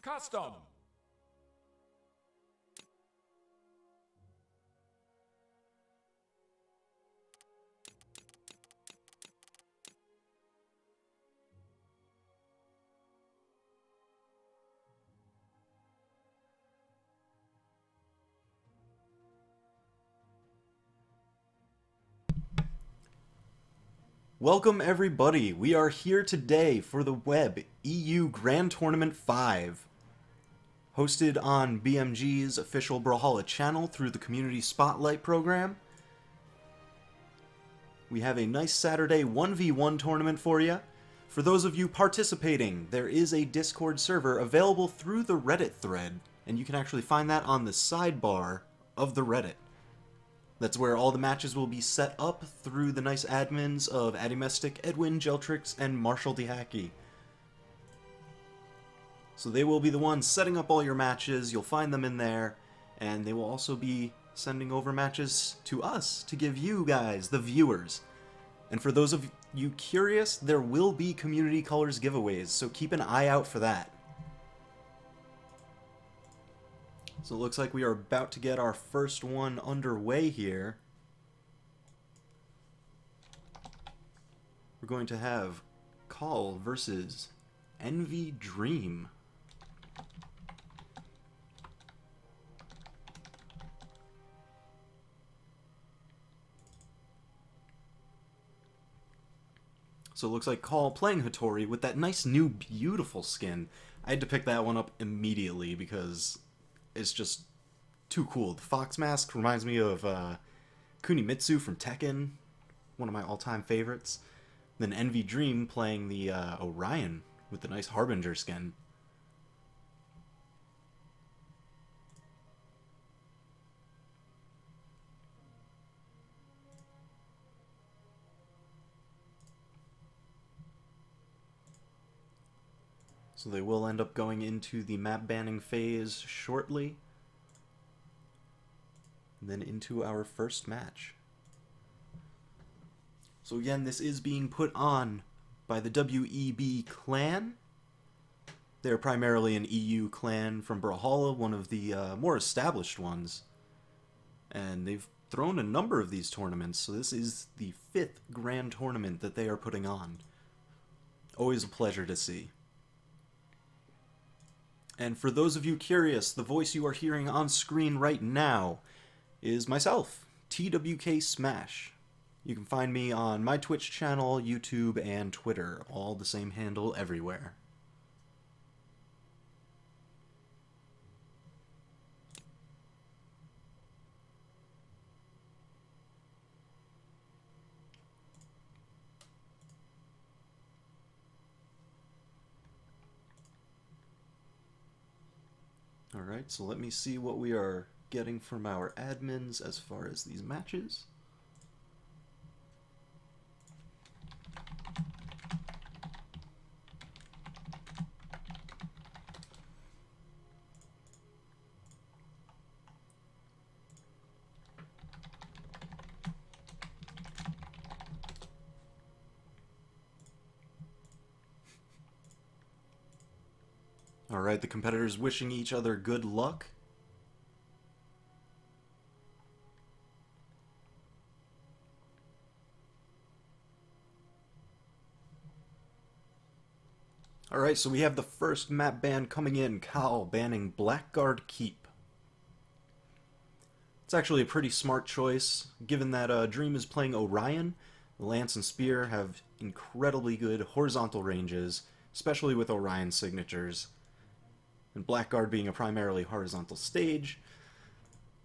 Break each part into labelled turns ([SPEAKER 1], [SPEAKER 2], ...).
[SPEAKER 1] Custom.
[SPEAKER 2] Welcome everybody, we are here today for the Web EU Grand Tournament 5. Hosted on BMG's official Brawlhalla channel through the Community Spotlight program. We have a nice Saturday 1v1 tournament for you. For those of you participating, there is a Discord server available through the Reddit thread, and you can actually find that on the sidebar of the Reddit. That's where all the matches will be set up through the nice admins of Addymestic, Edwin, Geltrix, and Marshall DeHackey. So they will be the ones setting up all your matches, you'll find them in there, and they will also be sending over matches to us to give you guys, the viewers. And for those of you curious, there will be Community Colors giveaways, so keep an eye out for that. So it looks like we are about to get our first one underway here. We're going to have Call versus Envy Dream. So it looks like Call playing Hattori with that nice new beautiful skin. I had to pick that one up immediately because it's just too cool. The Fox Mask reminds me of Kunimitsu from Tekken, one of my all-time favorites. Then Envy Dream playing the Orion with the nice Harbinger skin. So they will end up going into the map banning phase shortly. And then into our first match. So again, this is being put on by the WEB clan. They're primarily an EU clan from Brawlhalla, one of the more established ones. And they've thrown a number of these tournaments, so this is the 5th grand tournament that they are putting on. Always a pleasure to see. And for those of you curious, the voice you are hearing on screen right now is myself, TWK Smash. You can find me on my Twitch channel, YouTube, and Twitter, all the same handle everywhere. Alright, so let me see what we are getting from our admins as far as these matches. Alright, the competitors wishing each other good luck. Alright, so we have the first map ban coming in, Cal banning Blackguard Keep. It's actually a pretty smart choice, given that Dream is playing Orion. Lance and Spear have incredibly good horizontal ranges, especially with Orion signatures. And Blackguard being a primarily horizontal stage,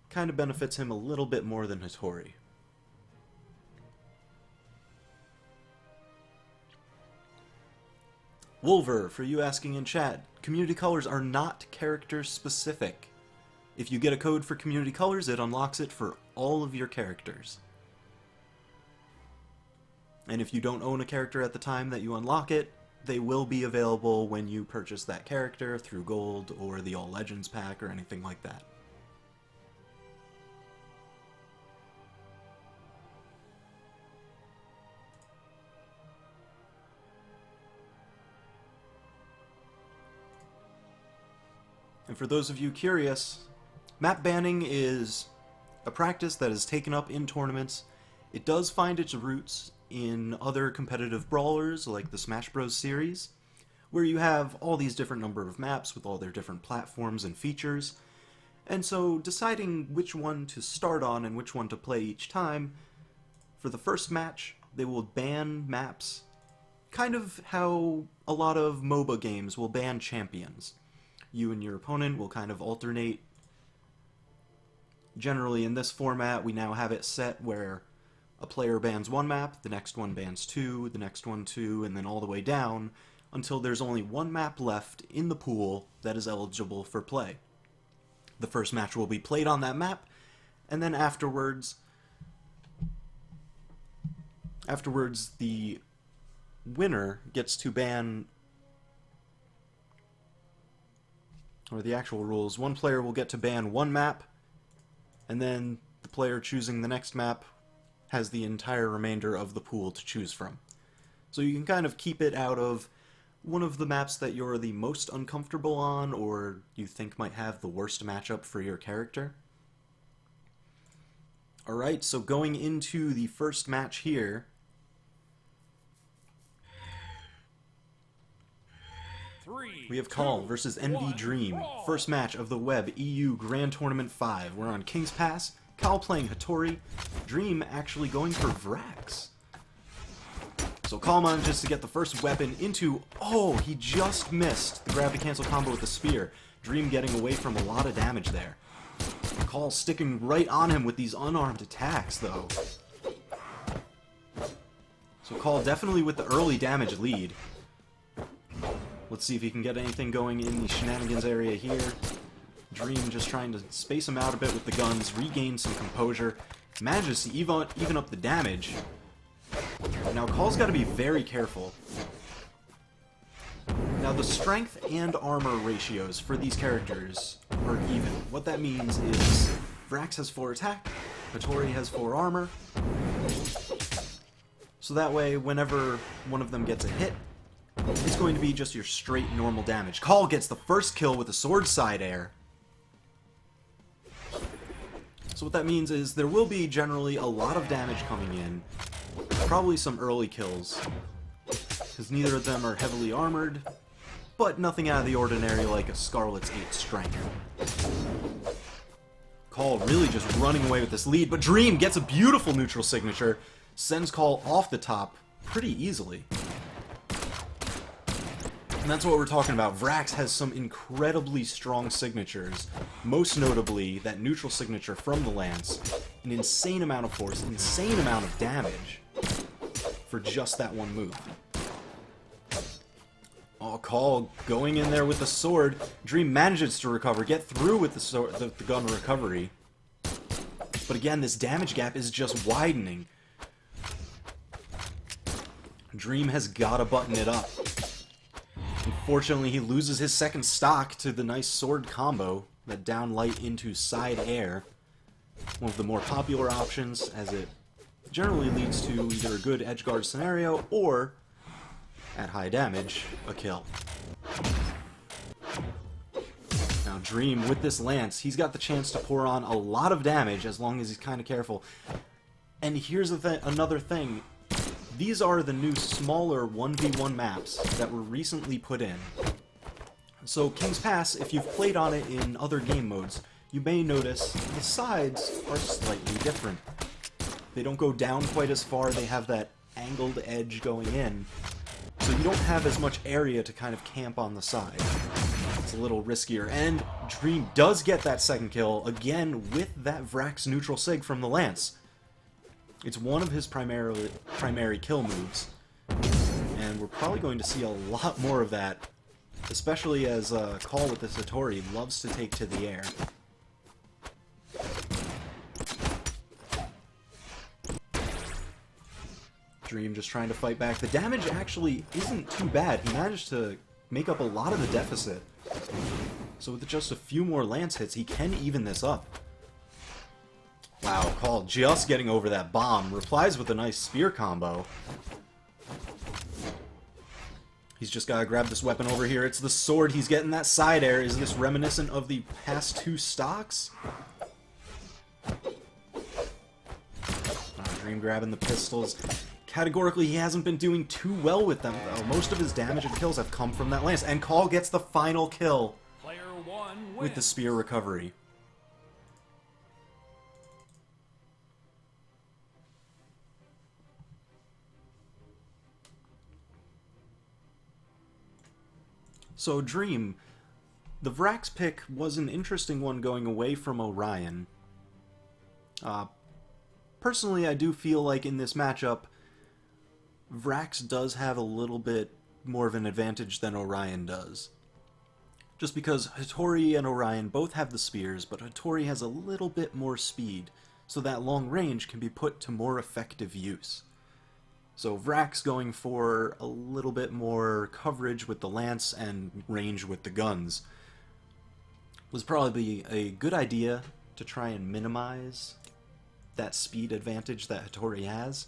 [SPEAKER 2] kind of benefits him a little bit more than Hattori. Wolver, for you asking in chat, community colors are not character specific. If you get a code for community colors, it unlocks it for all of your characters. And if you don't own a character at the time that you unlock it, they will be available when you purchase that character through Gold or the All Legends pack or anything like that. And for those of you curious, map banning is a practice that is taken up in tournaments. It does find its roots in other competitive brawlers like the Smash Bros. Series, where you have all these different number of maps with all their different platforms and features. And so deciding which one to start on and which one to play each time, for the first match, they will ban maps, kind of how a lot of MOBA games will ban champions. You and your opponent will kind of alternate. Generally, in this format, we now have it set where a player bans one map, the next one bans two, the next one two, and then all the way down until there's only one map left in the pool that is eligible for play. The first match will be played on that map, and then afterwards the winner gets to ban, or the actual rules, one player will get to ban one map, and then the player choosing the next map has the entire remainder of the pool to choose from. So you can kind of keep it out of one of the maps that you're the most uncomfortable on, or you think might have the worst matchup for your character. Alright, so going into the first match here, we have Call versus Envy Dream. First match of the Web EU Grand Tournament 5. We're on King's Pass. Call playing Hattori. Dream actually going for Vrax. So Call manages to get the first weapon into... Oh, he just missed the grab to cancel combo with the spear. Dream getting away from a lot of damage there. Call sticking right on him with these unarmed attacks, though. So Call definitely with the early damage lead. Let's see if he can get anything going in the shenanigans area here. Dream just trying to space him out a bit with the guns, regain some composure, manages to even up the damage. Now Call's got to be very careful. Now the strength and armor ratios for these characters are even. What that means is Vrax has 4 attack, Hattori has 4 armor, so that way whenever one of them gets a hit, it's going to be just your straight normal damage. Call gets the first kill with a sword side air. So what that means is there will be generally a lot of damage coming in. Probably some early kills, because neither of them are heavily armored, but nothing out of the ordinary like a Scarlet's 8 strength. Call really just running away with this lead, but Dream gets a beautiful neutral signature, sends Call off the top pretty easily. And that's what we're talking about. Vrax has some incredibly strong signatures, most notably that neutral signature from the Lance, an insane amount of force, insane amount of damage for just that one move. Oh, Call going in there with the sword. Dream manages to recover, get through with the sword, the gun recovery. But again, this damage gap is just widening. Dream has got to button it up. Unfortunately, he loses his second stock to the nice sword combo, that down light into side air. One of the more popular options, as it generally leads to either a good edgeguard scenario, or, at high damage, a kill. Now Dream, with this lance, he's got the chance to pour on a lot of damage as long as he's kind of careful. And here's another thing. These are the new smaller 1v1 maps that were recently put in. So King's Pass, if you've played on it in other game modes, you may notice the sides are slightly different. They don't go down quite as far, they have that angled edge going in, so you don't have as much area to kind of camp on the side. It's a little riskier, and Dream does get that second kill, again with that Vrax neutral sig from the Lance. It's one of his primary kill moves, and we're probably going to see a lot more of that, especially as Call with this Hattori loves to take to the air. Dream just trying to fight back. The damage actually isn't too bad. He managed to make up a lot of the deficit. So with just a few more Lance hits, he can even this up. Wow, Call just getting over that bomb. Replies with a nice spear combo. He's just gotta grab this weapon over here. It's the sword. He's getting that side air. Is this reminiscent of the past two stocks? Dream grabbing the pistols. Categorically, he hasn't been doing too well with them, though. Most of his damage and kills have come from that lance. And Call gets the final kill with the spear recovery. So, Dream, the Vrax pick was an interesting one going away from Orion. Personally, I do feel like in this matchup, Vrax does have a little bit more of an advantage than Orion does. Just because Hattori and Orion both have the spears, but Hattori has a little bit more speed, so that long range can be put to more effective use. So Vrax going for a little bit more coverage with the lance and range with the guns was probably a good idea to try and minimize that speed advantage that Hattori has.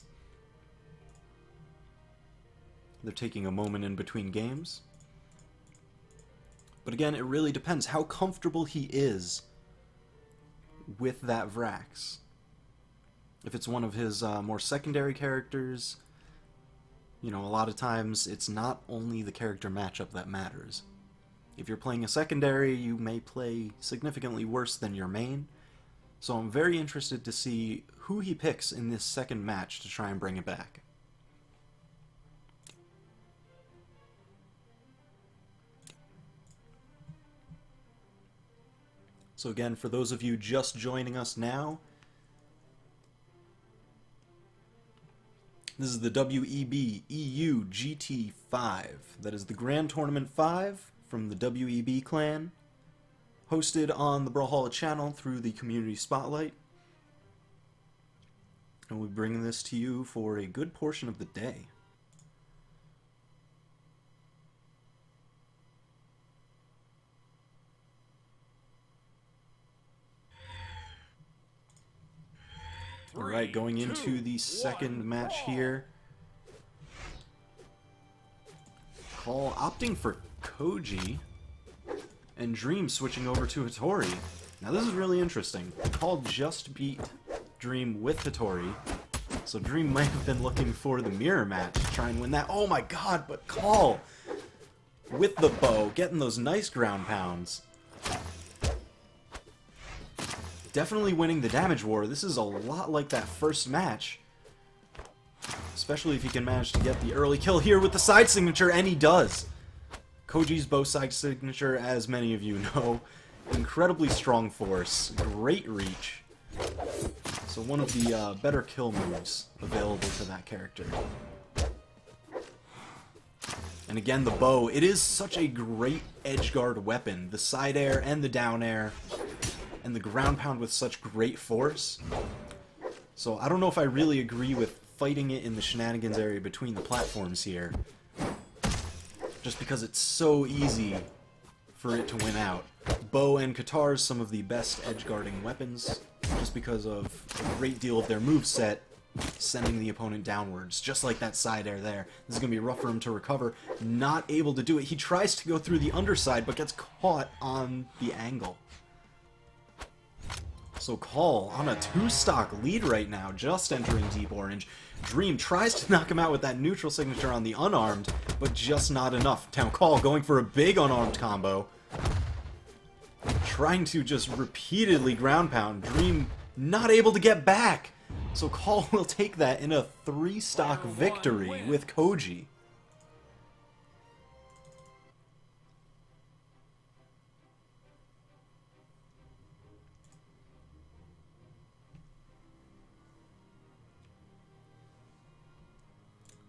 [SPEAKER 2] They're taking a moment in between games. But again, it really depends how comfortable he is with that Vrax. If it's one of his more secondary characters, you know, a lot of times it's not only the character matchup that matters. If you're playing a secondary, you may play significantly worse than your main. So I'm very interested to see who he picks in this second match to try and bring it back. So again, for those of you just joining us now, this is the WEB EU GT5. That is the Grand Tournament 5 from the WEB clan, hosted on the Brawlhalla channel through the Community Spotlight. And we're bringing this to you for a good portion of the day. Alright, going into the second match here. Call opting for Koji, and Dream switching over to Hattori. Now this is really interesting. Call just beat Dream with Hattori, so Dream might have been looking for the mirror match to try and win that. Oh my god, but Call with the bow, getting those nice ground pounds. Definitely winning the damage war. This is a lot like that first match. Especially if he can manage to get the early kill here with the side signature, and he does. Koji's bow side signature, as many of you know, incredibly strong force, great reach. So one of the better kill moves available to that character. And again, the bow. It is such a great edgeguard weapon. The side air and the down air, and the ground pound with such great force. So I don't know if I really agree with fighting it in the shenanigans area between the platforms here. Just because it's so easy for it to win out. Bow and Katars, some of the best edgeguarding weapons, just because of a great deal of their moveset sending the opponent downwards, just like that side air there. This is going to be rough for him to recover. Not able to do it. He tries to go through the underside, but gets caught on the angle. So Call on a 2-stock lead right now, just entering Deep Orange. Dream tries to knock him out with that neutral signature on the unarmed, but just not enough. Now Call going for a big unarmed combo. Trying to just repeatedly ground pound. Dream not able to get back. So Call will take that in a 3-stock victory with Koji.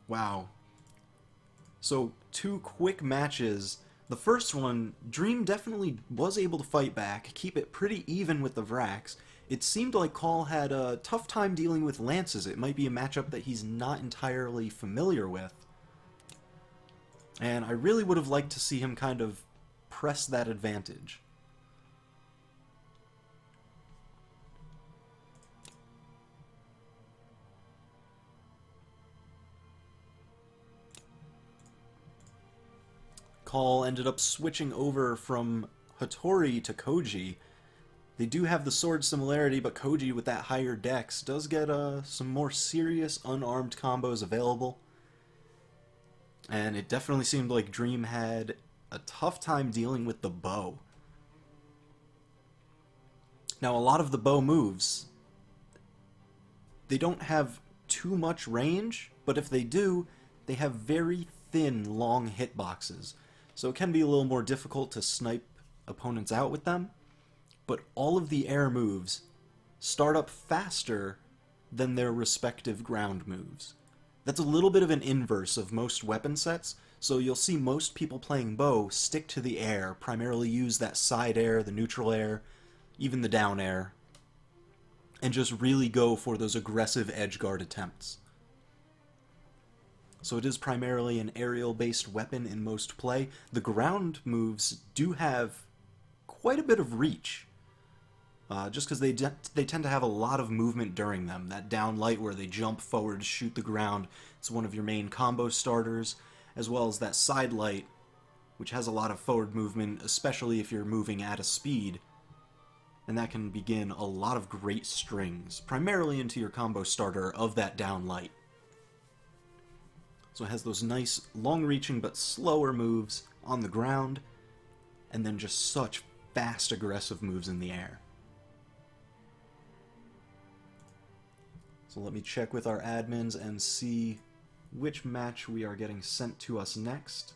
[SPEAKER 2] Wow. So, 2 quick matches. The first one, Dream definitely was able to fight back, keep it pretty even with the Vrax. It seemed like Call had a tough time dealing with lances. It might be a matchup that he's not entirely familiar with. And I really would have liked to see him kind of press that advantage. Call ended up switching over from Hattori to Koji. They do have the sword similarity, but Koji, with that higher dex, does get some more serious unarmed combos available. And it definitely seemed like Dream had a tough time dealing with the bow. Now, a lot of the bow moves, they don't have too much range, but if they do, they have very thin, long hitboxes. So it can be a little more difficult to snipe opponents out with them. But all of the air moves start up faster than their respective ground moves. That's a little bit of an inverse of most weapon sets, so you'll see most people playing bow stick to the air, primarily use that side air, the neutral air, even the down air, and just really go for those aggressive edgeguard attempts. So it is primarily an aerial-based weapon in most play. The ground moves do have quite a bit of reach, just because they tend to have a lot of movement during them. That down light where they jump forward, shoot the ground, it's one of your main combo starters, as well as that side light, which has a lot of forward movement, especially if you're moving at a speed. And that can begin a lot of great strings, primarily into your combo starter of that down light. So it has those nice, long-reaching but slower moves on the ground, and then just such fast, aggressive moves in the air. So let me check with our admins and see which match we are getting sent to us next.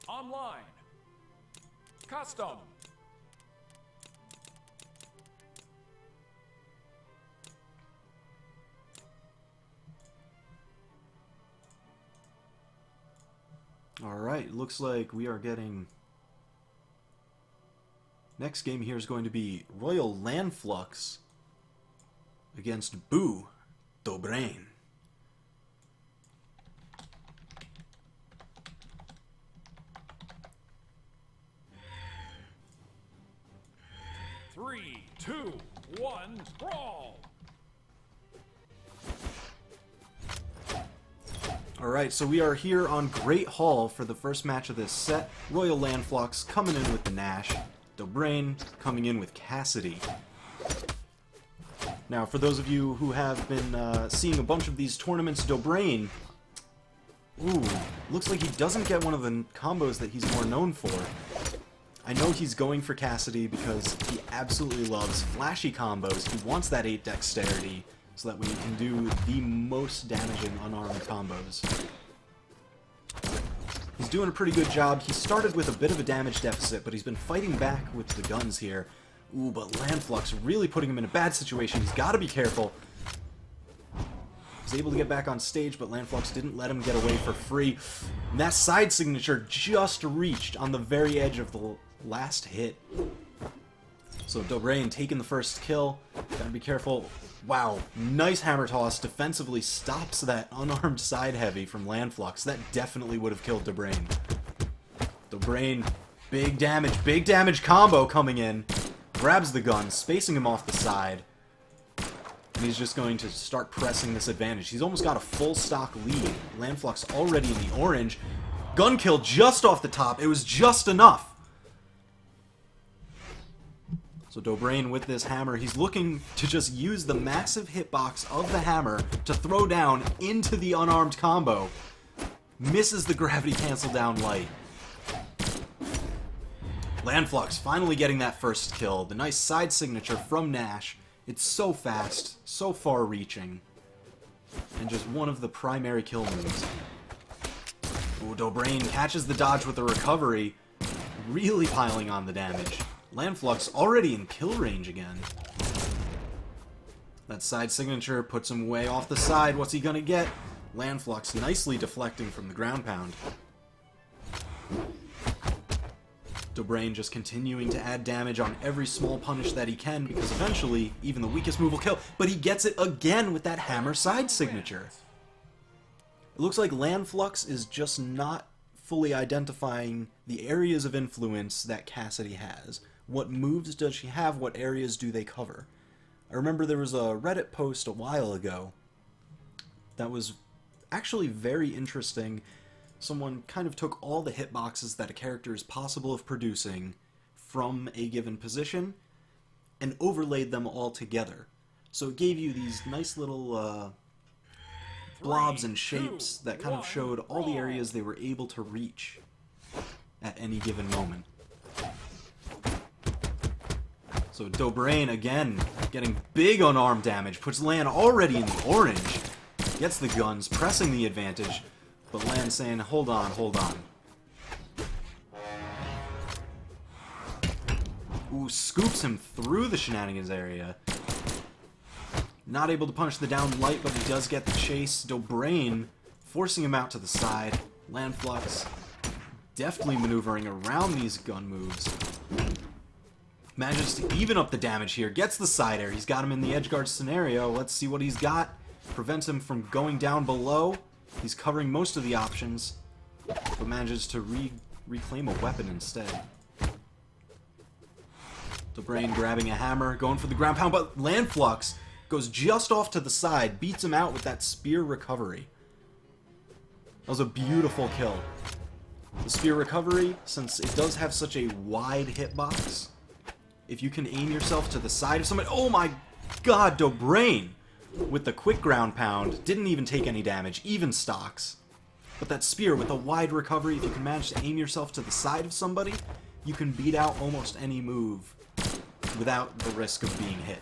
[SPEAKER 1] Online. Custom.
[SPEAKER 2] Alright, looks like we are getting... Next game here is going to be Royal Landflux against Boo Dobrain.
[SPEAKER 1] Three, two, one, brawl!
[SPEAKER 2] Alright, so we are here on Great Hall for the first match of this set. Royal Landflux coming in with the Nash. Dobrain coming in with Cassidy. Now, for those of you who have been seeing a bunch of these tournaments, Dobrain, looks like he doesn't get one of the combos that he's more known for. I know he's going for Cassidy because he absolutely loves flashy combos. He wants that 8 dexterity so that way he can do the most damaging unarmed combos. He's doing a pretty good job. He started with a bit of a damage deficit, but he's been fighting back with the guns here. Ooh, but Landflux really putting him in a bad situation. He's got to be careful. He's able to get back on stage, but Landflux didn't let him get away for free. And that side signature just reached on the very edge of the last hit. So Dobrain taking the first kill. Gotta be careful. Wow, nice hammer toss. Defensively stops that unarmed side heavy from Landflux. That definitely would have killed Dobrain. Dobrain, big damage combo coming in. Grabs the gun, spacing him off the side. And he's just going to start pressing this advantage. He's almost got a full stock lead. Landflux already in the orange. Gun kill just off the top. It was just enough. So Dobrain with this hammer, he's looking to just use the massive hitbox of the hammer to throw down into the unarmed combo. Misses the gravity cancel down light. Landflux finally getting that first kill. The nice side signature from Nash. It's so fast, so far reaching. And just one of the primary kill moves. Ooh, Dobrain catches the dodge with the recovery. Really piling on the damage. Landflux already in kill range again. That side signature puts him way off the side. What's he gonna get? Landflux nicely deflecting from the ground pound. Dobrain just continuing to add damage on every small punish that he can, because eventually, even the weakest move will kill. But he gets it again with that hammer side signature. It looks like Landflux is just not fully identifying the areas of influence that Cassidy has. What moves does she have? What areas do they cover? I remember there was a Reddit post a while ago that was actually very interesting. Someone kind of took all the hitboxes that a character is possible of producing from a given position and overlaid them all together. So it gave you these nice little blobs and shapes that kind of showed all the areas they were able to reach at any given moment. So Dobrain, again, getting big unarmed damage, puts Lan already in the orange, gets the guns, pressing the advantage, but Lan saying, hold on, hold on. Ooh, scoops him through the shenanigans area. Not able to punish the down light, but he does get the chase. Dobrain forcing him out to the side. Landflux deftly maneuvering around these gun moves. Manages to even up the damage here. Gets the side air. He's got him in the edgeguard scenario. Let's see what he's got. Prevents him from going down below. He's covering most of the options, but manages to reclaim a weapon instead. Dobrain grabbing a hammer, going for the ground pound, but Landflux goes just off to the side, beats him out with that spear recovery. That was a beautiful kill. The spear recovery, since it does have such a wide hitbox, if you can aim yourself to the side of somebody... Oh my god, Dobrain! With the quick ground pound, didn't even take any damage, even stocks. But that spear with a wide recovery, if you can manage to aim yourself to the side of somebody, you can beat out almost any move without the risk of being hit.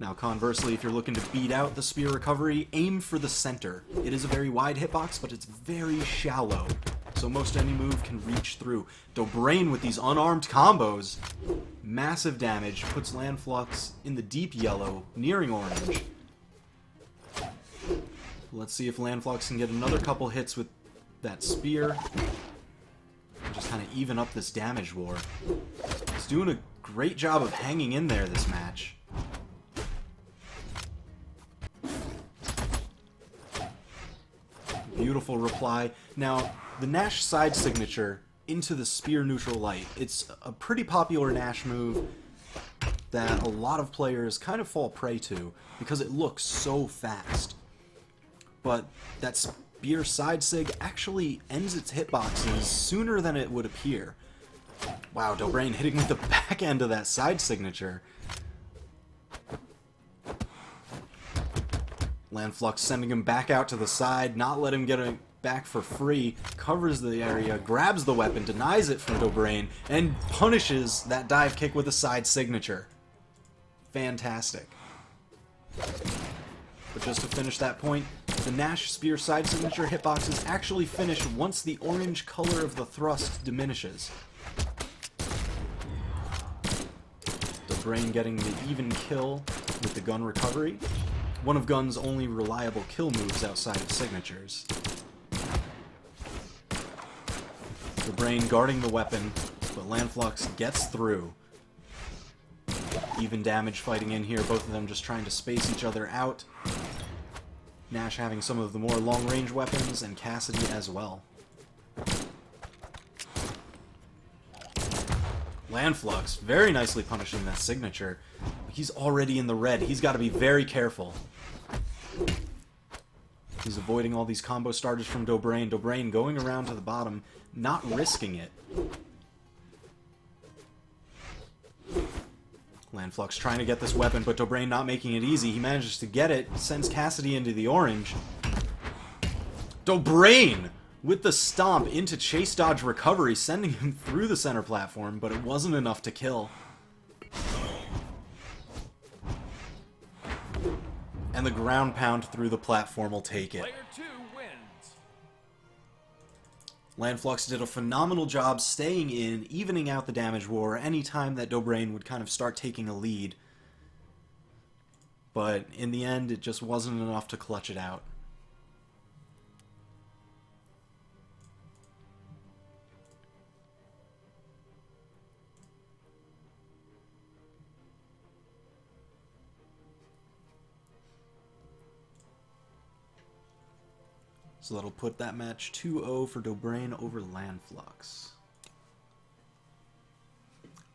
[SPEAKER 2] Now, conversely, if you're looking to beat out the spear recovery, aim for the center. It is a very wide hitbox, but it's very shallow, so most any move can reach through. Dobrain with these unarmed combos, massive damage, puts Landflux in the deep yellow, nearing orange. Let's see if Landflux can get another couple hits with that spear. And just kind of even up this damage war. He's doing a great job of hanging in there this match. Beautiful reply. Now, the Nash side signature into the spear neutral light. It's a pretty popular Nash move that a lot of players kind of fall prey to because it looks so fast. But that spear side sig actually ends its hitboxes sooner than it would appear. Wow, Dobrain hitting with the back end of that side signature. Landflux sending him back out to the side, not letting him get it back for free, covers the area, grabs the weapon, denies it from Dobrain, and punishes that dive kick with a side signature. Fantastic. But just to finish that point, the Nash Spear side signature hitboxes actually finish once the orange color of the thrust diminishes. Dobrain getting the even kill with the gun recovery. One of Gun's only reliable kill moves outside of signatures. Dobrain guarding the weapon, but Landflux gets through. Even damage fighting in here, both of them just trying to space each other out. Nash having some of the more long-range weapons, and Cassidy as well. Landflux very nicely punishing that signature. He's already in the red. He's got to be very careful. He's avoiding all these combo starters from Dobrain. Dobrain going around to the bottom, not risking it. Landflux trying to get this weapon, but Dobrain not making it easy. He manages to get it, sends Cassidy into the orange. Dobrain with the stomp into chase dodge recovery, sending him through the center platform, but it wasn't enough to kill. And the ground pound through the platform will take it.
[SPEAKER 1] Player 2 wins.
[SPEAKER 2] Landflux did a phenomenal job staying in, evening out the damage war any time that Dobrain would kind of start taking a lead. But in the end, it just wasn't enough to clutch it out. So that'll put that match 2-0 for Dobrain over Landflux.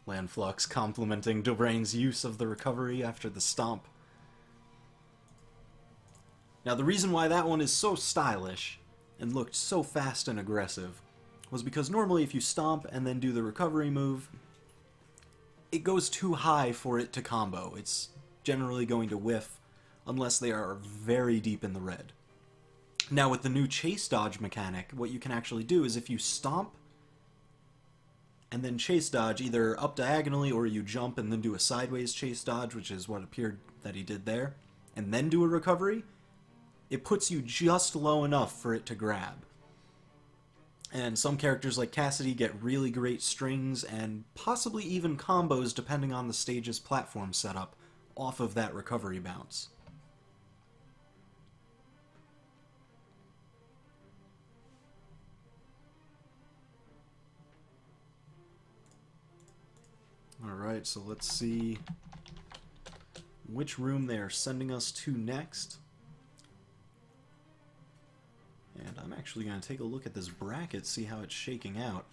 [SPEAKER 2] Landflux complimenting Dobrain's use of the recovery after the stomp. Now, the reason why that one is so stylish and looked so fast and aggressive was because normally if you stomp and then do the recovery move, it goes too high for it to combo. It's generally going to whiff unless they are very deep in the red. Now, with the new chase dodge mechanic, what you can actually do is if you stomp and then chase dodge either up diagonally or you jump and then do a sideways chase dodge, which is what appeared that he did there, and then do a recovery, it puts you just low enough for it to grab. And some characters like Cassidy get really great strings and possibly even combos depending on the stage's platform setup off of that recovery bounce. Alright, so let's see which room they are sending us to next. And I'm actually going to take a look at this bracket, see how it's shaking out.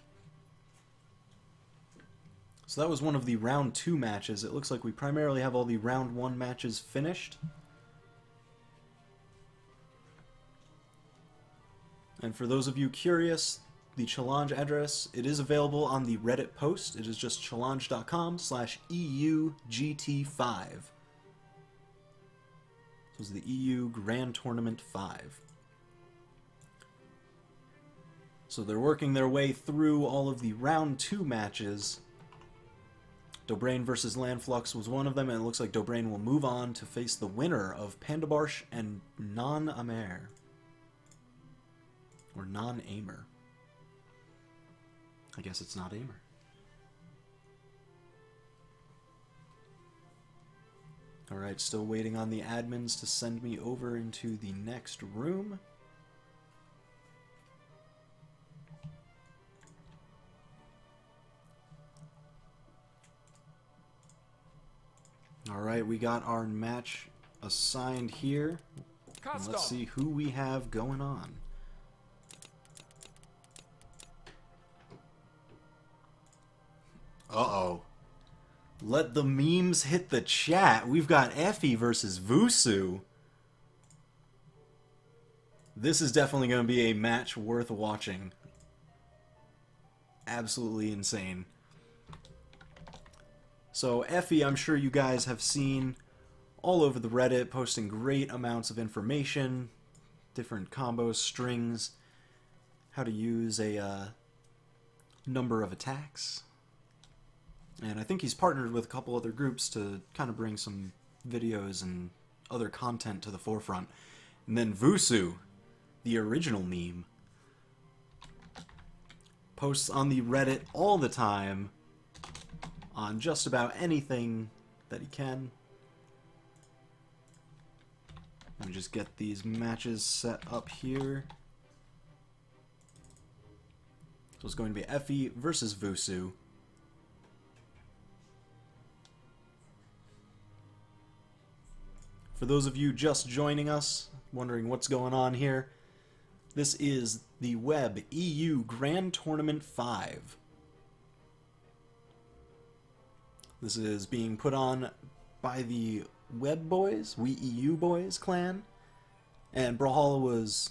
[SPEAKER 2] So that was one of the round 2 matches. It looks like we primarily have all the round 1 matches finished. And for those of you curious, the challenge address, it is available on the Reddit post. It is just challenge.com/EUGT5. This is the EU Grand Tournament 5. So they're working their way through all of the round 2 matches. Dobrain versus Landflux was one of them, and it looks like Dobrain will move on to face the winner of Pandabarsh and Nonamer. Or Non-Aimer. I guess it's not Aimer. Alright, still waiting on the admins to send me over into the next room. Alright, we got our match assigned here. And let's see who we have going on. Uh-oh. Let the memes hit the chat. We've got Effie versus Vusu. This is definitely going to be a match worth watching. Absolutely insane. So Effie, I'm sure you guys have seen all over the Reddit, posting great amounts of information, different combos, strings, how to use a number of attacks. And I think he's partnered with a couple other groups to kind of bring some videos and other content to the forefront. And then Vusu, the original meme, posts on the Reddit all the time on just about anything that he can. Let me just get these matches set up here. So it's going to be Effie versus Vusu. For those of you just joining us, wondering what's going on here, this is the Web EU Grand Tournament 5. This is being put on by the Web Boys, We EU Boys clan, and Brawlhalla was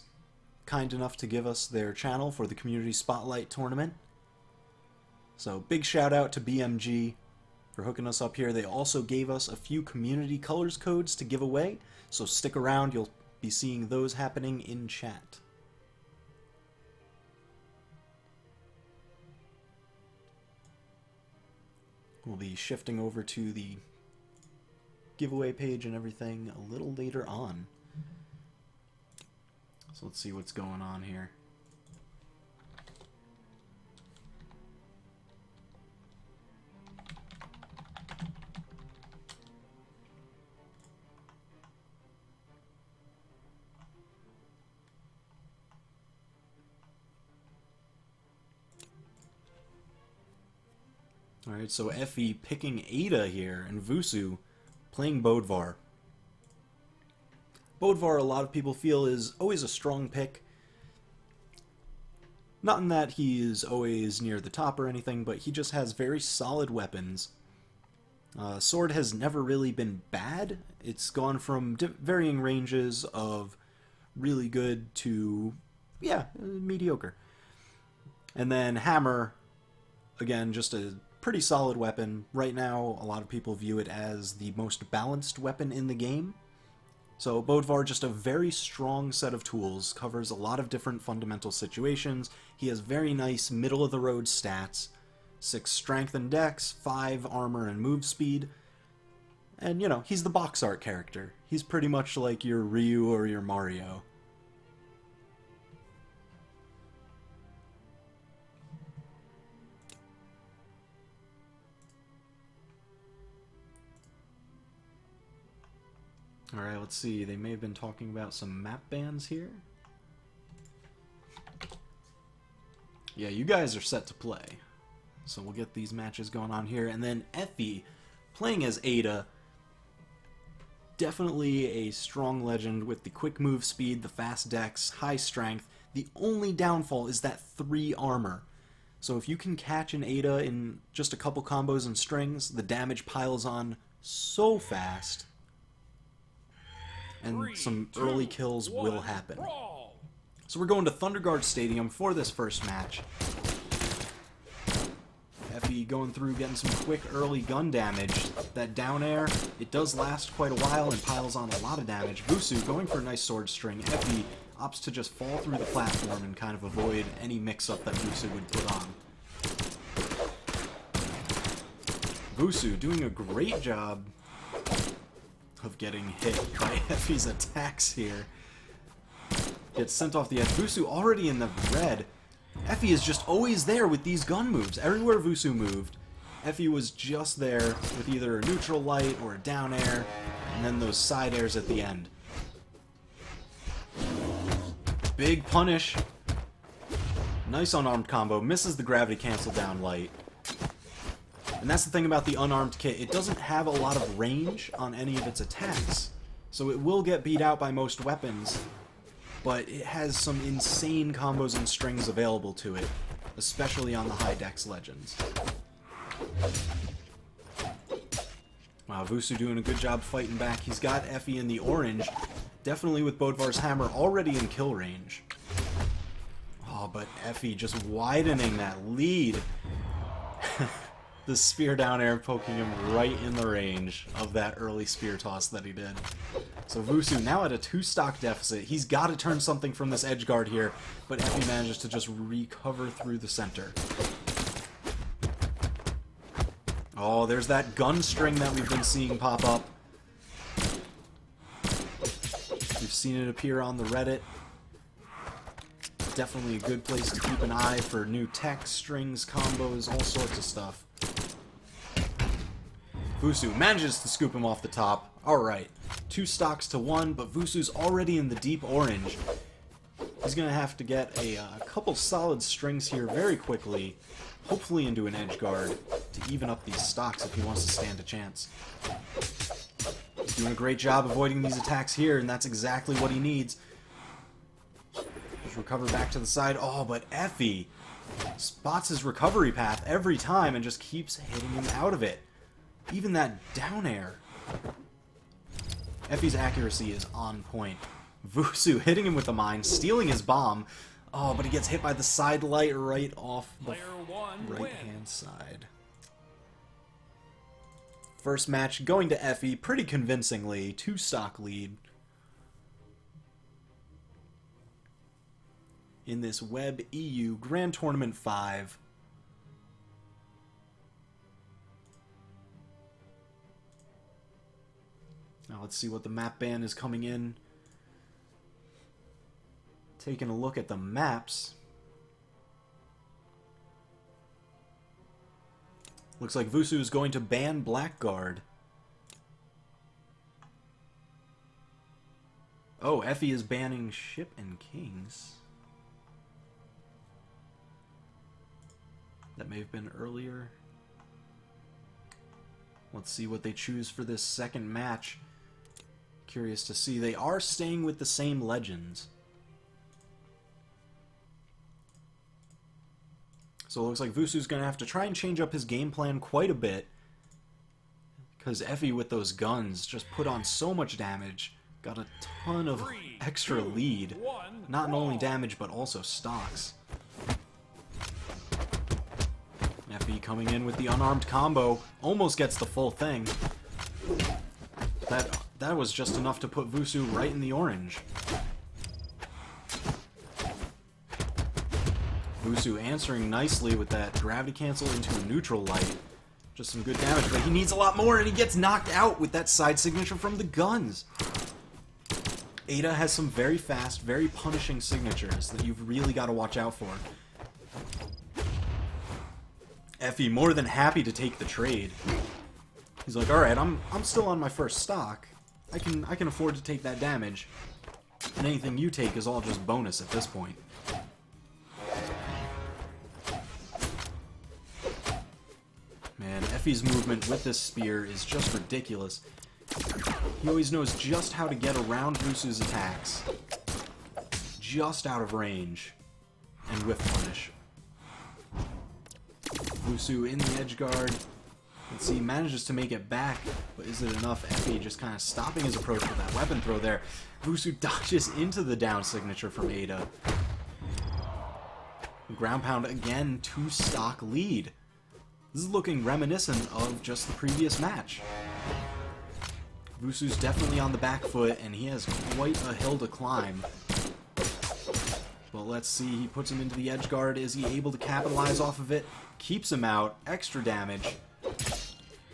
[SPEAKER 2] kind enough to give us their channel for the Community Spotlight Tournament. So big shout out to BMG for hooking us up here. They also gave us a few community colors codes to give away, so stick around, you'll be seeing those happening in chat. We'll be shifting over to the giveaway page and everything a little later on. So let's see what's going on here. Alright, so Effie picking Ada here, and Vusu playing Bodvar. Bodvar, a lot of people feel, is always a strong pick. Not in that he is always near the top or anything, but he just has very solid weapons. Sword has never really been bad. It's gone from varying ranges of really good to, yeah, mediocre. And then Hammer, again, just a pretty solid weapon. Right now, a lot of people view it as the most balanced weapon in the game. So Bodvar, just a very strong set of tools, covers a lot of different fundamental situations. He has very nice middle-of-the-road stats. 6 strength and dex, 5 armor and move speed. And, you know, he's the box art character. He's pretty much like your Ryu or your Mario. Alright, let's see. They may have been talking about some map bans here. Yeah, you guys are set to play. So we'll get these matches going on here. And then Effie, playing as Ada, definitely a strong legend with the quick move speed, the fast dex, high strength. The only downfall is that 3 armor. So if you can catch an Ada in just a couple combos and strings, the damage piles on so fast. And some early kills will happen. So we're going to Thunderguard Stadium for this first match. Effie going through, getting some quick early gun damage. That down air, it does last quite a while and piles on a lot of damage. Vusu going for a nice sword string. Effie opts to just fall through the platform and kind of avoid any mix-up that Vusu would put on. Vusu doing a great job of getting hit by Effie's attacks here. Gets sent off the edge. Vusu already in the red. Effie is just always there with these gun moves. Everywhere Vusu moved, Effie was just there with either a neutral light or a down air, and then those side airs at the end. Big punish. Nice unarmed combo. Misses the gravity cancel down light. And that's the thing about the unarmed kit. It doesn't have a lot of range on any of its attacks. So it will get beat out by most weapons, but it has some insane combos and strings available to it, especially on the high dex legends. Wow, Vusu doing a good job fighting back. He's got Effie in the orange, definitely with Bodvar's hammer already in kill range. Oh, but Effie just widening that lead. The spear down air poking him right in the range of that early spear toss that he did. So Vusu now at a 2-stock deficit. He's got to turn something from this edge guard here, but Effie manages to just recover through the center. Oh, there's that gun string that we've been seeing pop up. We've seen it appear on the Reddit. Definitely a good place to keep an eye for new tech, strings, combos, all sorts of stuff. Vusu manages to scoop him off the top. Alright, 2 stocks to 1, but Vusu's already in the deep orange. He's going to have to get a couple solid strings here very quickly, hopefully into an edge guard, to even up these stocks if he wants to stand a chance. He's doing a great job avoiding these attacks here, and that's exactly what he needs. Just recover back to the side. Oh, but Effie spots his recovery path every time and just keeps hitting him out of it. Even that down air. Effie's accuracy is on point. Vusu hitting him with the mine, stealing his bomb. Oh, but he gets hit by the side light right off the right-hand side. First match going to Effie pretty convincingly. 2-stock lead. In this Web EU Grand Tournament 5. Now let's see what the map ban is coming in. Taking a look at the maps. Looks like Vusu is going to ban Blackguard. Oh, Effie is banning Ship and Kings. That may have been earlier. Let's see what they choose for this second match. Curious to see. They are staying with the same legends. So it looks like Vusu's going to have to try and change up his game plan quite a bit. Because Effie with those guns just put on so much damage. Got a ton of extra lead. Not only damage, but also stocks. Effie coming in with the unarmed combo. Almost gets the full thing. That was just enough to put Vusu right in the orange. Vusu answering nicely with that gravity cancel into a neutral light. Just some good damage, but he needs a lot more, and he gets knocked out with that side signature from the guns. Ada has some very fast, very punishing signatures that you've really got to watch out for. Effie more than happy to take the trade. He's like, alright, I'm still on my first stock. I can afford to take that damage. And anything you take is all just bonus at this point. Man, Effie's movement with this spear is just ridiculous. He always knows just how to get around Vusu's attacks. Just out of range. And whiff punish. Vusu in the edge guard. Let's see, manages to make it back, but is it enough? Effie just kind of stopping his approach with that weapon throw there. Vusu dodges into the down signature from Ada. Ground pound again, 2-stock lead. This is looking reminiscent of just the previous match. Vusu's definitely on the back foot, and he has quite a hill to climb. But let's see, he puts him into the edge guard. Is he able to capitalize off of it? Keeps him out, extra damage.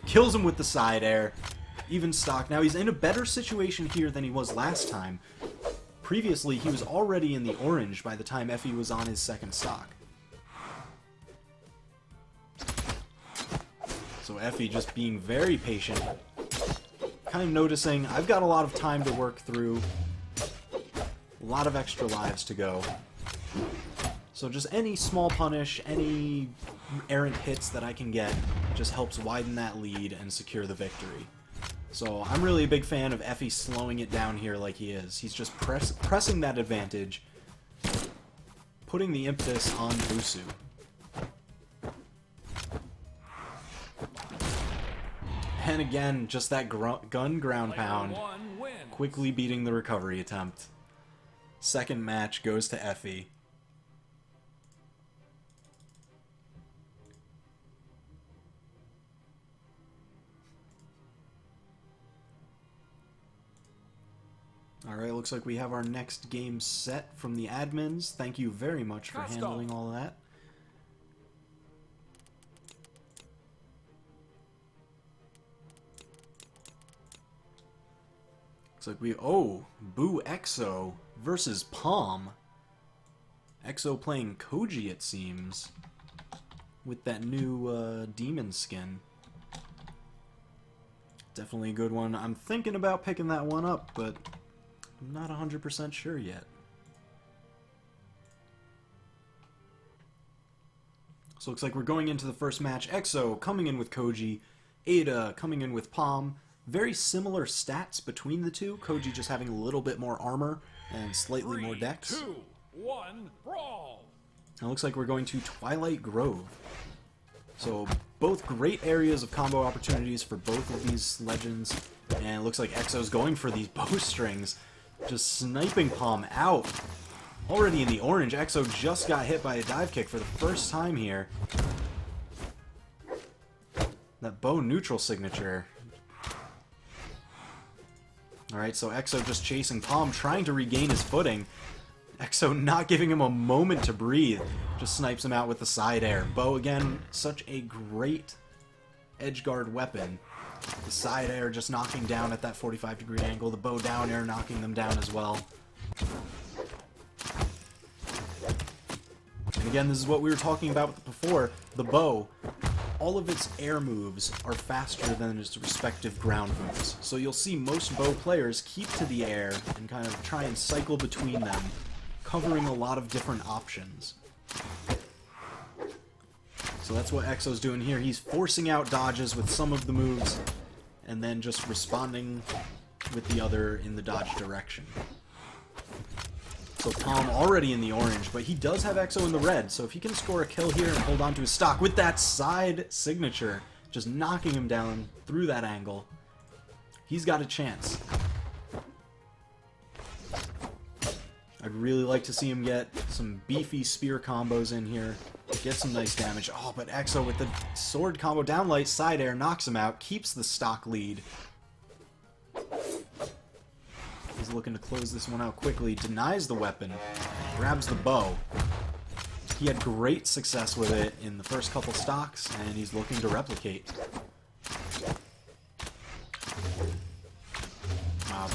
[SPEAKER 2] Kills him with the side air. Even stock. Now he's in a better situation here than he was last time. Previously, he was already in the orange by the time Effie was on his second stock. So Effie just being very patient. Kind of noticing, I've got a lot of time to work through. A lot of extra lives to go. So just any small punish, any errant hits that I can get just helps widen that lead and secure the victory. So I'm really a big fan of Effie slowing it down here like he is. He's just pressing that advantage, putting the impetus on Vusu. And again, just that gun ground pound, quickly beating the recovery attempt. Second match goes to Effie. Alright, looks like we have our next game set from the admins. Thank you very much for handling all of that. Looks like we... Oh! Boo Exo versus Palm. Exo playing Koji, it seems. With that new demon skin. Definitely a good one. I'm thinking about picking that one up, but I'm not 100% sure yet. So looks like we're going into the first match. Exo coming in with Koji. Ada coming in with Palm. Very similar stats between the two. Koji just having a little bit more armor and slightly more dex.
[SPEAKER 1] 3, 2, 1, brawl!
[SPEAKER 2] It looks like we're going to Twilight Grove. So both great areas of combo opportunities for both of these legends. And it looks like Exo's going for these bowstrings. Just sniping Palm out. Already in the orange. Exo just got hit by a dive kick for the first time here. That bow neutral signature. Alright, so Exo just chasing Palm, trying to regain his footing. Exo not giving him a moment to breathe. Just snipes him out with the side air. Bow, again, such a great edgeguard weapon. The side air just knocking down at that 45-degree angle. The bow down air knocking them down as well. And again, this is what we were talking about before. The bow, all of its air moves are faster than its respective ground moves. So you'll see most bow players keep to the air and kind of try and cycle between them, covering a lot of different options. So that's what Exo's doing here. He's forcing out dodges with some of the moves, and then just responding with the other in the dodge direction. So Palm already in the orange, but he does have Exo in the red, so if he can score a kill here and hold on to his stock with that side signature, just knocking him down through that angle, he's got a chance. I'd really like to see him get some beefy spear combos in here. Get some nice damage. Oh, but Exo with the sword combo down light, side air, knocks him out, keeps the stock lead. He's looking to close this one out quickly, denies the weapon, grabs the bow. He had great success with it in the first couple stocks, and he's looking to replicate.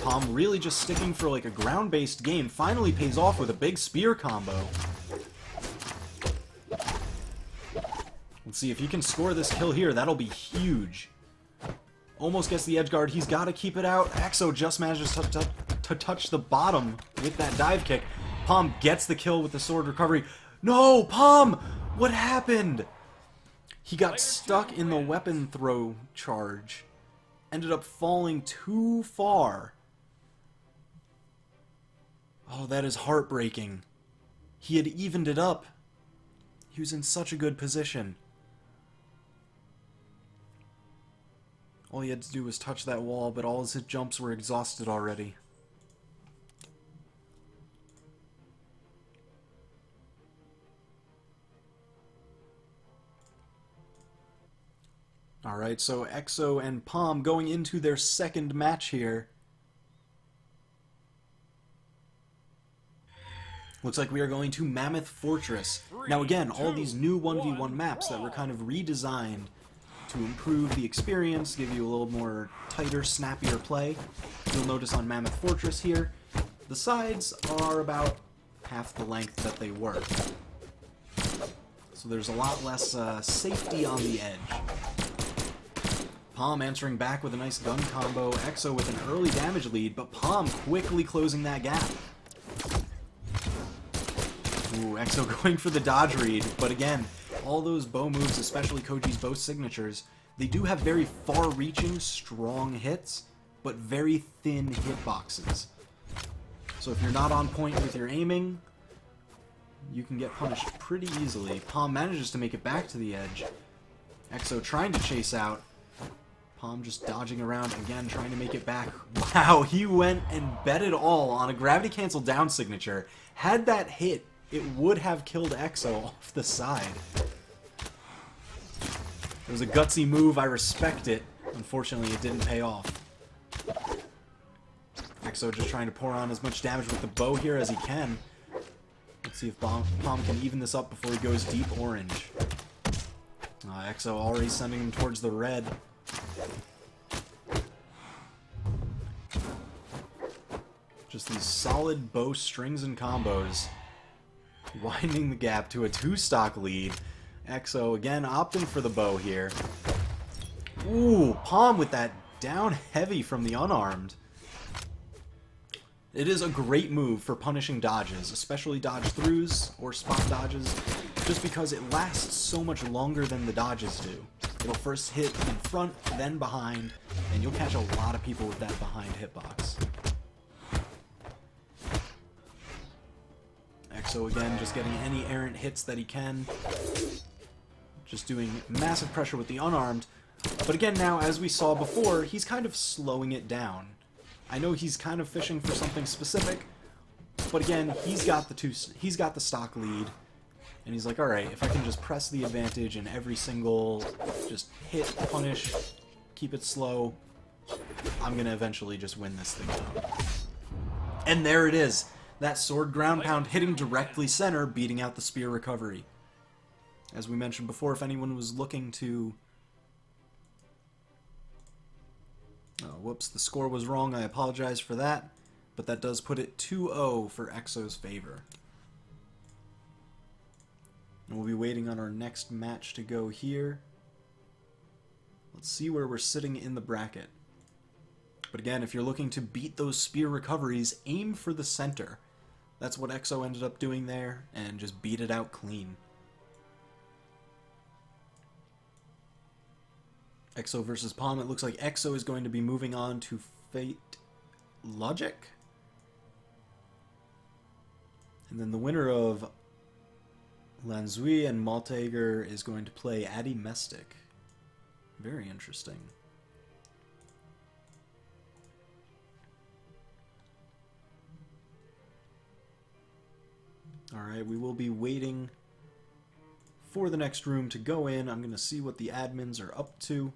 [SPEAKER 2] Palm really just sticking for like a ground-based game. Finally pays off with a big spear combo. Let's see if he can score this kill here. That'll be huge. Almost gets the edge guard. He's got to keep it out. Exo just manages to touch the bottom with that dive kick. Palm gets the kill with the sword recovery. No, Palm! What happened? He got stuck in the weapon throw charge. Ended up falling too far. Oh, that is heartbreaking. He had evened it up. He was in such a good position. All he had to do was touch that wall, but all his jumps were exhausted already. Alright, so Exo and Palm going into their second match here. Looks like we are going to Mammoth Fortress. Now again, all these new 1v1 maps that were kind of redesigned to improve the experience, give you a little more tighter, snappier play. You'll notice on Mammoth Fortress here, the sides are about half the length that they were. So there's a lot less safety on the edge. Palm answering back with a nice gun combo, Exo with an early damage lead, but Palm quickly closing that gap. Ooh, Exo going for the dodge read, but again, all those bow moves, especially Koji's bow signatures, they do have very far-reaching, strong hits, but very thin hitboxes. So if you're not on point with your aiming, you can get punished pretty easily. Palm manages to make it back to the edge. Exo trying to chase out. Palm just dodging around again, trying to make it back. Wow, he went and bet it all on a gravity cancel down signature. Had that hit, it would have killed Exo off the side. It was a gutsy move, I respect it. Unfortunately, it didn't pay off. Exo just trying to pour on as much damage with the bow here as he can. Let's see if Palm can even this up before he goes deep orange. Exo already sending him towards the red. Just these solid bow strings and combos. Widening the gap to a 2-stock lead. Exo again opting for the bow here. Ooh, Palm with that down heavy from the unarmed. It is a great move for punishing dodges, especially dodge throughs or spot dodges, just because it lasts so much longer than the dodges do. It'll first hit in front, then behind, and you'll catch a lot of people with that behind hitbox. Exo again just getting any errant hits that he can. Just doing massive pressure with the unarmed. But again now, as we saw before, he's kind of slowing it down. I know he's kind of fishing for something specific, but again, he's got the stock lead, and he's like, alright, if I can just press the advantage in every single, just hit, punish, keep it slow, I'm gonna eventually just win this thing out. And there it is. That sword ground pound hitting directly center, beating out the spear recovery. As we mentioned before, if anyone was looking to... Oh, whoops, the score was wrong. I apologize for that. But that does put it 2-0 for Exo's favor. And we'll be waiting on our next match to go here. Let's see where we're sitting in the bracket. But again, if you're looking to beat those spear recoveries, aim for the center. That's what Exo ended up doing there, and just beat it out clean. Exo versus Palm. It looks like Exo is going to be moving on to Fate Logic. And then the winner of Lanzui and Malteger is going to play Addymestic. Very interesting. Alright, we will be waiting for the next room to go in. I'm going to see what the admins are up to.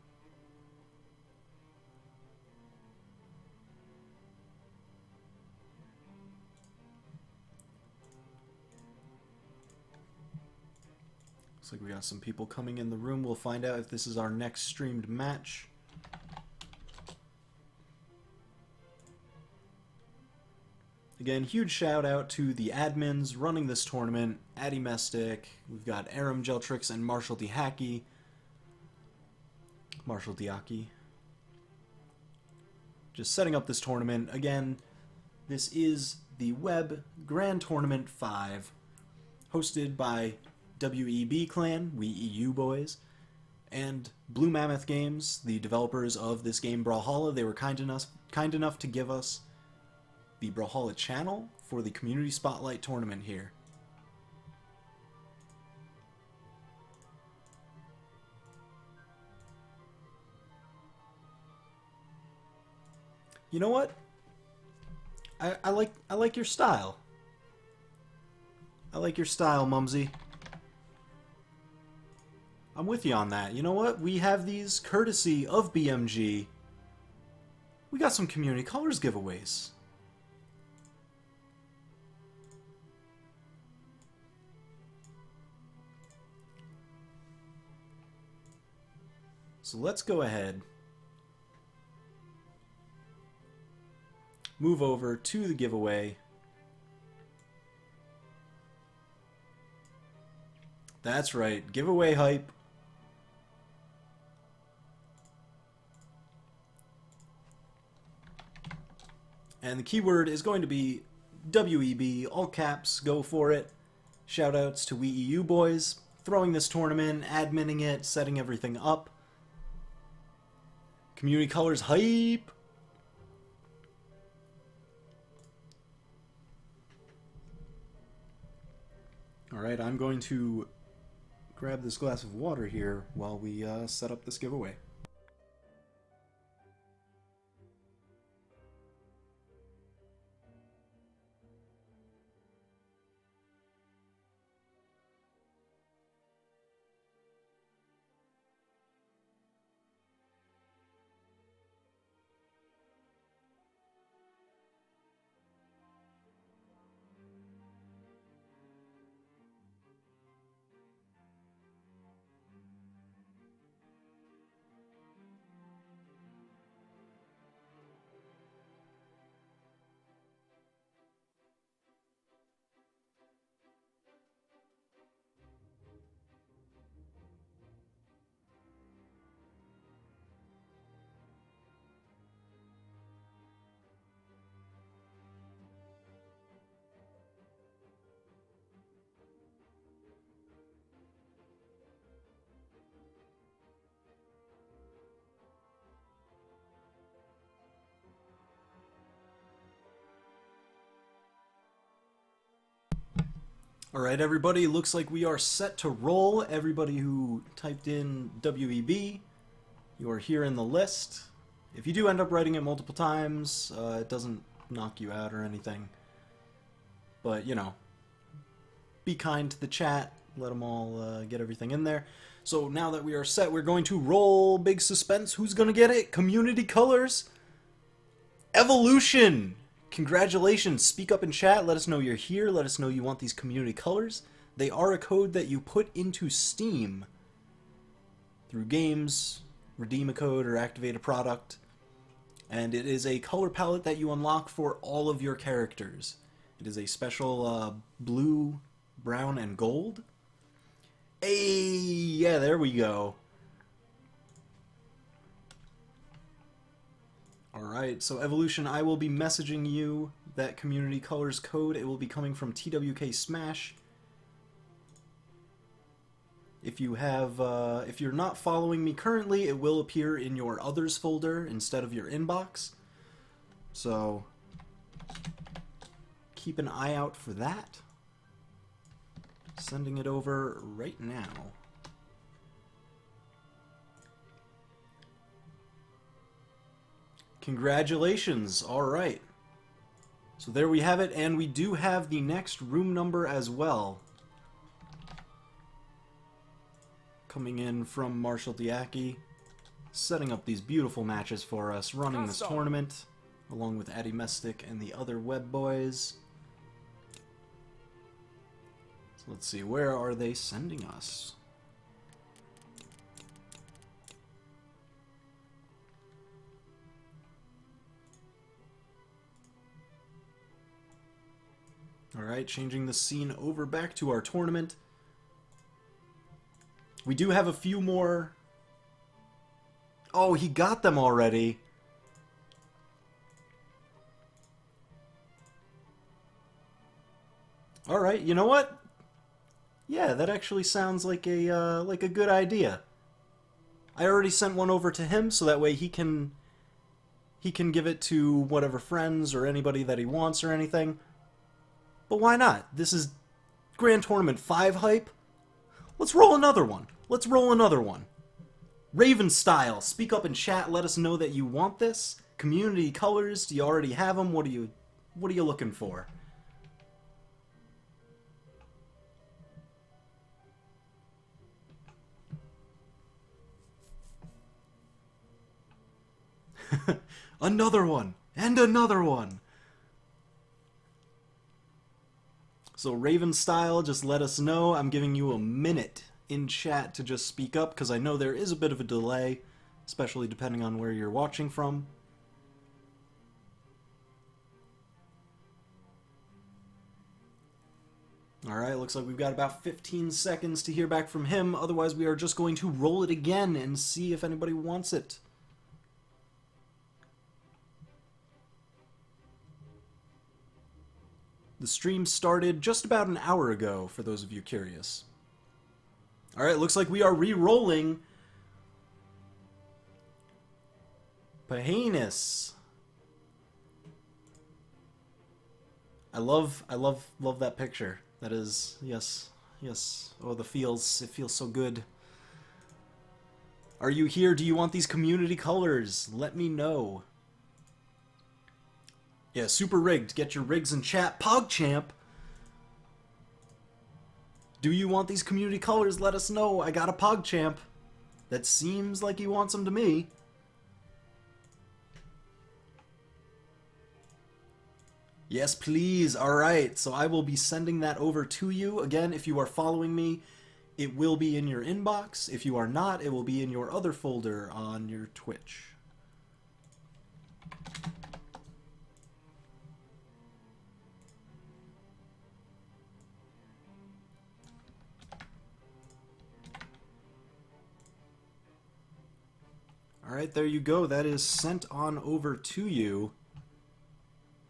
[SPEAKER 2] Looks like we got some people coming in the room. We'll find out if this is our next streamed match. Again, huge shout out to the admins running this tournament, Addymestic, we've got Aram Geltrix and Marshall Diaki. Just setting up this tournament. Again, this is the Web Grand Tournament 5, hosted by WEB Clan, We EU Boys, and Blue Mammoth Games, the developers of this game Brawlhalla. They were kind enough to give us the Brawlhalla channel for the Community Spotlight tournament here. You know what? I like your style. I like your style, Mumsy. I'm with you on that. You know what? We have these courtesy of BMG. We got some community colors giveaways. So let's go ahead, move over to the giveaway. That's right, giveaway hype. And the keyword is going to be WEB, all caps, go for it. Shoutouts to We EU Boys, throwing this tournament, adminning it, setting everything up. Community colors hype. Alright, I'm going to grab this glass of water here while we set up this giveaway. Alright everybody, looks like we are set to roll. Everybody who typed in WEB, you are here in the list. If you do end up writing it multiple times, it doesn't knock you out or anything. But, you know, be kind to the chat, let them all get everything in there. So now that we are set, we're going to roll. Big suspense, who's going to get it? Community colors? Evolution! Congratulations, speak up in chat, let us know you're here, let us know you want these community colors. They are a code that you put into Steam through games, redeem a code or activate a product, and it is a color palette that you unlock for all of your characters. It is a special blue, brown, and gold. Hey, yeah, there we go. Alright, so Evolution, I will be messaging you that community colors code. It will be coming from TWK Smash. If you have, if you're not following me currently, it will appear in your others folder instead of your inbox. So keep an eye out for that. Sending it over right now. Congratulations, alright. So there we have it, and we do have the next room number as well. Coming in from Marshall Diaki, setting up these beautiful matches for us, running this tournament, along with Addymestic and the other web boys. So let's see, where are they sending us? Alright, changing the scene over back to our tournament. We do have a few more. Oh, he got them already. Alright, you know what? Yeah, that actually sounds like a good idea. I already sent one over to him, so that way he can give it to whatever friends or anybody that he wants or anything. But why not? This is Grand Tournament 5 hype. Let's roll another one. Let's roll another one. Raven Style, speak up in chat. Let us know that you want this. Community colors, do you already have them? What are you looking for? Another one, and another one. So Raven Style, just let us know. I'm giving you a minute in chat to just speak up, because I know there is a bit of a delay, especially depending on where you're watching from. Alright, looks like we've got about 15 seconds to hear back from him, otherwise we are just going to roll it again and see if anybody wants it. The stream started just about an hour ago, for those of you curious. Alright, looks like we are re-rolling Pahanis. I love that picture. That is, yes. Oh, it feels so good. Are you here? Do you want these community colors? Let me know. Yeah, super rigged. Get your rigs in chat. PogChamp. Do you want these community colors? Let us know. I got a PogChamp. That seems like he wants them to me. Yes, please. Alright, so I will be sending that over to you. Again, if you are following me, it will be in your inbox. If you are not, it will be in your other folder on your Twitch. Alright, there you go. That is sent on over to you.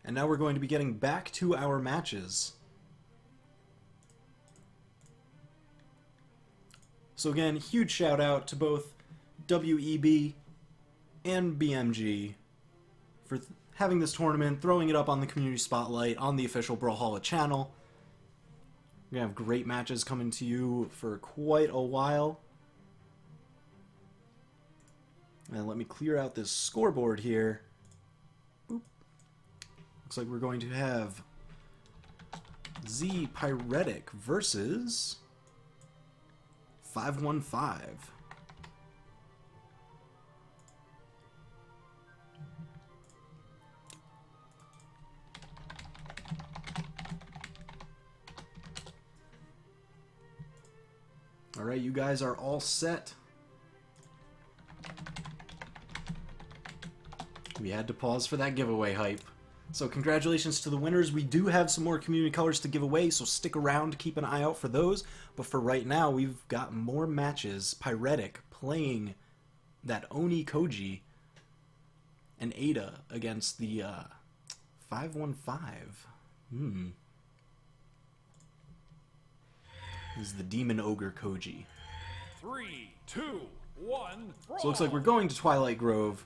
[SPEAKER 2] And now we're going to be getting back to our matches. So again, huge shout out to both WEB and BMG for having this tournament, throwing it up on the community spotlight on the official Brawlhalla channel. We're going to have great matches coming to you for quite a while. And let me clear out this scoreboard here. Boop. Looks like we're going to have Z-Pyretic versus 515. Alright, you guys are all set. We had to pause for that giveaway hype. So congratulations to the winners. We do have some more community colors to give away, so stick around, keep an eye out for those. But for right now, we've got more matches. Pyretic playing that Oni Koji and Ada against the 515. This is the Demon Ogre Koji.
[SPEAKER 1] 3, 2, 1, brawl.
[SPEAKER 2] So it looks like we're going to Twilight Grove.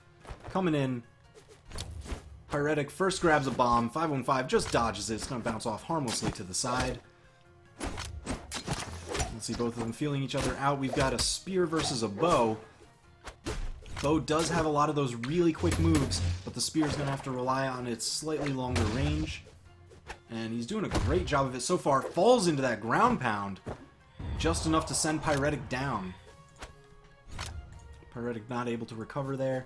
[SPEAKER 2] Coming in. Pyretic first grabs a bomb. 515 just dodges it. It's going to bounce off harmlessly to the side. Let's see both of them feeling each other out. We've got a spear versus a bow. Bow does have a lot of those really quick moves, but the spear is going to have to rely on its slightly longer range. And he's doing a great job of it so far. Falls into that ground pound. Just enough to send Pyretic down. Pyretic not able to recover there.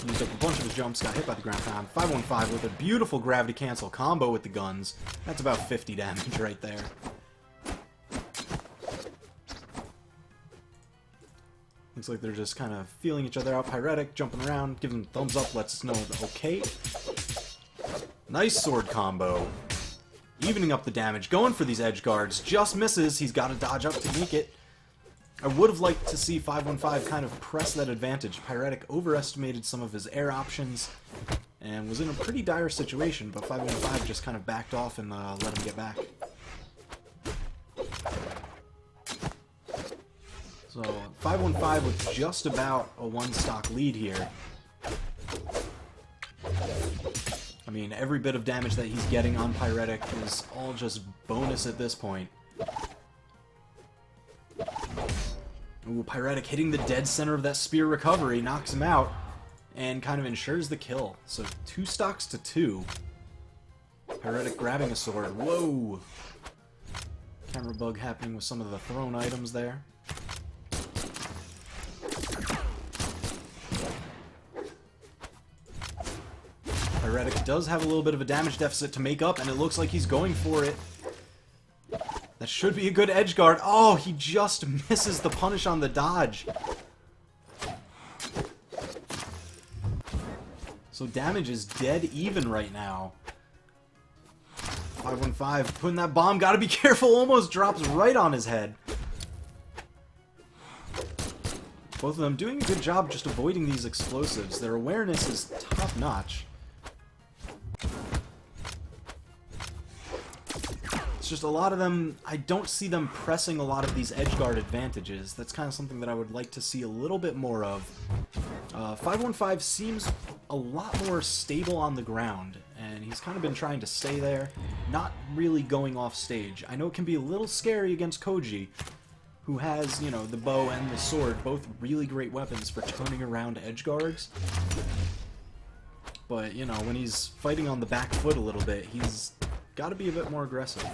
[SPEAKER 2] Used up a bunch of his jumps, got hit by the ground pound. 515 with a beautiful gravity cancel combo with the guns. That's about 50 damage right there. Looks like they're just kind of feeling each other out. Pyretic jumping around, giving them thumbs up, lets us know okay. Nice sword combo. Evening up the damage, going for these edge guards. Just misses. He's got to dodge up to make it. I would have liked to see 515 kind of press that advantage. Pyretic overestimated some of his air options and was in a pretty dire situation, but 515 just kind of backed off and let him get back. So 515 with just about a one-stock lead here. I mean, every bit of damage that he's getting on Pyretic is all just bonus at this point. Ooh, Pyretic hitting the dead center of that spear recovery, knocks him out, and kind of ensures the kill. So 2 stocks to 2. Pyretic grabbing a sword. Whoa! Camera bug happening with some of the thrown items there. Pyretic does have a little bit of a damage deficit to make up, and it looks like he's going for it. That should be a good edge guard. Oh, he just misses the punish on the dodge. So damage is dead even right now. 515 putting that bomb. Gotta be careful. Almost drops right on his head. Both of them doing a good job just avoiding these explosives. Their awareness is top notch. It's just a lot of them, I don't see them pressing a lot of these edgeguard advantages. That's kind of something that I would like to see a little bit more of. 515 seems a lot more stable on the ground, and he's kind of been trying to stay there, not really going off stage. I know it can be a little scary against Koji, who has, you know, the bow and the sword, both really great weapons for turning around edgeguards. But, you know, when he's fighting on the back foot a little bit, he's got to be a bit more aggressive.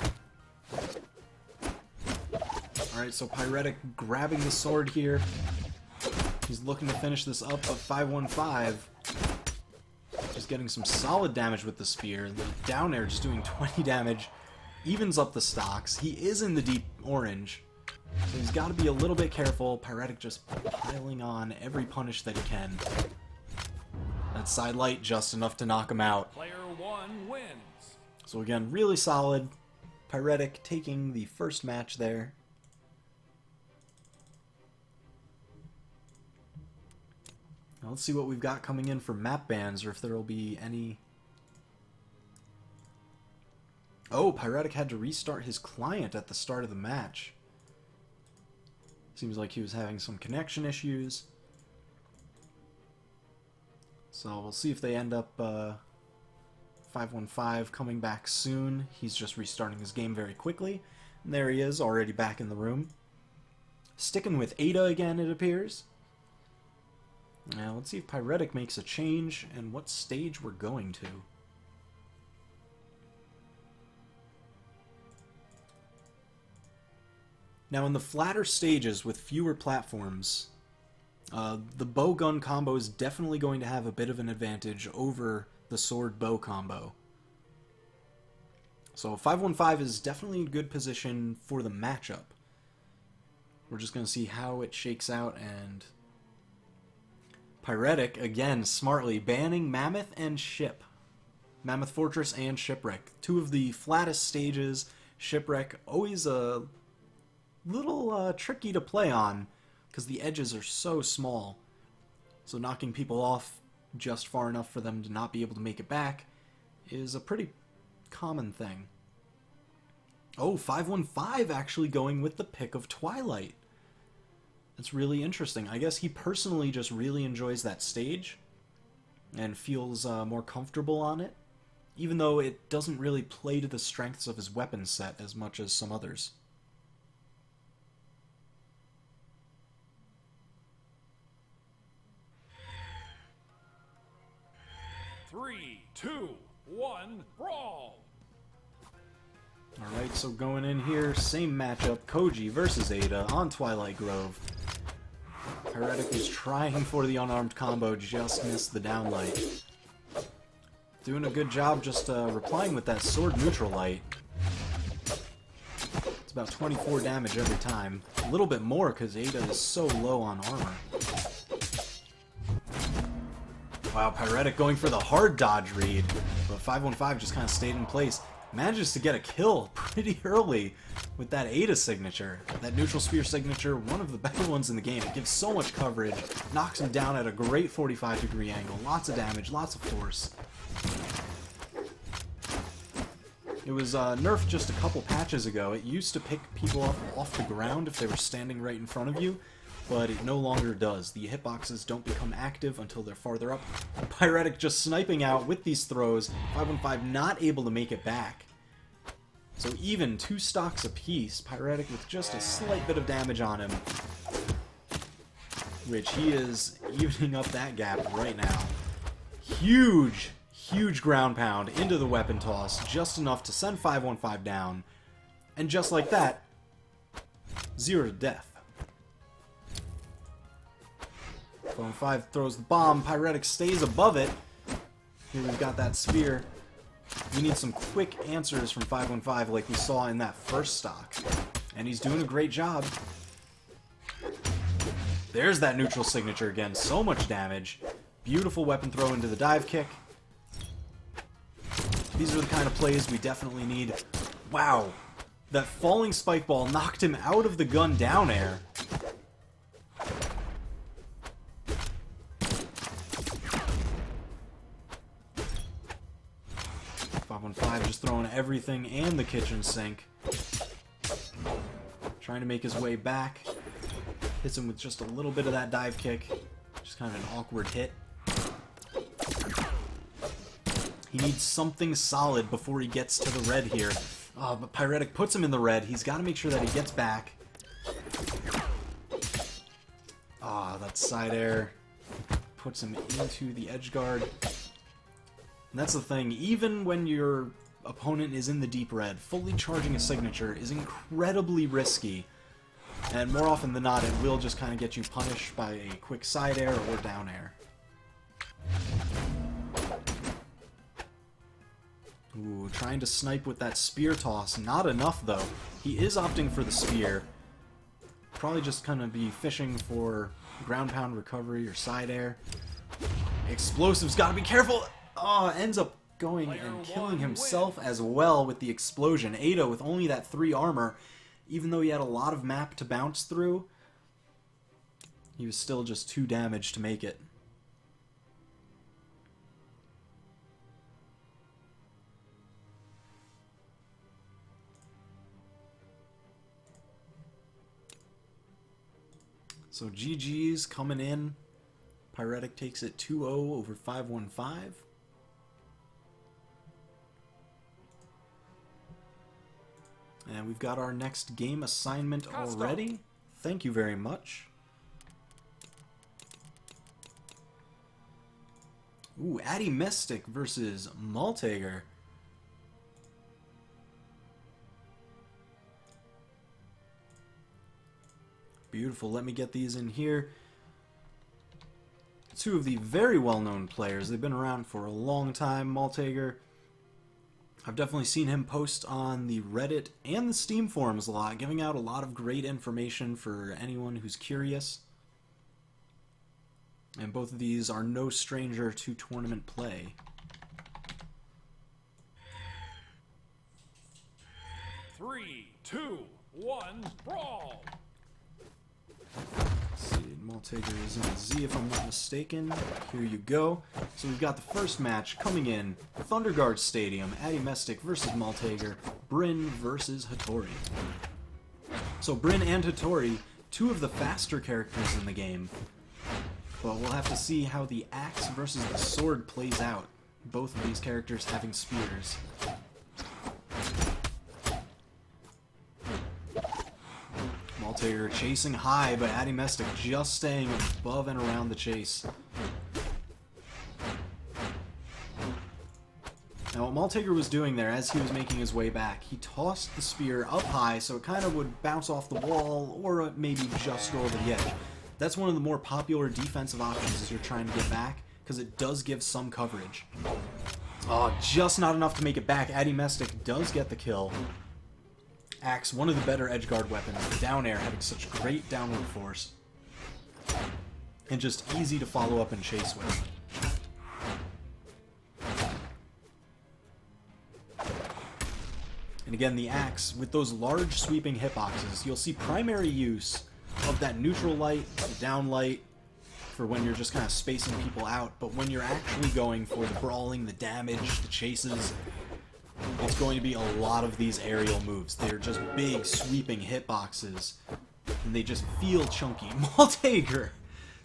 [SPEAKER 2] Alright, so Pyretic grabbing the sword here. He's looking to finish this up, but 515 just getting some solid damage with the spear. The down air just doing 20 damage. Evens up the stocks. He is in the deep orange, so he's got to be a little bit careful. Pyretic just piling on every punish that he can. That side light just enough to knock him out.
[SPEAKER 1] Player 1 wins.
[SPEAKER 2] So again, really solid. Pyretic taking the first match there. Now let's see what we've got coming in for map bans, or if there will be any... Oh, Pyretic had to restart his client at the start of the match. Seems like he was having some connection issues. So we'll see if they end up... 515 coming back soon. He's just restarting his game very quickly. And there he is, already back in the room. Sticking with Ada again, it appears. Now, let's see if Pyretic makes a change and what stage we're going to. Now, in the flatter stages with fewer platforms, the bow-gun combo is definitely going to have a bit of an advantage over the sword-bow combo. So 515 is definitely in good position for the matchup. We're just going to see how it shakes out, and Pyretic, again, smartly banning Mammoth and Ship. Mammoth Fortress and Shipwreck. Two of the flattest stages. Shipwreck, always a little tricky to play on, because the edges are so small. So knocking people off just far enough for them to not be able to make it back is a pretty common thing. Oh, 515 actually going with the pick of Twilight. That's really interesting. I guess he personally just really enjoys that stage and feels more comfortable on it, even though it doesn't really play to the strengths of his weapon set as much as some others.
[SPEAKER 1] Three, two, one, brawl!
[SPEAKER 2] Alright, so going in here, same matchup, Koji versus Ada on Twilight Grove. Pyretic is trying for the unarmed combo, just missed the downlight. Doing a good job just replying with that sword neutral light. It's about 24 damage every time. A little bit more because Ada is so low on armor. Wow, Pyretic going for the hard dodge read, but 515 just kind of stayed in place. Manages to get a kill pretty early with that Ada signature. That neutral spear signature, one of the better ones in the game. It gives so much coverage, knocks him down at a great 45-degree angle, lots of damage, lots of force. It was nerfed just a couple patches ago. It used to pick people up off the ground if they were standing right in front of you, but it no longer does. The hitboxes don't become active until they're farther up. Pyretic just sniping out with these throws. 515 not able to make it back. So even 2 stocks apiece, Pyretic with just a slight bit of damage on him, which he is evening up that gap right now. Huge ground pound into the weapon toss, just enough to send 515 down. And just like that, 0 to death. 515 throws the bomb, Pyretic stays above it. Here we've got that spear. We need some quick answers from 515 like we saw in that first stock. And he's doing a great job. There's that neutral signature again, so much damage. Beautiful weapon throw into the dive kick. These are the kind of plays we definitely need. Wow, that falling spike ball knocked him out of the gun down air. Just throwing everything and the kitchen sink. Trying to make his way back. Hits him with just a little bit of that dive kick. Just kind of an awkward hit. He needs something solid before he gets to the red here. But Pyretic puts him in the red. He's got to make sure that he gets back. That side air puts him into the edge guard. And that's the thing, even when your opponent is in the deep red, fully charging a signature is incredibly risky. And more often than not, it will just kind of get you punished by a quick side air or down air. Ooh, trying to snipe with that spear toss. Not enough, though. He is opting for the spear. Probably just kind of be fishing for ground pound recovery or side air. Explosives, gotta be careful! Ends up going and killing himself as well with the explosion. Ada with only that 3 armor, even though he had a lot of map to bounce through, he was still just 2 damage to make it. So GG's coming in. Pyretic takes it 2-0 over 515. And we've got our next game assignment already. Thank you very much. Ooh, Addymestic versus Maltager. Beautiful. Let me get these in here. 2 of the very well-known players. They've been around for a long time. Maltager, I've definitely seen him post on the Reddit and the Steam forums a lot, giving out a lot of great information for anyone who's curious. And both of these are no stranger to tournament play.
[SPEAKER 1] Three, two, one, brawl!
[SPEAKER 2] Let's see, Maltager is in a Z if I'm not mistaken. Here you go. So we've got the first match coming in, Thunderguard Stadium, Addymestic versus Maltager, Bryn versus Hattori. So Bryn and Hattori, 2 of the faster characters in the game. But we'll have to see how the axe versus the sword plays out. Both of these characters having spears. Maltager chasing high, but Addymestic just staying above and around the chase. Now, what Malteger was doing there as he was making his way back, he tossed the spear up high so it kind of would bounce off the wall or maybe just go over the edge. That's one of the more popular defensive options as you're trying to get back, because it does give some coverage. Oh, just not enough to make it back. Addymestic does get the kill. Axe, one of the better edgeguard weapons. The down air having such great downward force. And just easy to follow up and chase with. And again, the axe, with those large sweeping hitboxes, you'll see primary use of that neutral light, the down light, for when you're just kind of spacing people out. But when you're actually going for the brawling, the damage, the chases, it's going to be a lot of these aerial moves. They're just big, sweeping hitboxes, and they just feel chunky. Malteger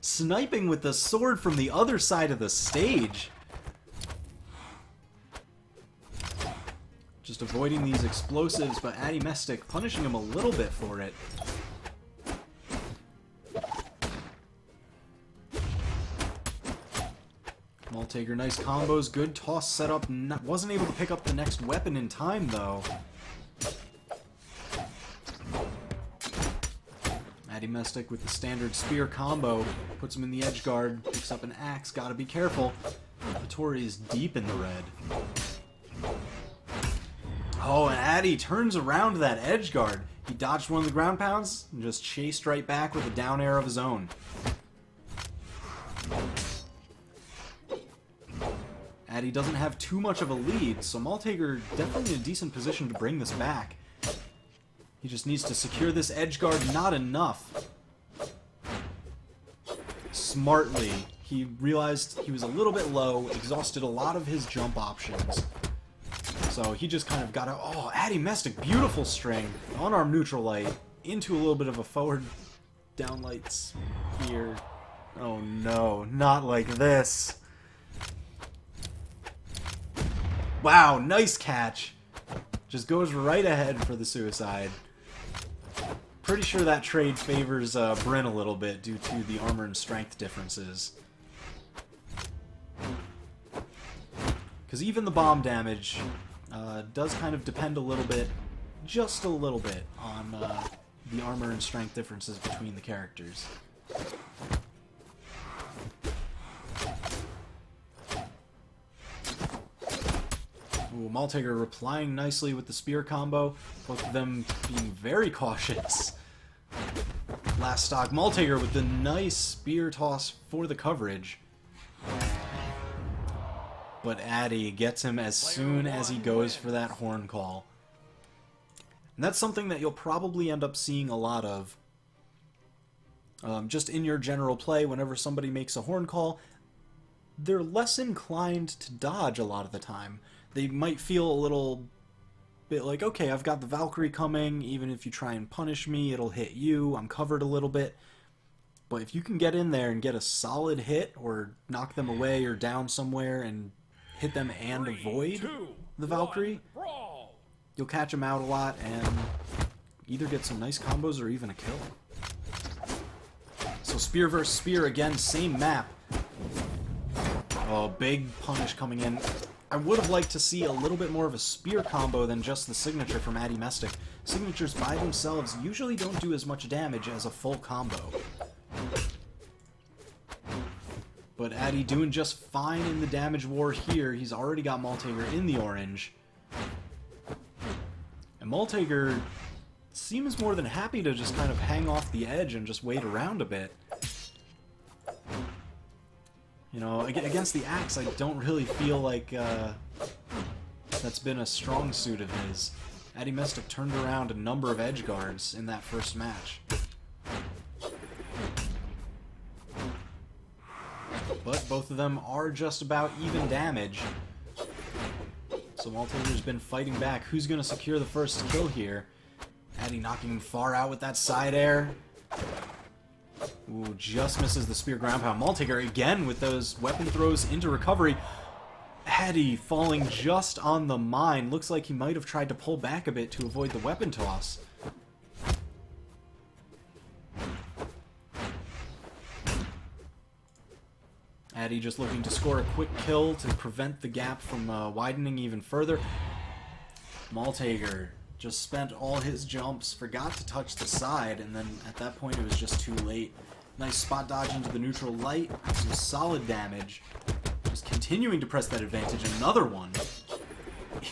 [SPEAKER 2] sniping with the sword from the other side of the stage. Just avoiding these explosives, but Addymestic punishing him a little bit for it. Malteger, nice combos, good toss setup. Wasn't able to pick up the next weapon in time, though. Addymestic with the standard spear combo puts him in the edge guard, picks up an axe, gotta be careful. Hattori is deep in the red. Oh, and Addy turns around that edge guard. He dodged one of the ground pounds and just chased right back with a down air of his own. Addy doesn't have too much of a lead, so Malteger definitely in a decent position to bring this back. He just needs to secure this edge guard, not enough. Smartly, he realized he was a little bit low, exhausted a lot of his jump options. So he just kind of got a... Oh, Addymestic, beautiful string. On-arm neutral light, into a little bit of a forward down lights here. Oh no, not like this. Wow, nice catch. Just goes right ahead for the suicide. Pretty sure that trade favors Bryn a little bit due to the armor and strength differences. Because even the bomb damage does kind of depend a little bit, just a little bit, on the armor and strength differences between the characters. Ooh, Malteger replying nicely with the spear combo, both of them being very cautious. Last stock, Malteger with the nice spear toss for the coverage. But Addy gets him as soon as he goes for that horn call. And that's something that you'll probably end up seeing a lot of. Just in your general play, whenever somebody makes a horn call, they're less inclined to dodge a lot of the time. They might feel a little bit like, okay, I've got the Valkyrie coming, even if you try and punish me, it'll hit you, I'm covered a little bit. But if you can get in there and get a solid hit, or knock them away or down somewhere and hit them and avoid the Valkyrie, you'll catch them out a lot and either get some nice combos or even a kill. So spear versus spear again, same map. Oh, big punish coming in. I would have liked to see a little bit more of a spear combo than just the signature from Addymestic. Signatures by themselves usually don't do as much damage as a full combo. But Addy doing just fine in the damage war here. He's already got Malteger in the orange. And Malteger seems more than happy to just kind of hang off the edge and just wait around a bit. You know, against the axe, I don't really feel like that's been a strong suit of his. Addymestic turned around a number of edge guards in that first match. But both of them are just about even damage. So Malteger's been fighting back. Who's going to secure the first kill here? Addy knocking him far out with that side air. Ooh, just misses the spear ground pound. Malteger again with those weapon throws into recovery. Addy falling just on the mine. Looks like he might have tried to pull back a bit to avoid the weapon toss. Addy just looking to score a quick kill to prevent the gap from widening even further. Malteger just spent all his jumps, forgot to touch the side, and then at that point it was just too late. Nice spot dodge into the neutral light, some solid damage. Just continuing to press that advantage, another one.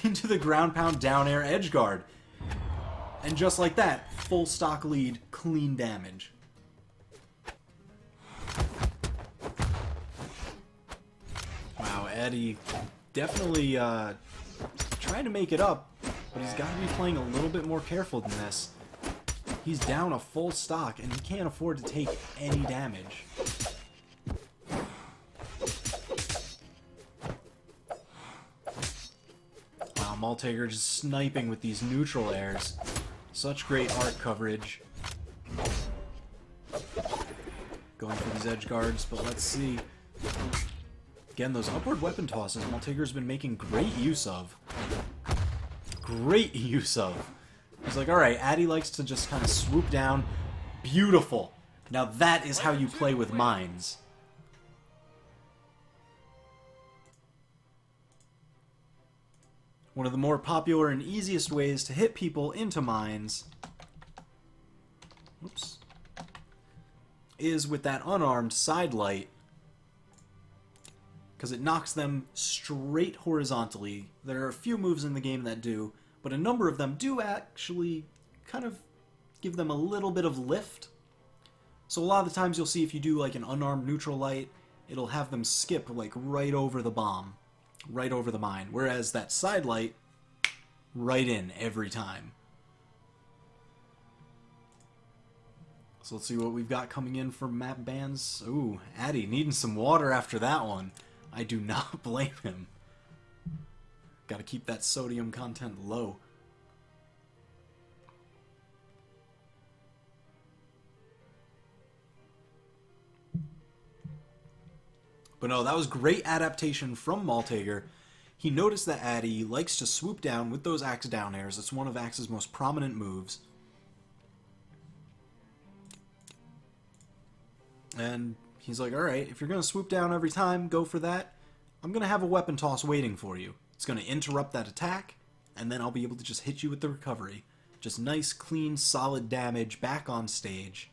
[SPEAKER 2] Into the ground pound down air edge guard. And just like that, full stock lead, clean damage. Wow, Addy definitely trying to make it up, but he's got to be playing a little bit more careful than this. He's down a full stock, and he can't afford to take any damage. Wow, Malteger just sniping with these neutral airs. Such great art coverage. Going for these edge guards, but let's see. Again, those upward weapon tosses Malteger's been making great use of. Great use of. He's like, alright, Addy likes to just kind of swoop down. Beautiful. Now that is how you play with mines. One of the more popular and easiest ways to hit people into mines, oops, is with that unarmed side light, because it knocks them straight horizontally. There are a few moves in the game that do, but a number of them do actually kind of give them a little bit of lift. So a lot of the times you'll see if you do like an unarmed neutral light, it'll have them skip like right over the bomb, right over the mine, whereas that side light, right in every time. So let's see what we've got coming in for map bans. Ooh, Addy needing some water after that one. I do not blame him. Gotta keep that sodium content low. But no, that was great adaptation from Malteger. He noticed that Addy likes to swoop down with those axe down airs. It's one of Axe's most prominent moves. And he's like, alright, if you're going to swoop down every time, go for that. I'm going to have a weapon toss waiting for you. It's going to interrupt that attack, and then I'll be able to just hit you with the recovery. Just nice, clean, solid damage back on stage.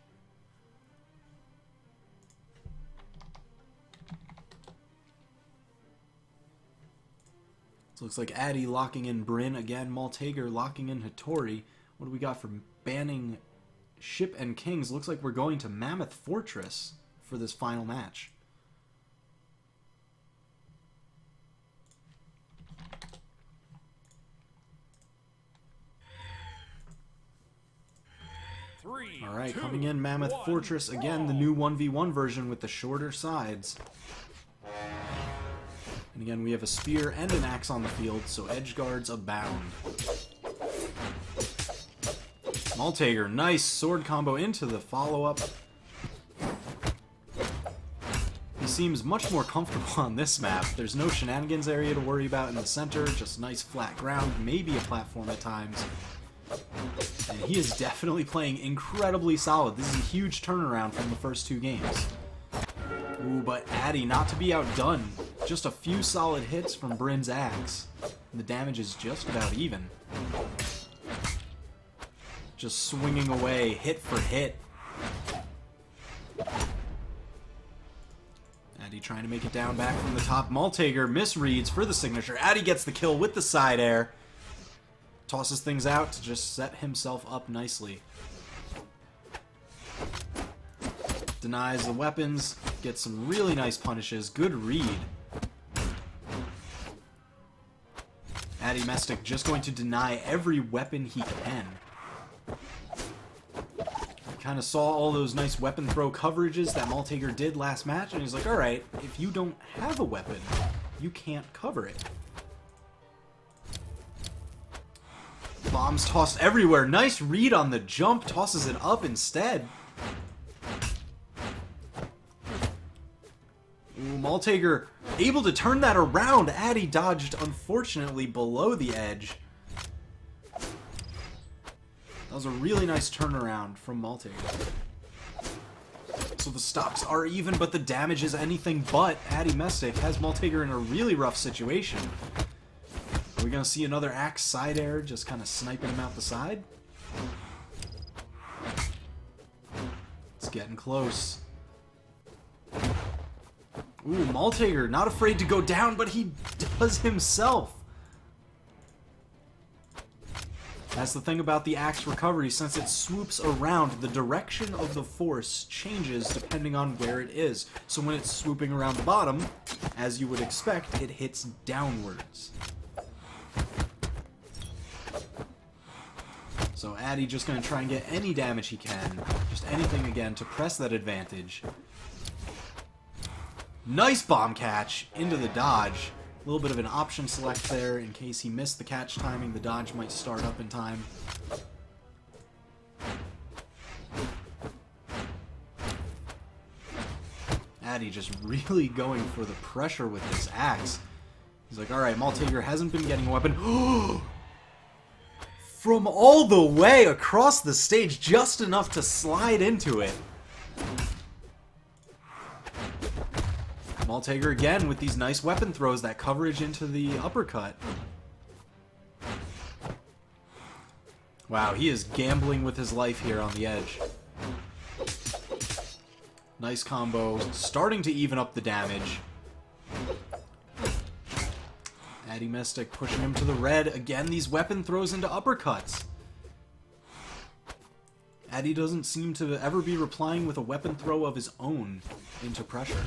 [SPEAKER 2] So looks like Addy locking in Bryn again. Malteger locking in Hattori. What do we got for banning Ship and Kings? Looks like we're going to Mammoth Fortress for this final match. Alright, coming in Mammoth Fortress again, the new 1v1 version with the shorter sides. And again, we have a spear and an axe on the field, so edge guards abound. Malteger, nice sword combo into the follow-up. He seems much more comfortable on this map. There's no shenanigans area to worry about in the center, just nice flat ground, maybe a platform at times. And he is definitely playing incredibly solid. This is a huge turnaround from the first two games. Ooh, but Addy not to be outdone. Just a few solid hits from Bryn's axe. And the damage is just about even. Just swinging away, hit for hit. Addy trying to make it down back from the top. Malteger misreads for the signature. Addy gets the kill with the side air. Tosses things out to just set himself up nicely. Denies the weapons. Gets some really nice punishes. Good read. Addymestic just going to deny every weapon he can. Kind of saw all those nice weapon throw coverages that Malteger did last match, and he's like, alright, if you don't have a weapon, you can't cover it. Bombs tossed everywhere. Nice read on the jump. Tosses it up instead. Ooh, Malteger able to turn that around. Addy dodged, unfortunately, below the edge. That was a really nice turnaround from Malteger. So the stops are even, but the damage is anything but. Addymestic has Malteger in a really rough situation. Are we going to see another axe side air just kind of sniping him out the side? It's getting close. Ooh, Malteger not afraid to go down, but he does himself. That's the thing about the axe recovery. Since it swoops around, the direction of the force changes depending on where it is. So when it's swooping around the bottom, as you would expect, it hits downwards. So Addy just going to try and get any damage he can. Just anything again to press that advantage. Nice bomb catch into the dodge. A little bit of an option select there in case he missed the catch timing. The dodge might start up in time. Addy just really going for the pressure with this axe. He's like, alright, Malteger hasn't been getting a weapon. From all the way across the stage, just enough to slide into it. Malteger again with these nice weapon throws, that coverage into the uppercut. Wow, he is gambling with his life here on the edge. Nice combo, starting to even up the damage. Addymestic pushing him to the red. Again, these weapon throws into uppercuts. Addy doesn't seem to ever be replying with a weapon throw of his own into pressure.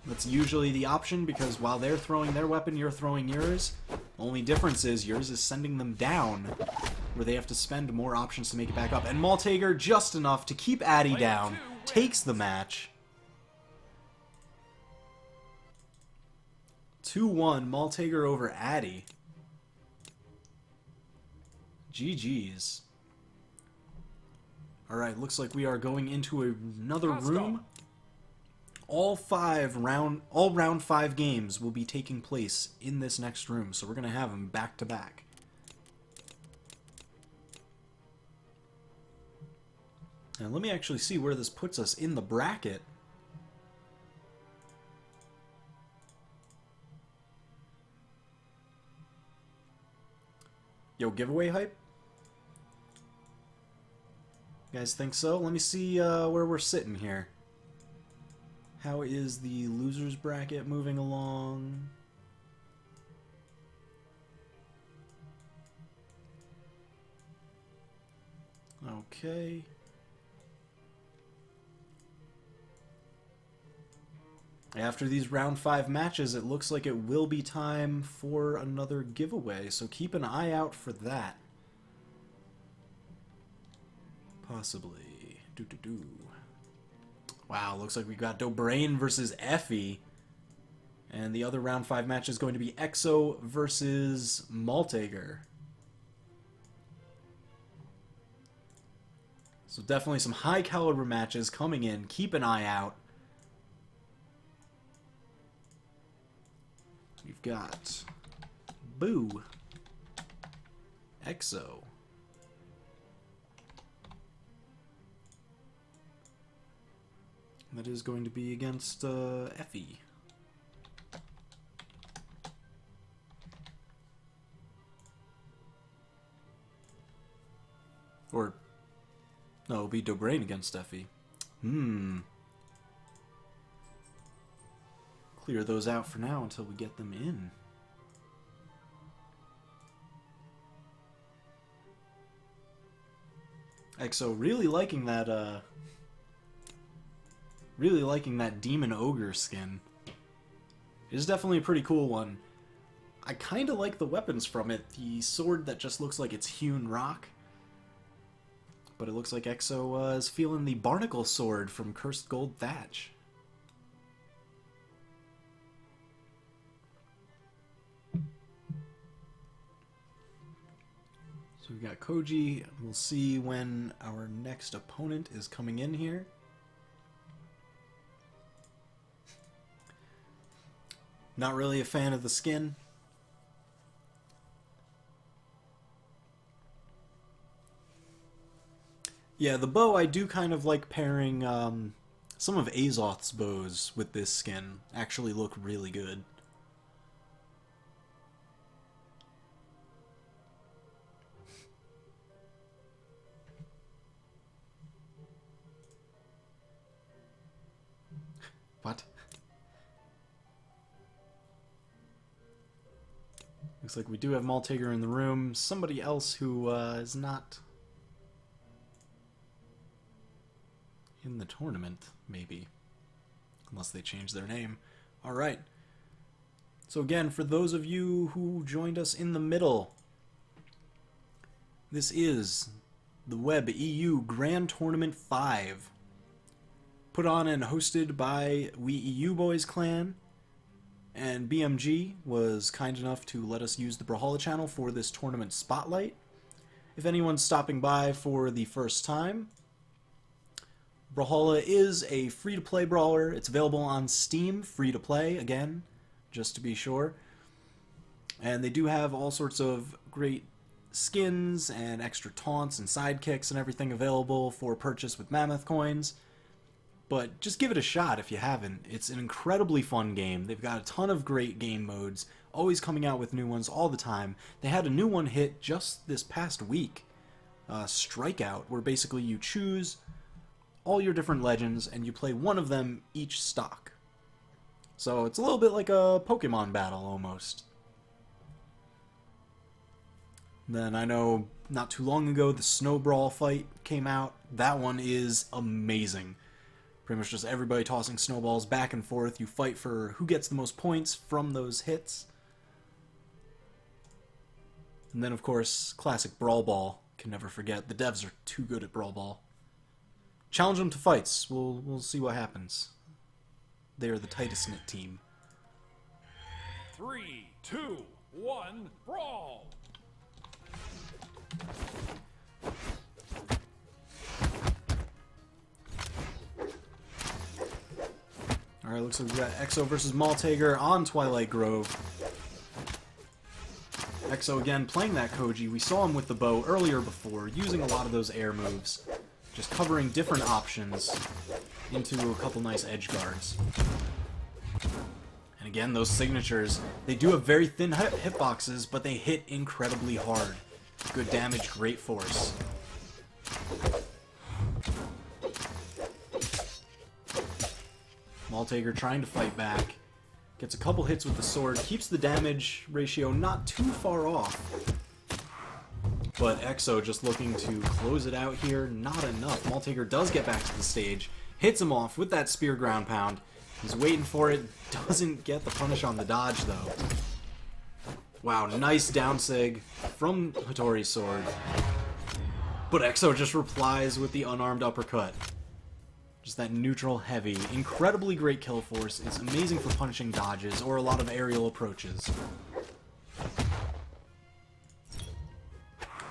[SPEAKER 2] That's usually the option, because while they're throwing their weapon, you're throwing yours. Only difference is yours is sending them down, where they have to spend more options to make it back up. And Malteger, just enough to keep Addy down, takes the match. 2-1, Malteger over Addy. GG's. Alright, looks like we are going into another room. All round 5 games will be taking place in this next room, so we're going to have them back to back. And let me actually see where this puts us in the bracket. Yo, giveaway hype? You guys think so? Let me see where we're sitting here. How is the losers bracket moving along? Okay. After these round 5 matches, it looks like it will be time for another giveaway, so keep an eye out for that. Possibly. Doo-doo-doo. Wow, looks like we got Dobrain versus Effie. And the other round 5 match is going to be Exo versus Malteger. So definitely some high caliber matches coming in. Keep an eye out. We've got Boo, Exo, that is going to be against Effie. Or no, it'll be Dobrain against Effie. Clear those out for now until we get them in. Exo really liking that Demon Ogre skin. It is definitely a pretty cool one. I kinda like the weapons from it. The sword that just looks like it's hewn rock. But it looks like Exo is feeling the barnacle sword from Cursed Gold Thatch. So we've got Koji. We'll see when our next opponent is coming in here. Not really a fan of the skin. Yeah, the bow, I do kind of like pairing some of Azoth's bows with this skin. Actually look really good. What? Looks like we do have Maltager in the room. Somebody else who is not in the tournament, maybe. Unless they change their name. Alright. So again, for those of you who joined us in the middle, this is the Web EU Grand Tournament 5. Put on and hosted by We EU Boys Clan, and BMG was kind enough to let us use the Brawlhalla channel for this tournament spotlight. If anyone's stopping by for the first time, Brawlhalla is a free-to-play brawler. It's available on Steam, free-to-play, again, just to be sure. And they do have all sorts of great skins and extra taunts and sidekicks and everything available for purchase with Mammoth coins. But just give it a shot if you haven't. It's an incredibly fun game. They've got a ton of great game modes, always coming out with new ones all the time. They had a new one hit just this past week, Strikeout, where basically you choose all your different legends and you play one of them each stock. So it's a little bit like a Pokemon battle almost. Then I know not too long ago the Snow Brawl fight came out. That one is amazing. Pretty much just everybody tossing snowballs back and forth. You fight for who gets the most points from those hits. And then, of course, classic Brawl Ball. Can never forget. The devs are too good at Brawl Ball. Challenge them to fights. We'll see what happens. They are the tightest knit team.
[SPEAKER 1] 3, 2, 1, brawl!
[SPEAKER 2] Alright, looks like we got Exo versus Maltager on Twilight Grove. Exo again playing that Koji. We saw him with the bow earlier before, using a lot of those air moves. Just covering different options into a couple nice edge guards. And again, those signatures, they do have very thin hitboxes, but they hit incredibly hard. Good damage, great force. Maltager trying to fight back. Gets a couple hits with the sword, keeps the damage ratio not too far off. But Exo just looking to close it out here, not enough. Maltager does get back to the stage, hits him off with that spear ground pound. He's waiting for it, doesn't get the punish on the dodge though. Wow, nice down sig from Hattori's sword. But Exo just replies with the unarmed uppercut. Just that neutral heavy. Incredibly great kill force. It's amazing for punishing dodges or a lot of aerial approaches.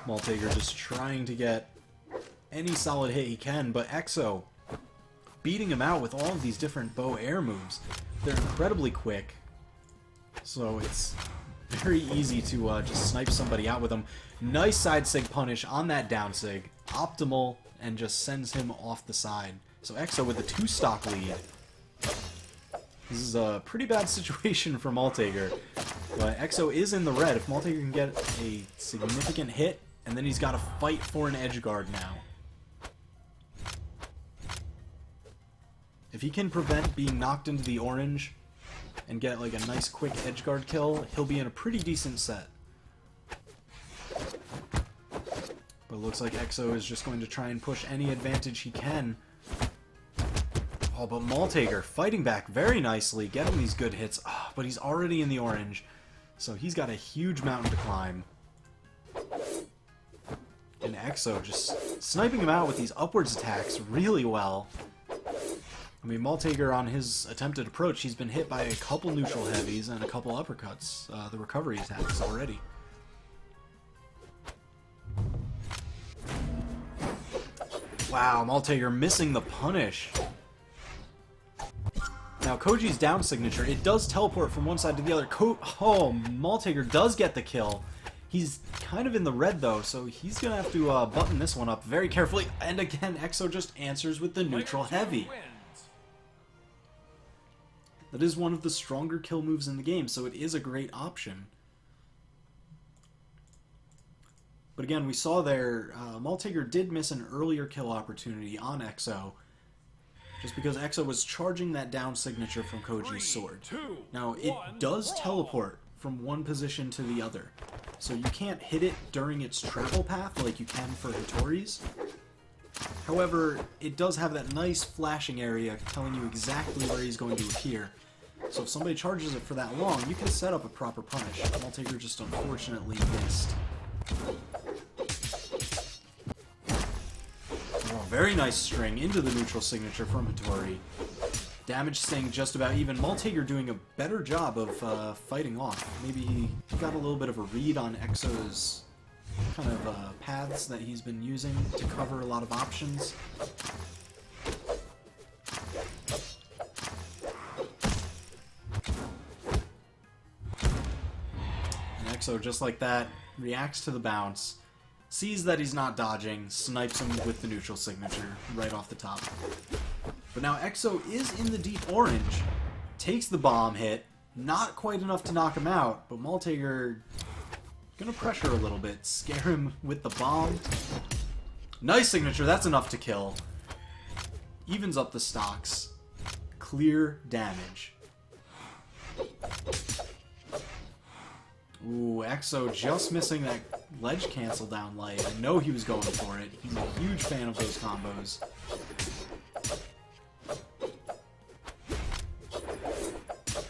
[SPEAKER 2] Maltager just trying to get any solid hit he can, but Exo beating him out with all of these different bow air moves. They're incredibly quick, so it's very easy to just snipe somebody out with them. Nice side sig punish on that down sig. Optimal, and just sends him off the side. So Exo with the 2-stock lead. This is a pretty bad situation for Maltager. But Exo is in the red. If Maltager can get a significant hit, and then he's got to fight for an edge guard now. If he can prevent being knocked into the orange and get like a nice quick edge guard kill, he'll be in a pretty decent set. But it looks like Exo is just going to try and push any advantage he can. Oh, but Maltager fighting back very nicely, getting these good hits. Oh, but he's already in the orange, so he's got a huge mountain to climb. And Exo just sniping him out with these upwards attacks really well. I mean, Maltager on his attempted approach, he's been hit by a couple neutral heavies and a couple uppercuts, the recovery attacks already. Wow, Maltager missing the punish. Now, Koji's down signature, it does teleport from one side to the other. Oh, Maltager does get the kill. He's kind of in the red, though, so he's going to have to button this one up very carefully. And again, Exo just answers with the neutral heavy. That is one of the stronger kill moves in the game, so it is a great option. But again, we saw there, Maltager did miss an earlier kill opportunity on Exo, just because Exo was charging that down signature from Koji's sword. Now, it does teleport from one position to the other, so you can't hit it during its travel path like you can for Hattori's. However, it does have that nice flashing area telling you exactly where he's going to appear. So if somebody charges it for that long, you can set up a proper punish. Maltager just unfortunately missed. Oh, very nice string into the neutral signature from Hattori. Damage staying just about even. Maltager doing a better job of fighting off. Maybe he got a little bit of a read on Exo's kind of paths that he's been using to cover a lot of options. And Exo, just like that, reacts to the bounce, sees that he's not dodging, snipes him with the neutral signature right off the top. But now Exo is in the deep orange, takes the bomb hit, not quite enough to knock him out, but Maltager gonna pressure a little bit, scare him with the bomb. Nice signature, that's enough to kill. Evens up the stocks. Clear damage. Ooh, Exo just missing that ledge cancel down light. I know he was going for it. He's a huge fan of those combos.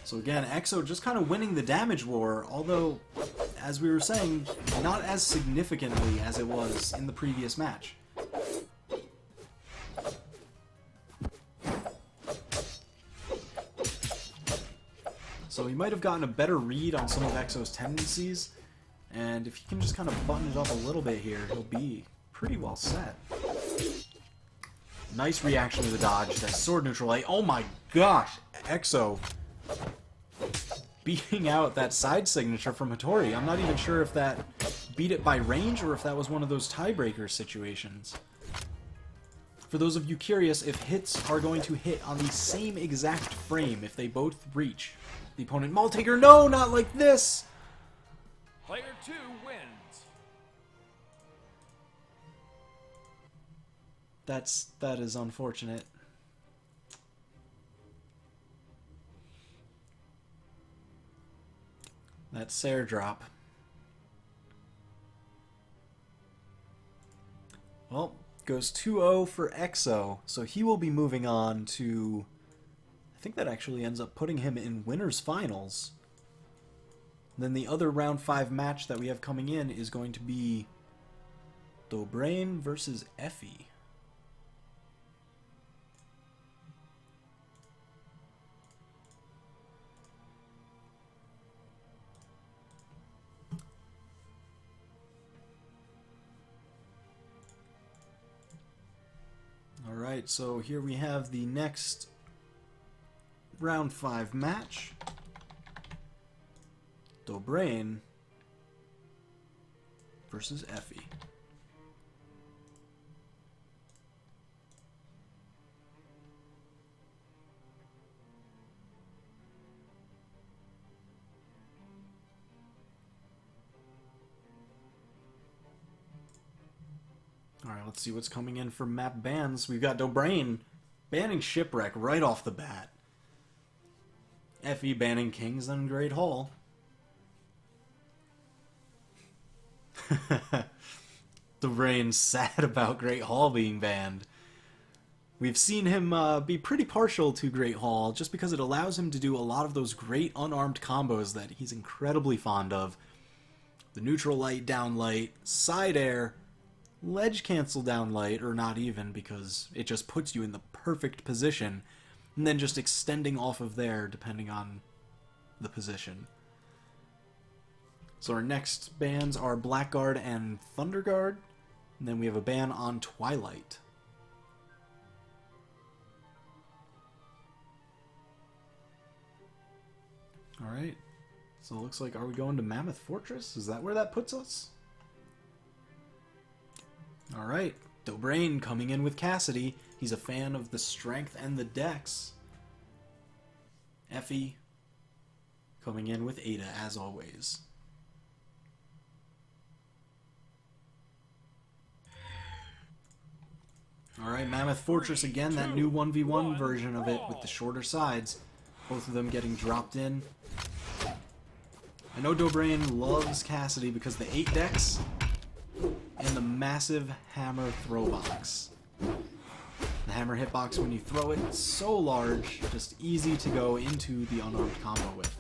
[SPEAKER 2] So again, Exo just kind of winning the damage war, although, as we were saying, not as significantly as it was in the previous match. So he might have gotten a better read on some of Exo's tendencies, and if he can just kind of button it up a little bit here, he'll be pretty well set. Nice reaction to the dodge, that sword neutral light. Oh my gosh! Exo beating out that side signature from Hattori. I'm not even sure if that beat it by range or if that was one of those tiebreaker situations. For those of you curious, if hits are going to hit on the same exact frame, if they both reach the opponent, Maltager, no, not like this!
[SPEAKER 1] Player 2 wins.
[SPEAKER 2] That is unfortunate. That Sair drop. Well, goes 2-0 for Exo, so he will be moving on to... I think that actually ends up putting him in winners finals. Then the other round 5 match that we have coming in is going to be Dobrain versus Effie. Alright, so here we have the next round 5 match. Dobrain versus Effie. Alright, let's see what's coming in for map bans. We've got Dobrain banning Shipwreck right off the bat. Effie banning Kings and Great Hall. Dobrain's sad about Great Hall being banned. We've seen him be pretty partial to Great Hall just because it allows him to do a lot of those great unarmed combos that he's incredibly fond of. The neutral light, down light, side air, ledge cancel down light, or not even, because it just puts you in the perfect position, and then just extending off of there depending on the position. So our next bans are Blackguard and Thunderguard, and then we have a ban on Twilight. Alright, So it looks like, are we going to Mammoth Fortress? Is that where that puts us? Alright, Dobrain coming in with Cassidy. He's a fan of the strength and the dex. Effie coming in with Ada, as always. Alright, Mammoth Fortress again, that new 1v1 version of it with the shorter sides. Both of them getting dropped in. I know Dobrain loves Cassidy because the 8 decks and the massive hammer throw box. The hammer hitbox, when you throw it, it's so large, just easy to go into the unarmed combo with.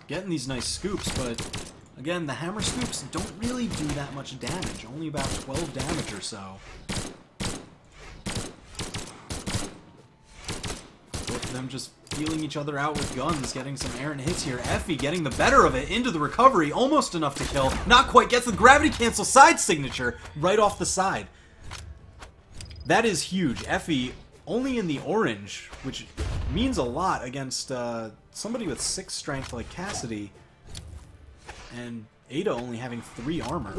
[SPEAKER 2] Getting these nice scoops, but again, the hammer scoops don't really do that much damage, only about 12 damage or so. Both of them just feeling each other out with guns, getting some errant hits here. Effie getting the better of it into the recovery, almost enough to kill. Not quite, gets the gravity cancel side signature right off the side. That is huge. Effie only in the orange, which means a lot against somebody with 6 strength like Cassidy, and Ada only having 3 armor.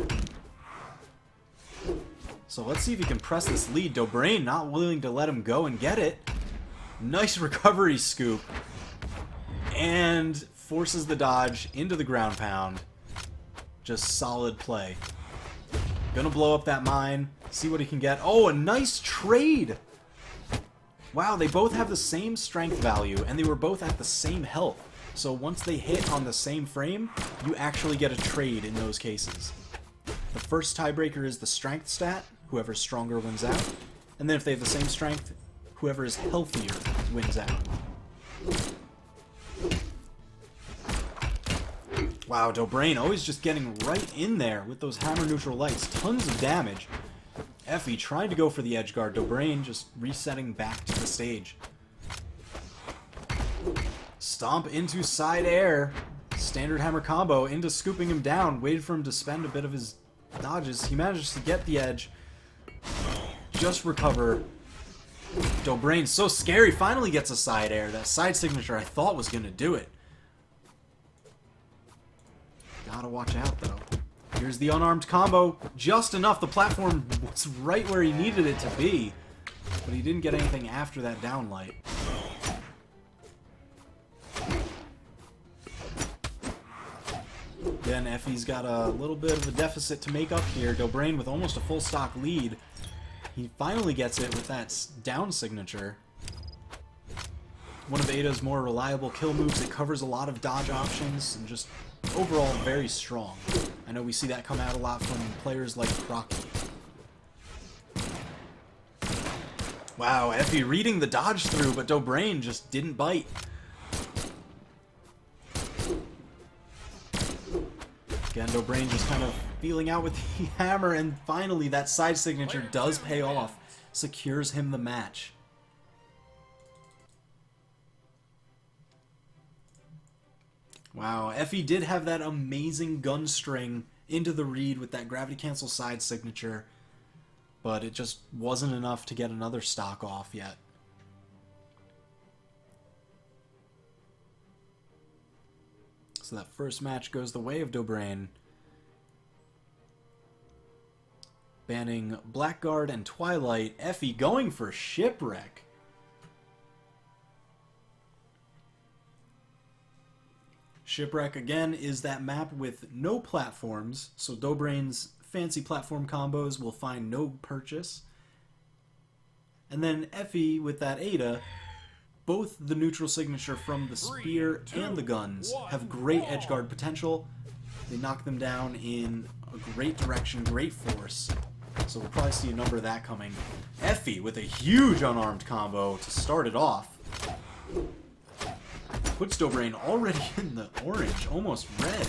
[SPEAKER 2] So let's see if he can press this lead. Dobrain not willing to let him go and get it. Nice recovery scoop. And forces the dodge into the ground pound. Just solid play. Gonna blow up that mine. See what he can get. Oh, a nice trade! Wow, they both have the same strength value, and they were both at the same health. So once they hit on the same frame, you actually get a trade in those cases. The first tiebreaker is the strength stat. Whoever's stronger wins out. And then if they have the same strength, whoever is healthier wins out. Wow, Dobrain always just getting right in there with those hammer neutral lights. Tons of damage. Effie trying to go for the edge guard. Dobrain just resetting back to the stage. Stomp into side air. Standard hammer combo into scooping him down. Waited for him to spend a bit of his dodges. He manages to get the edge. Just recover. Dobrain, so scary, finally gets a side air. That side signature I thought was going to do it. Gotta watch out, though. Here's the unarmed combo. Just enough. The platform was right where he needed it to be. But he didn't get anything after that downlight. Again, Effie's got a little bit of a deficit to make up here. Dobrain with almost a full stock lead. He finally gets it with that down signature. One of Ada's more reliable kill moves. It covers a lot of dodge options and just overall very strong. I know we see that come out a lot from players like Crocky. Wow, Effie reading the dodge through, but Dobrain just didn't bite. Again, Dobrain just kind of feeling out with the hammer, and finally that side signature does pay off. Secures him the match. Wow, Effie did have that amazing gun string into the read with that gravity cancel side signature, but it just wasn't enough to get another stock off yet. So that first match goes the way of Dobrain, banning Blackguard and Twilight. Effie going for Shipwreck. Shipwreck, again, is that map with no platforms, so Dobrain's fancy platform combos will find no purchase. And then Effie, with that Ada, both the neutral signature from the spear and the guns have great edgeguard potential. They knock them down in a great direction, great force. So we'll probably see a number of that coming. Effie with a huge unarmed combo to start it off. Puts Dobrain already in the orange, almost red.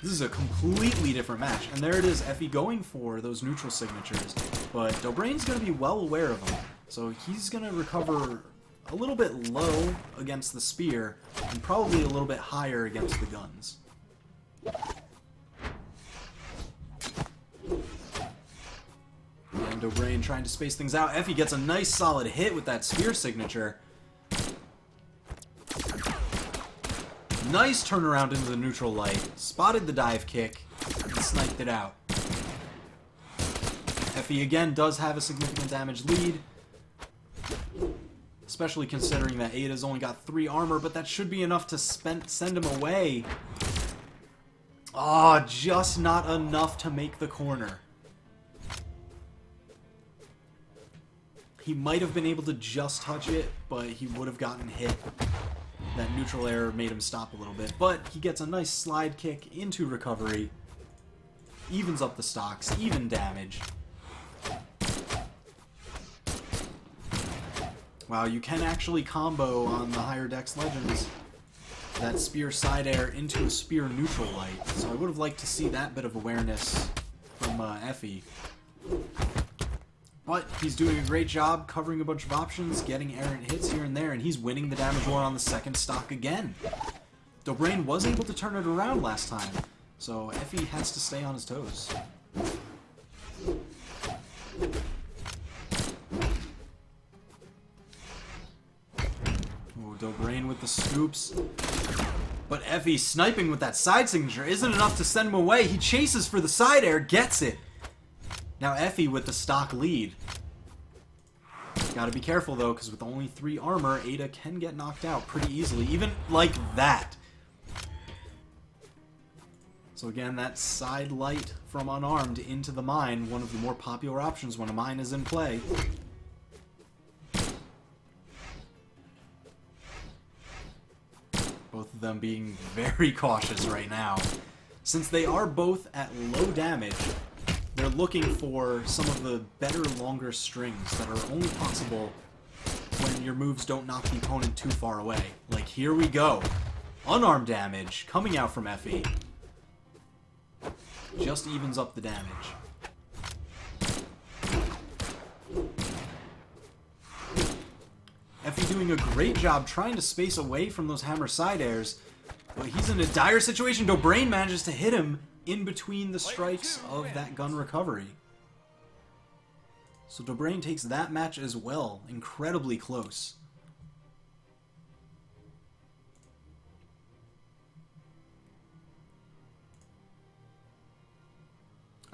[SPEAKER 2] This is a completely different match. And there it is, Effie going for those neutral signatures. But Dobrain's going to be well aware of them. So he's going to recover a little bit low against the spear, and probably a little bit higher against the guns. And Dobrain trying to space things out. Effie gets a nice solid hit with that spear signature. Nice turnaround into the neutral light. Spotted the dive kick and sniped it out. Effie again does have a significant damage lead. Especially considering that Ada's only got 3 armor, but that should be enough to send him away. Oh, just not enough to make the corner. He might have been able to just touch it, but he would have gotten hit. That neutral error made him stop a little bit, but he gets a nice slide kick into recovery. Evens up the stocks, even damage. Wow, you can actually combo on the higher dex legends that spear side air into a spear neutral light. So I would have liked to see that bit of awareness from Effie. But he's doing a great job covering a bunch of options, getting errant hits here and there, and he's winning the damage war on the second stock again. Dobrain was able to turn it around last time, so Effie has to stay on his toes. Dobrain with the scoops. But Effie sniping with that side signature isn't enough to send him away. He chases for the side air, gets it. Now Effie with the stock lead. Gotta be careful though, because with only 3 armor, Ada can get knocked out pretty easily, even like that. So again, that side light from unarmed into the mine, one of the more popular options when a mine is in play. Both of them being very cautious right now. Since they are both at low damage, they're looking for some of the better, longer strings that are only possible when your moves don't knock the opponent too far away. Like, here we go. Unarmed damage coming out from Effie. Just evens up the damage. Effie doing a great job trying to space away from those hammer side airs, but he's in a dire situation. Dobrain manages to hit him in between the strikes of that gun recovery. So Dobrain takes that match as well. Incredibly close.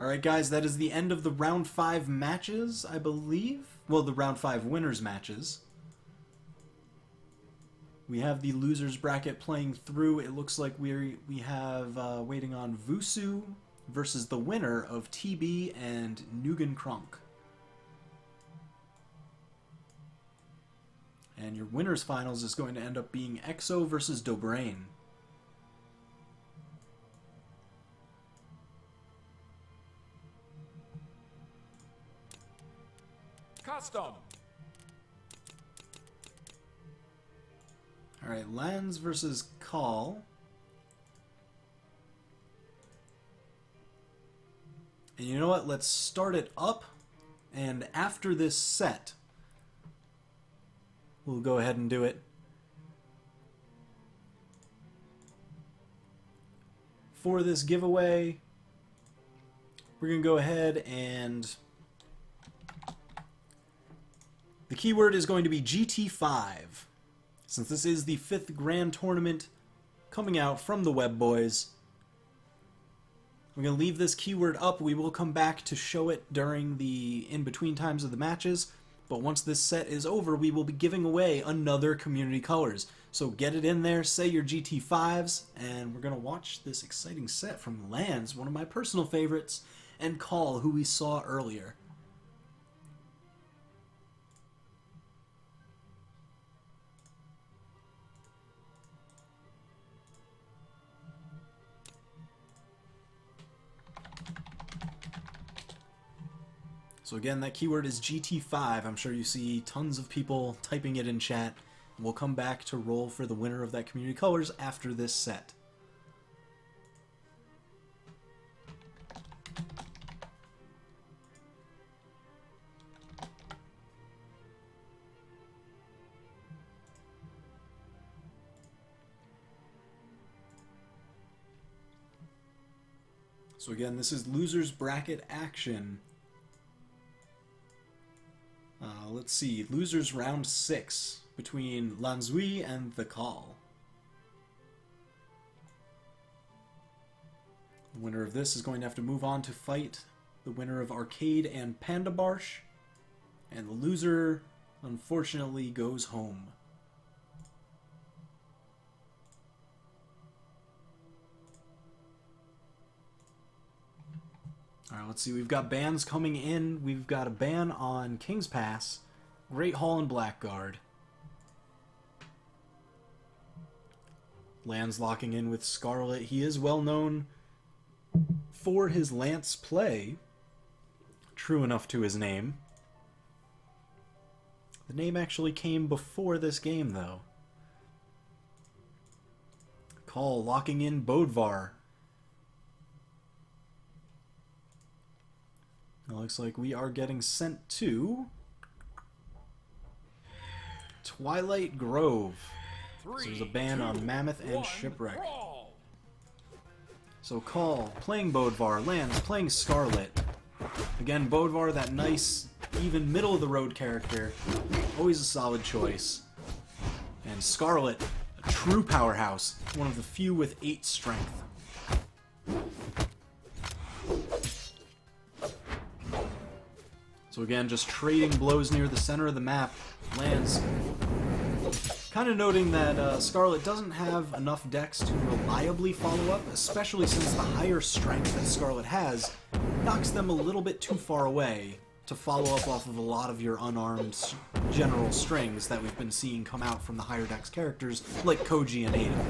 [SPEAKER 2] Alright guys, that is the end of the round 5 matches, I believe. Well, the round 5 winners matches. We have the losers bracket playing through. It looks like we have waiting on Vusu versus the winner of TB and Nugan Krunk. And your winners finals is going to end up being EXO versus Dobrain.
[SPEAKER 1] Custom.
[SPEAKER 2] Alright, Lands versus Call. And you know what? Let's start it up. And after this set, we'll go ahead and do it. For this giveaway, we're going to go ahead and... the keyword is going to be GT5. Since this is the 5th grand tournament coming out from the Web Boys, we're going to leave this keyword up. We will come back to show it during the in-between times of the matches, but once this set is over, we will be giving away another Community Colors. So get it in there, say your GT5s, and we're going to watch this exciting set from Lands, one of my personal favorites, and Call, who we saw earlier. So again, that keyword is GT5. I'm sure you see tons of people typing it in chat. We'll come back to roll for the winner of that Community Colors after this set. So again, this is losers bracket action. Let's see, losers round 6 between Lanzui and the Call. The winner of this is going to have to move on to fight the winner of Arcade and Panda Barsh. And the loser, unfortunately, goes home. Alright, let's see. We've got bans coming in. We've got a ban on King's Pass, Great Hall, and Blackguard. Lands locking in with Scarlet. He is well known for his Lance play. True enough to his name. The name actually came before this game, though. Call locking in Bodvar. It looks like we are getting sent to Twilight Grove. So there's a ban on Mammoth and Shipwreck. So Call, playing Bodvar, Lands, playing Scarlet. Again, Bodvar, that nice, even middle-of-the-road character. Always a solid choice. And Scarlet, a true powerhouse. One of the few with 8 strength. So again, just trading blows near the center of the map. Lands. Kind of noting that Scarlet doesn't have enough dex to reliably follow up, especially since the higher strength that Scarlet has knocks them a little bit too far away to follow up off of a lot of your unarmed general strings that we've been seeing come out from the higher dex characters like Koji and Ada.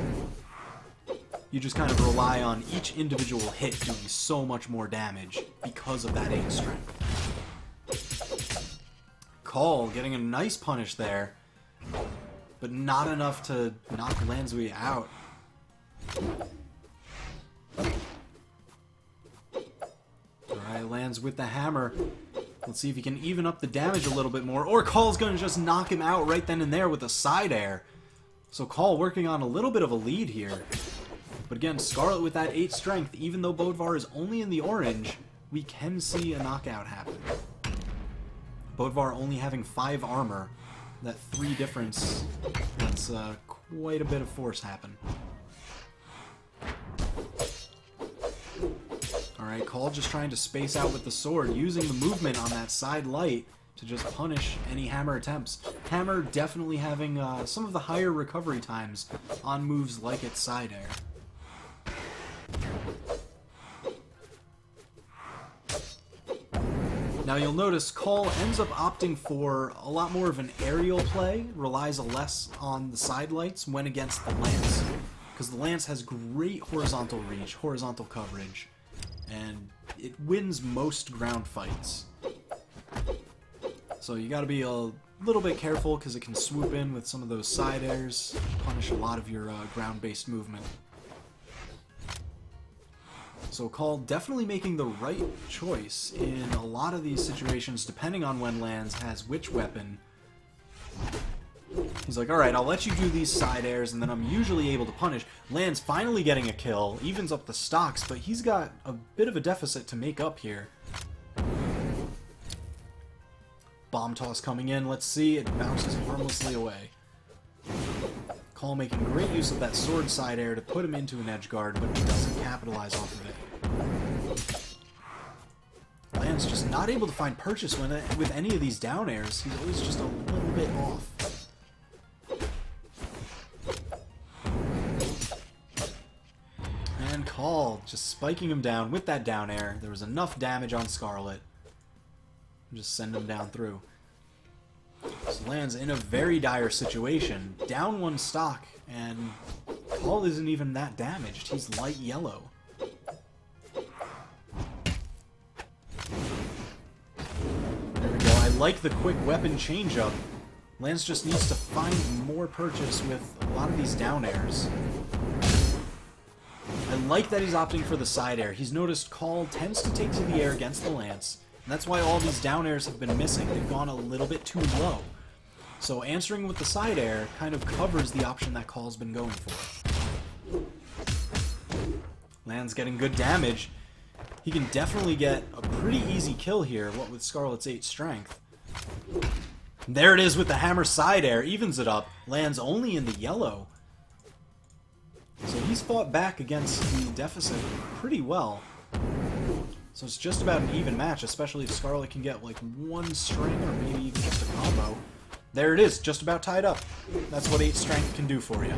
[SPEAKER 2] You just kind of rely on each individual hit doing so much more damage because of that 8 strength. Call getting a nice punish there, but not enough to knock Lansui out. Alright, lands with the hammer. Let's see if he can even up the damage a little bit more, or Call's going to just knock him out right then and there with a side air. So Call working on a little bit of a lead here. But again, Scarlet with that 8 strength, even though Bodvar is only in the orange, we can see a knockout happen. Bodvar only having 5 armor, that 3 difference, that's quite a bit of force happen. Alright, Call just trying to space out with the sword, using the movement on that side light to just punish any hammer attempts. Hammer definitely having some of the higher recovery times on moves like its side air. Now you'll notice Call ends up opting for a lot more of an aerial play, relies less on the side lights when against the Lance. Because the Lance has great horizontal reach, horizontal coverage, and it wins most ground fights. So you gotta be a little bit careful because it can swoop in with some of those side airs, punish a lot of your ground-based movement. So Call definitely making the right choice in a lot of these situations, depending on when Lands has which weapon. He's like, alright, I'll let you do these side airs, and then I'm usually able to punish. Lands finally getting a kill, evens up the stocks, but he's got a bit of a deficit to make up here. Bomb toss coming in, let's see, it bounces harmlessly away. Call making great use of that sword side air to put him into an edge guard, but he doesn't capitalize off of it. Lance just not able to find purchase with any of these down airs. He's always just a little bit off. And Call just spiking him down with that down air. There was enough damage on Scarlet. Just send him down through. So Lands in a very dire situation. Down 1 stock, and Call isn't even that damaged. He's light yellow. There we go. I like the quick weapon change-up. Lands just needs to find more purchase with a lot of these down airs. I like that he's opting for the side air. He's noticed Call tends to take to the air against the Lance, and that's why all these down airs have been missing. They've gone a little bit too low. So answering with the side air kind of covers the option that Call's been going for. Land's getting good damage. He can definitely get a pretty easy kill here, what with Scarlet's 8 strength. There it is with the hammer side air, evens it up. Lands only in the yellow. So he's fought back against the deficit pretty well. So it's just about an even match, especially if Scarlet can get like one string or maybe even just a combo. There it is, just about tied up. That's what 8 strength can do for you.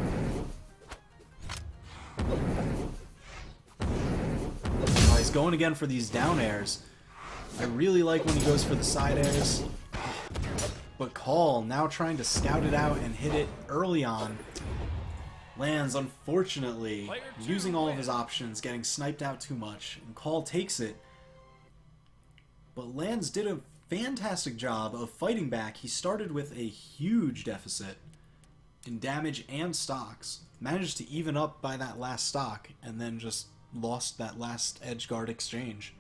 [SPEAKER 2] Oh, he's going again for these down airs. I really like when he goes for the side airs. But Call now trying to scout it out and hit it early on. Lands, unfortunately, using all of his options, getting sniped out too much, and Call takes it. But Lands did a fantastic job of fighting back. He started with a huge deficit in damage and stocks, managed to even up by that last stock, and then just lost that last edge guard exchange.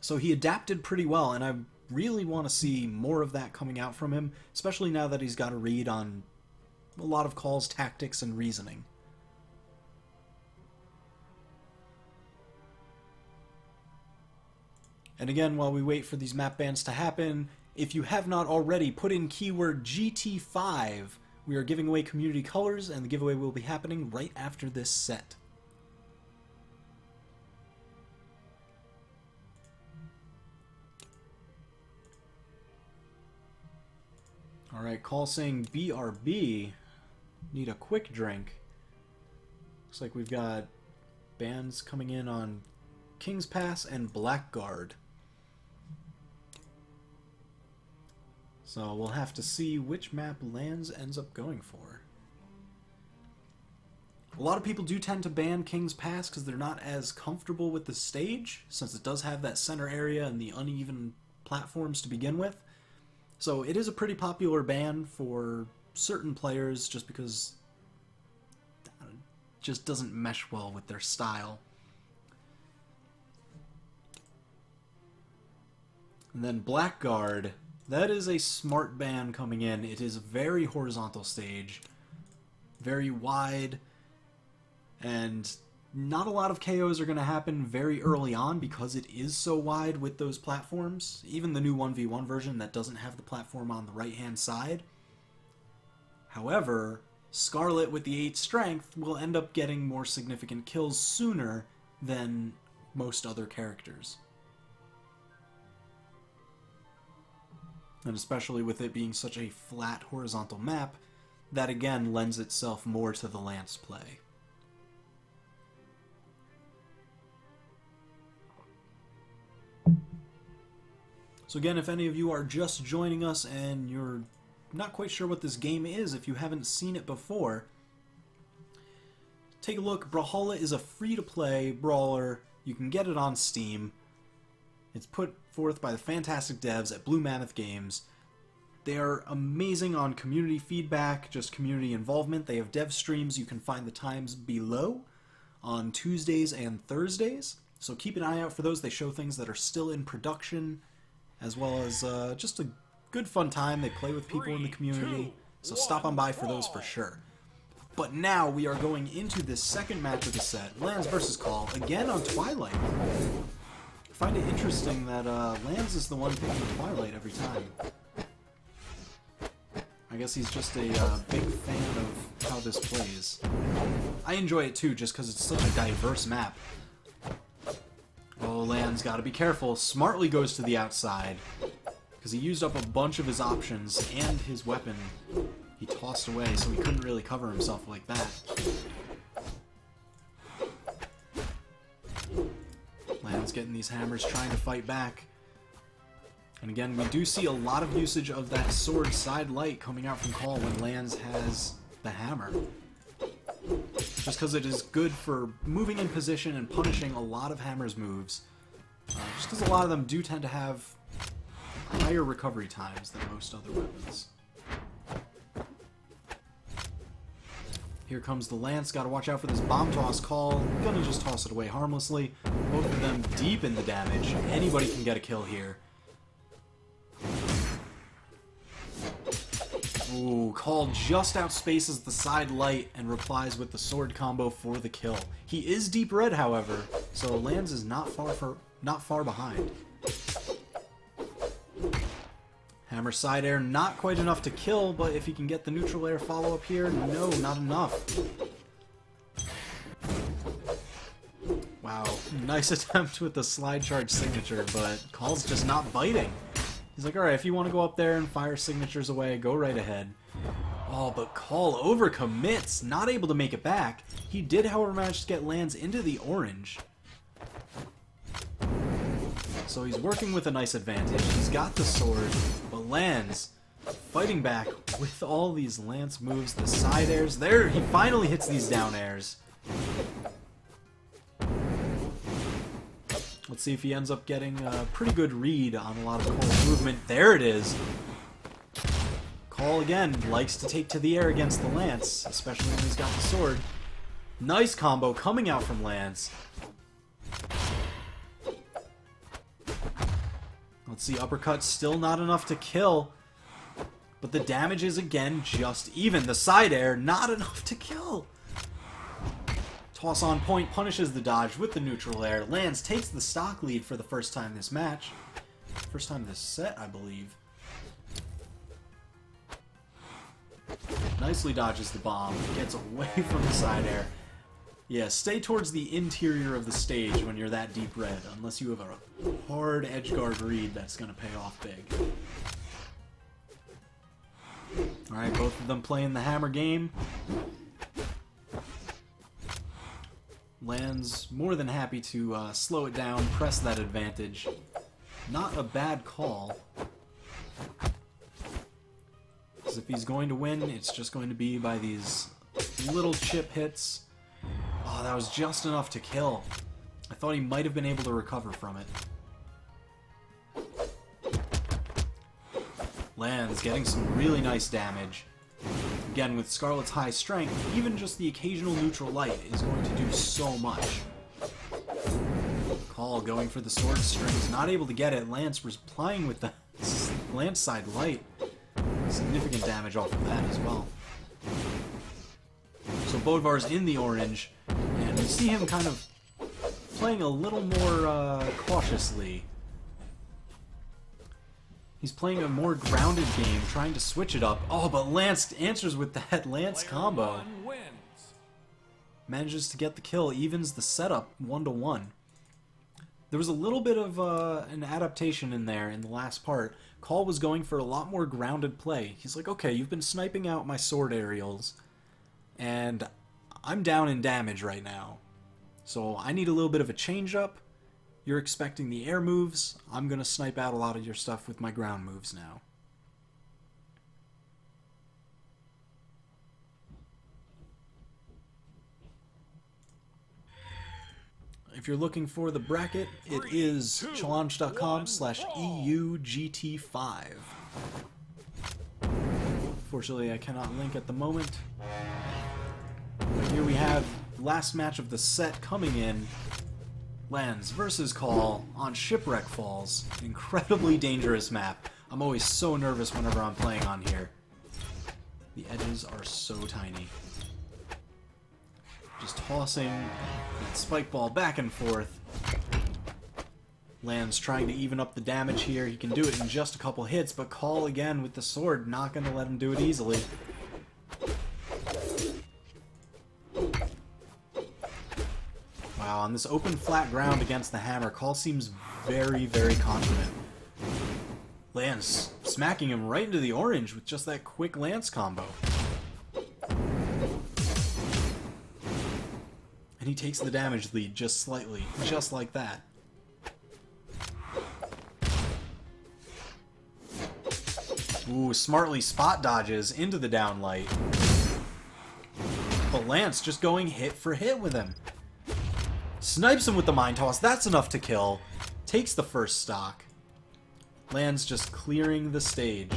[SPEAKER 2] So he adapted pretty well, and I really want to see more of that coming out from him, especially now that he's got a read on a lot of Call's tactics and reasoning. And again, while we wait for these map bans to happen, if you have not already, put in keyword GT5. We are giving away community colors, and the giveaway will be happening right after this set. Alright, Call saying BRB. Need a quick drink. Looks like we've got bans coming in on King's Pass and Blackguard. So we'll have to see which map Lands ends up going for. A lot of people do tend to ban King's Pass because they're not as comfortable with the stage, since it does have that center area and the uneven platforms to begin with. So it is a pretty popular ban for certain players just because it just doesn't mesh well with their style. And then Blackguard, that is a smart ban coming in. It is a very horizontal stage, very wide, and not a lot of KOs are going to happen very early on because it is so wide with those platforms. Even the new 1v1 version that doesn't have the platform on the right-hand side. However, Scarlet with the 8 strength will end up getting more significant kills sooner than most other characters. And especially with it being such a flat horizontal map, that again lends itself more to the Lance play. So again, if any of you are just joining us and you're not quite sure what this game is, if you haven't seen it before, take a look. Brawlhalla is a free-to-play brawler. You can get it on Steam. It's put forth by the fantastic devs at Blue Mammoth Games. They are amazing on community feedback, just community involvement. They have dev streams. You can find the times below on Tuesdays and Thursdays. So keep an eye out for those. They show things that are still in production, as well as just a good fun time. They play with people in the community, so stop on by for those for sure. But now we are going into this second match of the set, Lands versus Call, again on Twilight. I find it interesting that Lands is the one picking Twilight every time. I guess he's just a big fan of how this plays. I enjoy it too, just because it's such a diverse map. Oh, Lands gotta be careful. Smartly goes to the outside, because he used up a bunch of his options and his weapon he tossed away, so he couldn't really cover himself like that. Lands getting these hammers, trying to fight back. And again, we do see a lot of usage of that sword side light coming out from Call when Lands has the hammer. Just because it is good for moving in position and punishing a lot of Hammer's moves. Just because a lot of them do tend to have higher recovery times than most other weapons. Here comes the Lance. Gotta watch out for this bomb toss. Call. Gonna just toss it away harmlessly. Both of them deep in the damage. Anybody can get a kill here. Ooh, Call just outspaces the side light and replies with the sword combo for the kill. He is deep red, however, so Lands is not far behind. Hammer side air, not quite enough to kill, but if he can get the neutral air follow-up here, no, not enough. Wow, nice attempt with the slide charge signature, but Call's just not biting. He's like, alright, if you want to go up there and fire signatures away, go right ahead. Oh, but Call overcommits, not able to make it back. He did, however, manage to get lands into the orange. So he's working with a nice advantage. He's got the sword, but lands fighting back with all these lance moves, the side airs. There, he finally hits these down airs. Let's see if he ends up getting a pretty good read on a lot of Call's movement. There it is. Call, again, likes to take to the air against the lance, especially when he's got the sword. Nice combo coming out from Lance. Let's see, uppercut still not enough to kill. But the damage is, again, just even. The side air, not enough to kill. Toss on point punishes the dodge with the neutral air. Lance takes the stock lead for the first time this match. First time this set, I believe. Nicely dodges the bomb. Gets away from the side air. Yeah, stay towards the interior of the stage when you're that deep red, unless you have a hard edgeguard read that's going to pay off big. Alright, both of them playing the hammer game. Lands more than happy to slow it down, press that advantage. Not a bad call. Because if he's going to win, it's just going to be by these little chip hits. Oh, that was just enough to kill. I thought he might have been able to recover from it. Lands, getting some really nice damage. Again, with Scarlet's high strength, even just the occasional neutral light is going to do so much. Call going for the sword strings, not able to get it. Lance replying with the Lance side light. Significant damage off of that as well. So Bodvar's in the orange, and you see him kind of playing a little more cautiously. He's playing a more grounded game, trying to switch it up. Oh, but Lance answers with that Lance combo. Manages to get the kill, evens the setup 1-1. There was a little bit of an adaptation in there in the last part. Call was going for a lot more grounded play. He's like, okay, you've been sniping out my sword aerials, and I'm down in damage right now. So I need a little bit of a change up. You're expecting the air moves. I'm going to snipe out a lot of your stuff with my ground moves now. If you're looking for the bracket, it is challenge.com/EUGT5. Fortunately, I cannot link at the moment. But here we have last match of the set coming in. Lance versus Call on Shipwreck Falls. Incredibly dangerous map. I'm always so nervous whenever I'm playing on here. The edges are so tiny. Just tossing that spike ball back and forth. Lance trying to even up the damage here. He can do it in just a couple hits, but Call again with the sword, not going to let him do it easily. Wow, on this open flat ground against the hammer, Call seems very, very confident. Lance smacking him right into the orange with just that quick Lance combo. And he takes the damage lead just slightly, just like that. Ooh, smartly spot dodges into the downlight. But Lance just going hit for hit with him. Snipes him with the Mind Toss, that's enough to kill. Takes the first stock. Lance just clearing the stage.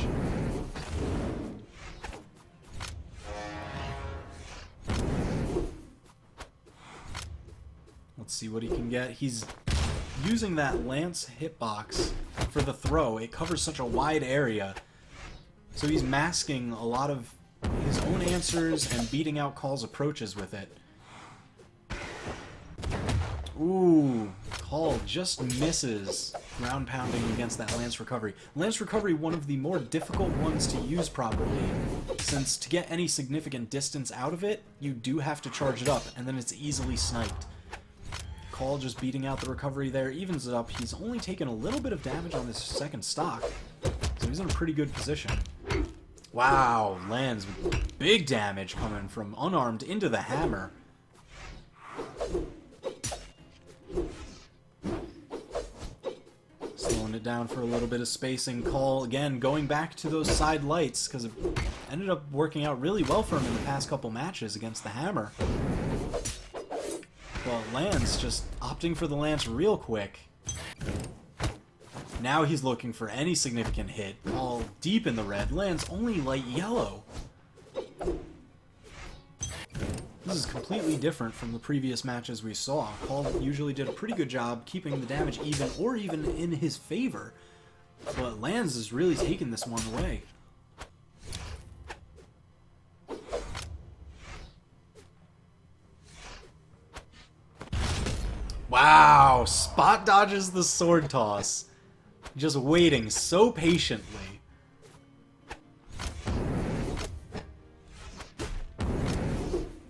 [SPEAKER 2] Let's see what he can get. He's using that Lance hitbox for the throw. It covers such a wide area. So he's masking a lot of his own answers and beating out Call's approaches with it. Ooh, Call just misses ground pounding against that Lance recovery. Lance recovery, one of the more difficult ones to use properly, since to get any significant distance out of it, you do have to charge it up, and then it's easily sniped. Call just beating out the recovery there, evens it up. He's only taken a little bit of damage on his second stock, so he's in a pretty good position. Wow, lands with big damage coming from unarmed into the hammer. Slowing it down for a little bit of spacing. Call, again, going back to those side lights, because it ended up working out really well for him in the past couple matches against the hammer. Well, Lance just opting for the Lance real quick. Now he's looking for any significant hit. All deep in the red. Lance only light yellow. This is completely different from the previous matches we saw. Paul usually did a pretty good job keeping the damage even or even in his favor. But Lance is really taking this one away. Wow, spot dodges the sword toss. Just waiting so patiently.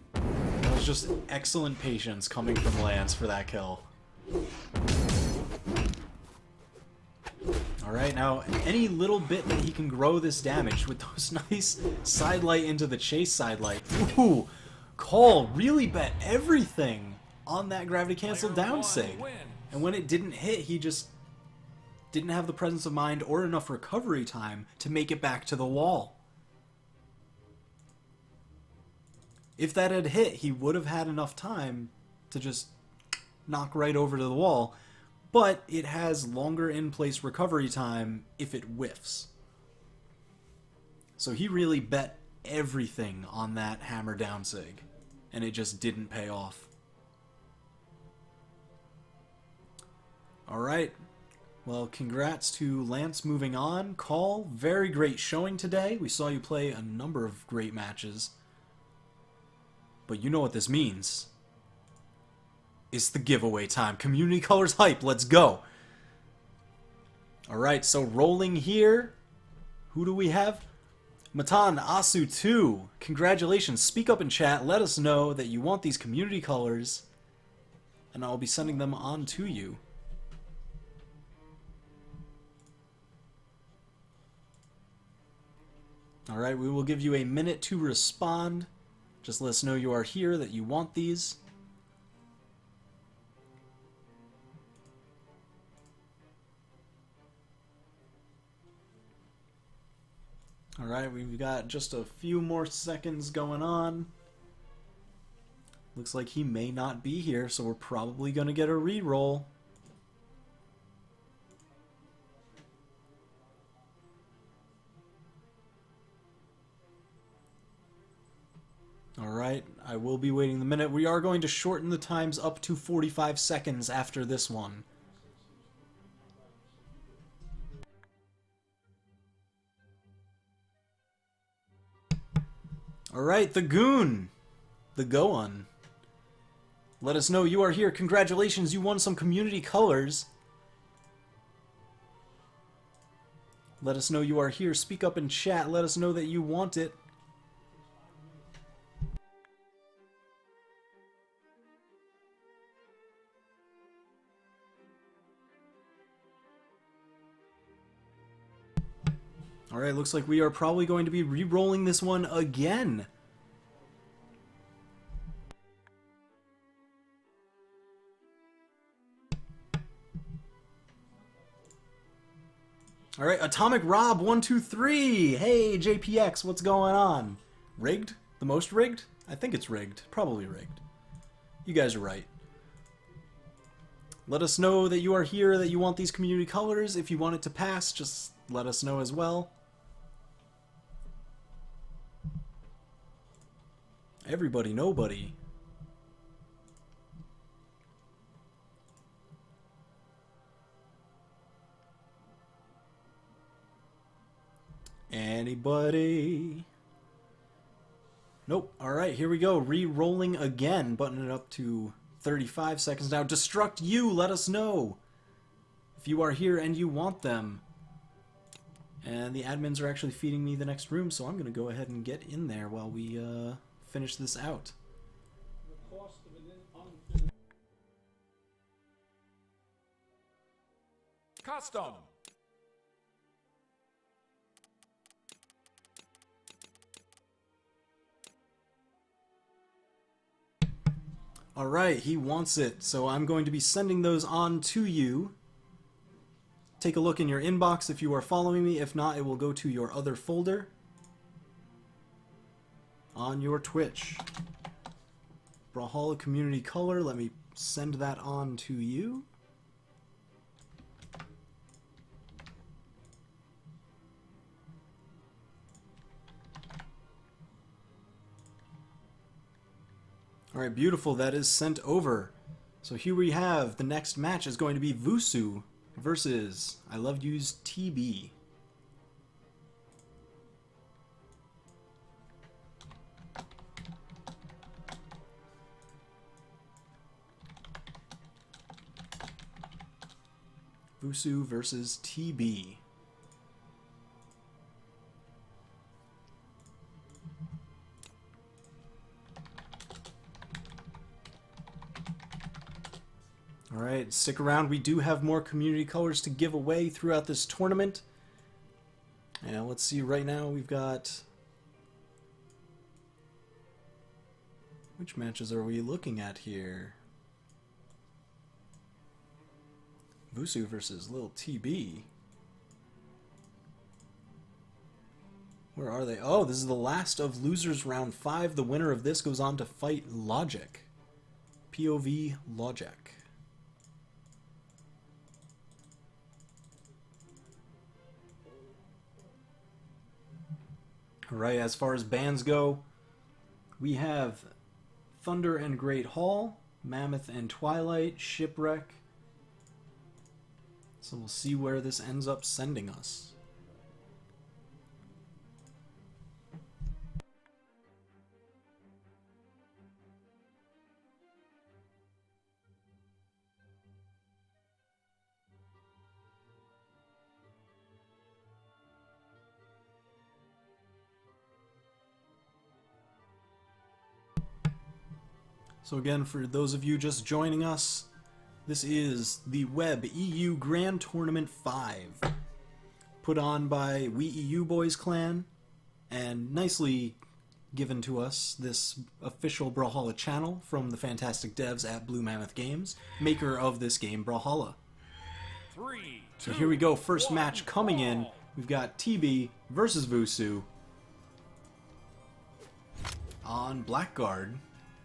[SPEAKER 2] That was just excellent patience coming from Lance for that kill. Alright, now any little bit that he can grow this damage with those nice side light into the chase side light. Ooh, Cole really bet everything on that gravity cancel down sig. And when it didn't hit, he just didn't have the presence of mind or enough recovery time to make it back to the wall. If that had hit, he would have had enough time to just knock right over to the wall, but it has longer in-place recovery time if it whiffs. So he really bet everything on that hammer down sig, and it just didn't pay off. Alright, well, congrats to Lance moving on. Call, very great showing today. We saw you play a number of great matches. But you know what this means. It's the giveaway time. Community Colors hype, let's go! Alright, so rolling here. Who do we have? Matan Asu 2. Congratulations. Speak up in chat. Let us know that you want these community colors, and I'll be sending them on to you. Alright, we will give you a minute to respond. Just let us know you are here, that you want these. Alright, we've got just a few more seconds going on. Looks like he may not be here, so we're probably going to get a reroll. Alright, I will be waiting the minute. We are going to shorten the times up to 45 seconds after this one. Alright, the Goon. The Goon. Let us know you are here. Congratulations, you won some community colors. Let us know you are here. Speak up in chat. Let us know that you want it. Alright, looks like we are probably going to be re-rolling this one again. Alright, Atomic Rob 123. Hey, JPX, what's going on? Rigged? The most rigged? I think it's rigged. Probably rigged. You guys are right. Let us know that you are here, that you want these community colors. If you want it to pass, just let us know as well. Everybody, nobody. Anybody? Nope. Alright, here we go. Re-rolling again. Button it up to 35 seconds now. Destruct you, let us know if you are here and you want them. And the admins are actually feeding me the next room, so I'm going to go ahead and get in there while we finish this out.
[SPEAKER 1] Custom.
[SPEAKER 2] Alright, he wants it, so I'm going to be sending those on to you. Take a look in your inbox if you are following me. If not, it will go to your other folder on your Twitch. Brawlhalla Community Color, let me send that on to you. Alright, beautiful. That is sent over. So here we have the next match is going to be Vusu versus I Love You's TB. Vusu versus TB. Alright, stick around. We do have more community colors to give away throughout this tournament. And let's see, right now we've got... Which matches are we looking at here? Vusu versus Lil TB. Where are they? Oh, this is the last of Losers Round 5. The winner of this goes on to fight Logic. POV Logic. Alright, as far as bands go, we have Thunder and Great Hall, Mammoth and Twilight, Shipwreck. So we'll see where this ends up sending us. So again, for those of you just joining us, this is the Web EU Grand Tournament 5, put on by We EU Boys Clan, and nicely given to us this official Brawlhalla channel from the fantastic devs at Blue Mammoth Games, maker of this game, Brawlhalla. So here we go, first match coming in. We've got TB versus Vusu on Blackguard.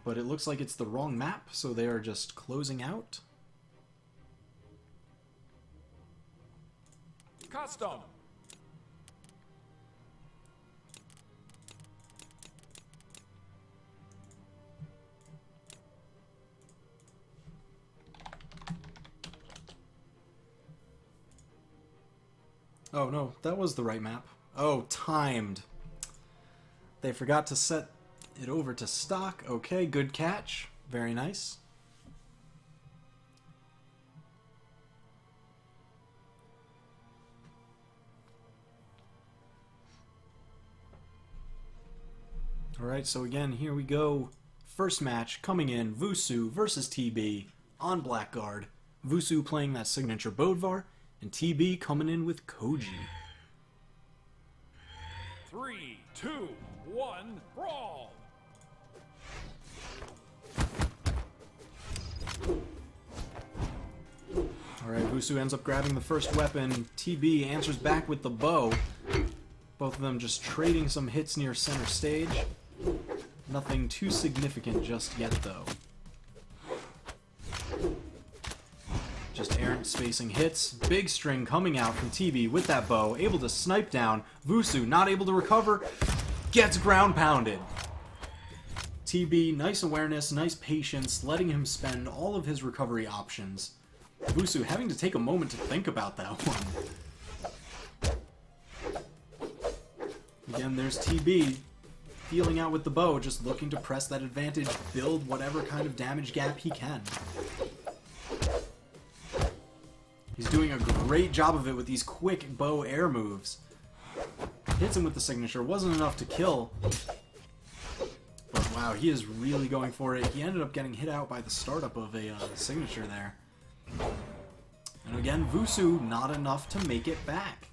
[SPEAKER 2] But it looks like it's the wrong map, so they are just closing out.
[SPEAKER 1] Custom.
[SPEAKER 2] Oh no, that was the right map. Oh, timed. They forgot to set it over to stock. Okay, good catch. Very nice. Alright, so again, here we go. First match coming in, Vusu versus TB on Blackguard. Vusu playing that signature Bodvar, and TB coming in with Koji.
[SPEAKER 1] 3, 2, 1, brawl!
[SPEAKER 2] Alright, Vusu ends up grabbing the first weapon. TB answers back with the bow. Both of them just trading some hits near center stage. Nothing too significant just yet, though. Just errant spacing hits. Big string coming out from TB with that bow. Able to snipe down. Vusu not able to recover. Gets ground pounded. TB, nice awareness, nice patience, letting him spend all of his recovery options. Vusu having to take a moment to think about that one. Again, there's TB feeling out with the bow, just looking to press that advantage, build whatever kind of damage gap he can. He's doing a great job of it with these quick bow air moves. Hits him with the signature, wasn't enough to kill. But wow, he is really going for it. He ended up getting hit out by the startup of a signature there. And again, Vusu not enough to make it back.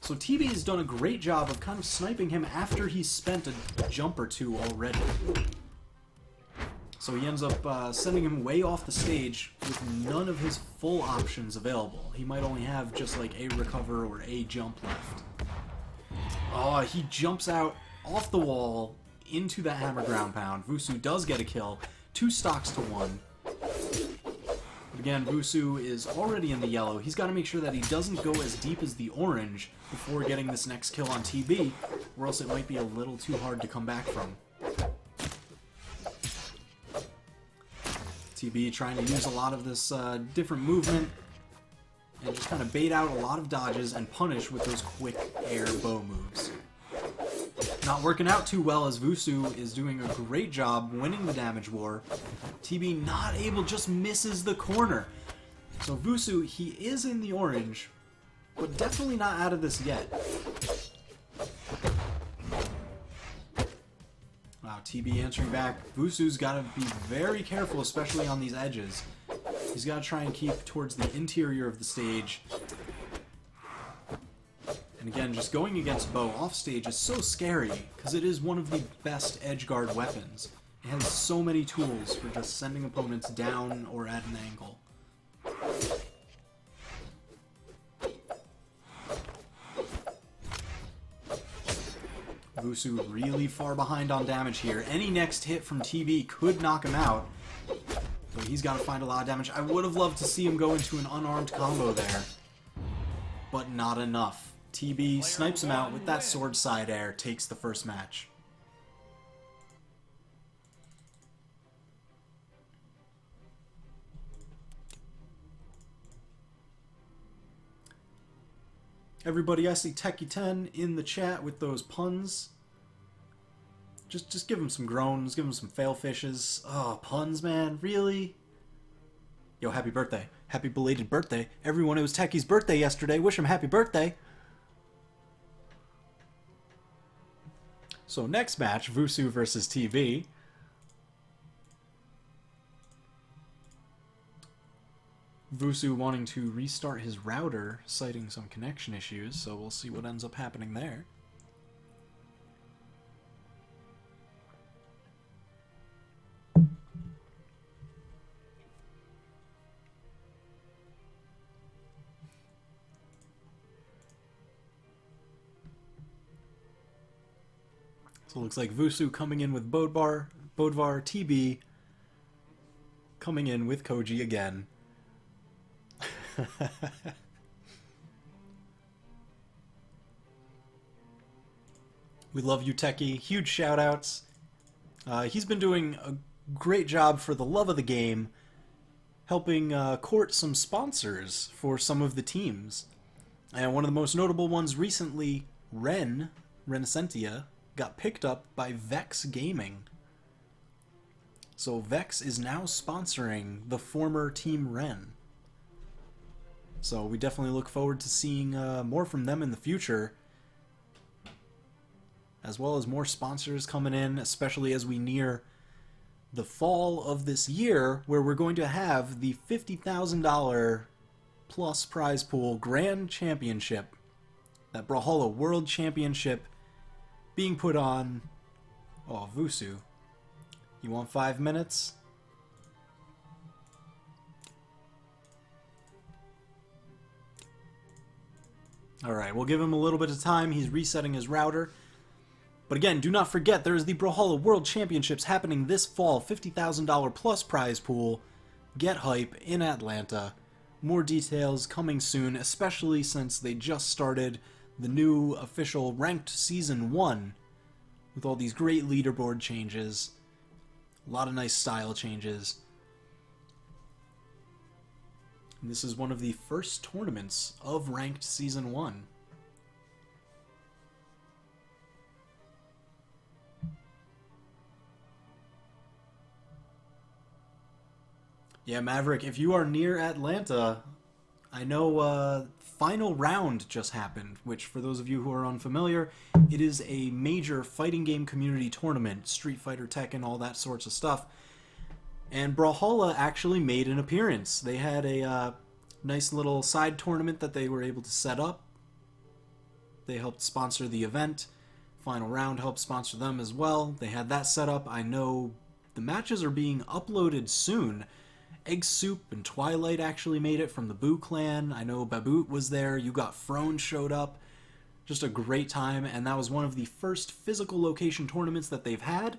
[SPEAKER 2] So TB has done a great job of kind of sniping him after he's spent a jump or two already. So he ends up sending him way off the stage with none of his full options available. He might only have just like a recover or a jump left. Oh, he jumps out off the wall into the hammer ground pound. Vusu does get a kill. 2 stocks to 1. But again, Vusu is already in the yellow. He's got to make sure that he doesn't go as deep as the orange before getting this next kill on TB, or else it might be a little too hard to come back from. TB trying to use a lot of this different movement and just kind of bait out a lot of dodges and punish with those quick air bow moves. Not working out too well as Vusu is doing a great job winning the damage war. TB not able, just misses the corner. So Vusu, he is in the orange, but definitely not out of this yet. Wow, TB answering back. Vusu's got to be very careful, especially on these edges. He's got to try and keep towards the interior of the stage. And again, just going against bow off stage is so scary, because it is one of the best edgeguard weapons. It has so many tools for just sending opponents down or at an angle. Vusu really far behind on damage here. Any next hit from TB could knock him out. So he's got to find a lot of damage. I would have loved to see him go into an unarmed combo there, but not enough. TB snipes him out with that sword side air, takes the first match. Everybody, I see Techie10 in the chat with those puns. Just give him some groans, give him some fail fishes. Oh, puns, man, really? Yo, happy birthday. Happy belated birthday. Everyone, it was Techie's birthday yesterday. Wish him happy birthday. So next match, Vusu versus TB. Vusu wanting to restart his router, citing some connection issues, so we'll see what ends up happening there. So it looks like Vusu coming in with Bodvar, TB coming in with Koji again. We love you, Techie. Huge shoutouts. He's been doing a great job for the love of the game, helping court some sponsors for some of the teams. And one of the most notable ones recently, Renacentia, got picked up by Vex Gaming. So Vex is now sponsoring the former Team Ren. So we definitely look forward to seeing more from them in the future, as well as more sponsors coming in, especially as we near the fall of this year, where we're going to have the $50,000 plus prize pool Grand Championship, that Brawlhalla World Championship, being put on... Oh, Vusu. You want 5 minutes? Alright, we'll give him a little bit of time. He's resetting his router. But again, do not forget, there is the Brawlhalla World Championships happening this fall. $50,000 plus prize pool. Get hype in Atlanta. More details coming soon, especially since they just started the new official Ranked Season 1 with all these great leaderboard changes. A lot of nice style changes. And this is one of the first tournaments of Ranked Season 1. Yeah, Maverick, if you are near Atlanta, I know Final Round just happened, which for those of you who are unfamiliar, it is a major fighting game community tournament, Street Fighter, Tekken, all that sorts of stuff. And Brawlhalla actually made an appearance. They had a nice little side tournament that they were able to set up. They helped sponsor the event. Final Round helped sponsor them as well. They had that set up. I know the matches are being uploaded soon. Egg Soup and Twilight actually made it from the Boo Clan. I know Baboot was there. You Got Frown showed up. Just a great time, and that was one of the first physical location tournaments that they've had.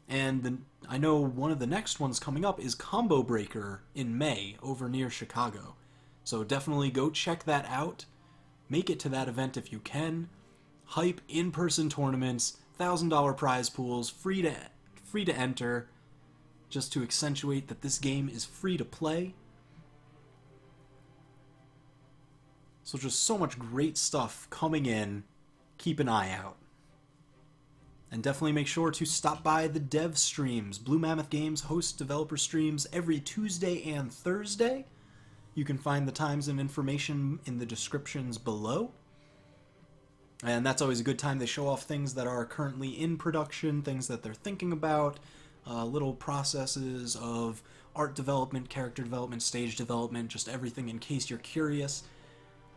[SPEAKER 2] And I know one of the next ones coming up is Combo Breaker in May over near Chicago. So definitely go check that out. Make it to that event if you can. Hype in-person tournaments, $1,000 prize pools, free to enter, just to accentuate that this game is free to play. So just so much great stuff coming in. Keep an eye out. And definitely make sure to stop by the dev streams. Blue Mammoth Games hosts developer streams every Tuesday and Thursday. You can find the times and information in the descriptions below. And that's always a good time. They show off things that are currently in production, things that they're thinking about, little processes of art development, character development, stage development, just everything in case you're curious.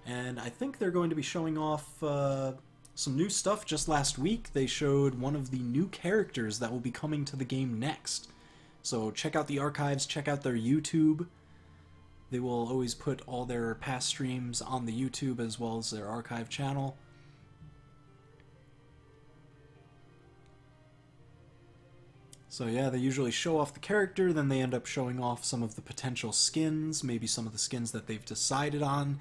[SPEAKER 2] And I think they're going to be showing off some new stuff. Just last week, they showed one of the new characters that will be coming to the game next. So check out the archives, check out their YouTube. They will always put all their past streams on the YouTube as well as their archive channel. So yeah, they usually show off the character, then they end up showing off some of the potential skins, maybe some of the skins that they've decided on.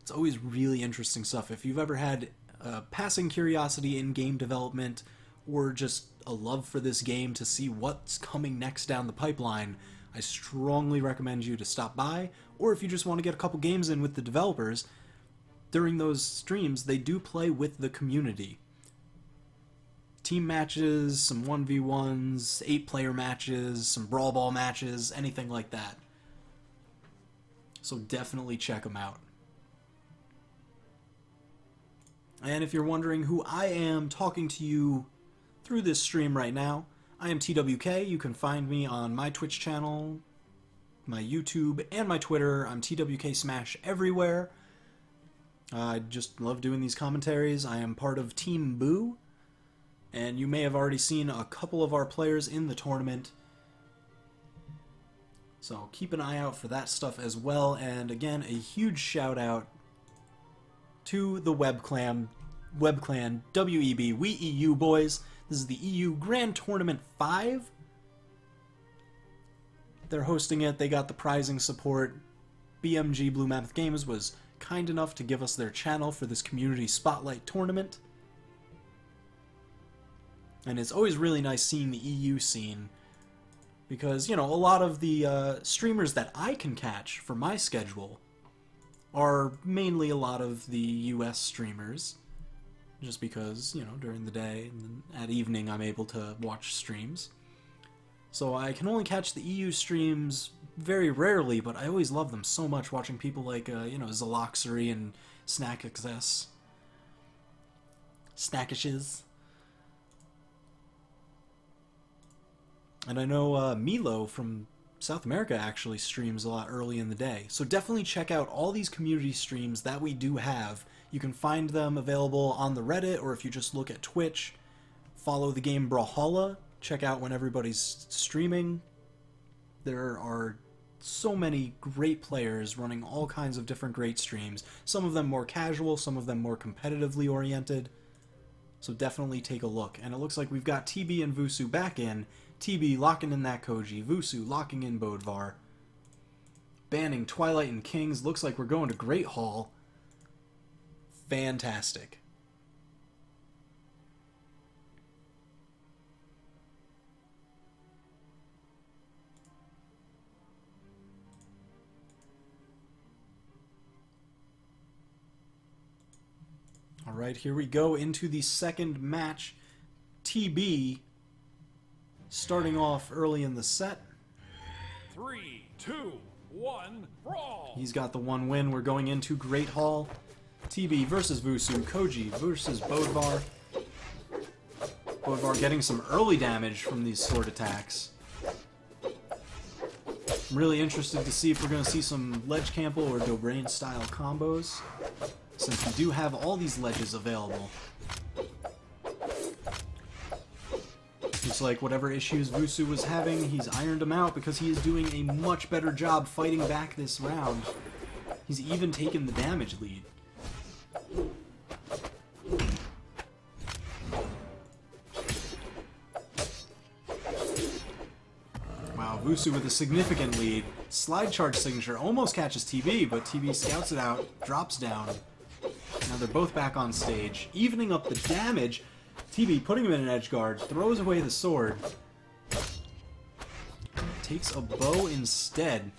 [SPEAKER 2] It's always really interesting stuff. If you've ever had passing curiosity in game development, or just a love for this game to see what's coming next down the pipeline, I strongly recommend you to stop by. Or if you just want to get a couple games in with the developers, during those streams, they do play with the community. Team matches, some 1v1s, 8-player matches, some Brawl Ball matches, anything like that. So definitely check them out. And if you're wondering who I am talking to you through this stream right now, I am TWK. You can find me on my Twitch channel, my YouTube, and my Twitter. I'm TWK Smash everywhere. I just love doing these commentaries. I am part of Team Boo, and you may have already seen a couple of our players in the tournament. So keep an eye out for that stuff as well. And again, a huge shout out to the Web Clan WEB, We EU boys. This is the EU Grand Tournament 5. They're hosting it. They got the prizing support. BMG Blue Mammoth Games was kind enough to give us their channel for this community spotlight tournament. And it's always really nice seeing the EU scene because, you know, a lot of the streamers that I can catch for my schedule are mainly a lot of the US streamers, just because, you know, during the day and at evening I'm able to watch streams. So I can only catch the EU streams very rarely, but I always love them so much, watching people like, you know, Zaloxery and Snackishes. And I know Milo from South America actually streams a lot early in the day. So definitely check out all these community streams that we do have. You can find them available on the Reddit, or if you just look at Twitch, follow the game Brawlhalla, check out when everybody's streaming. There are so many great players running all kinds of different great streams. Some of them more casual, some of them more competitively oriented. So definitely take a look. And it looks like we've got TB and Vusu back in. TB locking in that Koji, Vusu locking in Bodvar. Banning Twilight and Kings. Looks like we're going to Great Hall. Fantastic. Alright, here we go into the second match. TB starting off early in the set.
[SPEAKER 1] 3, 2, 1, brawl!
[SPEAKER 2] He's got the one win. We're going into Great Hall. TB versus Vusu. Koji versus Bodvar. Bodvar getting some early damage from these sword attacks. I'm really interested to see if we're going to see some Ledge Campbell or Dobrain style combos, since we do have all these ledges available. Looks like whatever issues Vusu was having, he's ironed them out because he is doing a much better job fighting back this round. He's even taken the damage lead. Wow, Vusu with a significant lead. Slide charge signature almost catches TB, but TB scouts it out, drops down. Now they're both back on stage, evening up the damage. TB putting him in an edge guard, throws away the sword. Takes a bow instead.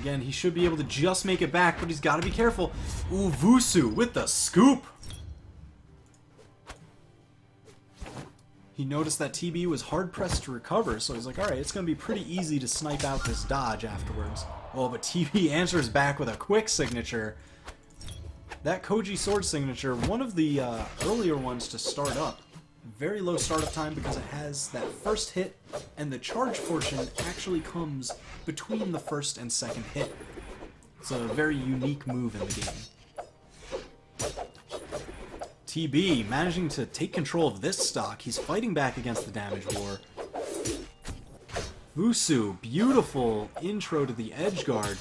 [SPEAKER 2] Again, he should be able to just make it back, but he's got to be careful. Ooh, Vusu with the scoop! He noticed that TB was hard-pressed to recover, so he's like, alright, it's going to be pretty easy to snipe out this dodge afterwards. Oh, but TB answers back with a quick signature. That Koji sword signature, one of the earlier ones to start up. Very low startup time because it has that first hit, and the charge portion actually comes between the first and second hit. It's a very unique move in the game. TB managing to take control of this stock. He's fighting back against the damage war. Vusu, beautiful intro to the edge guard.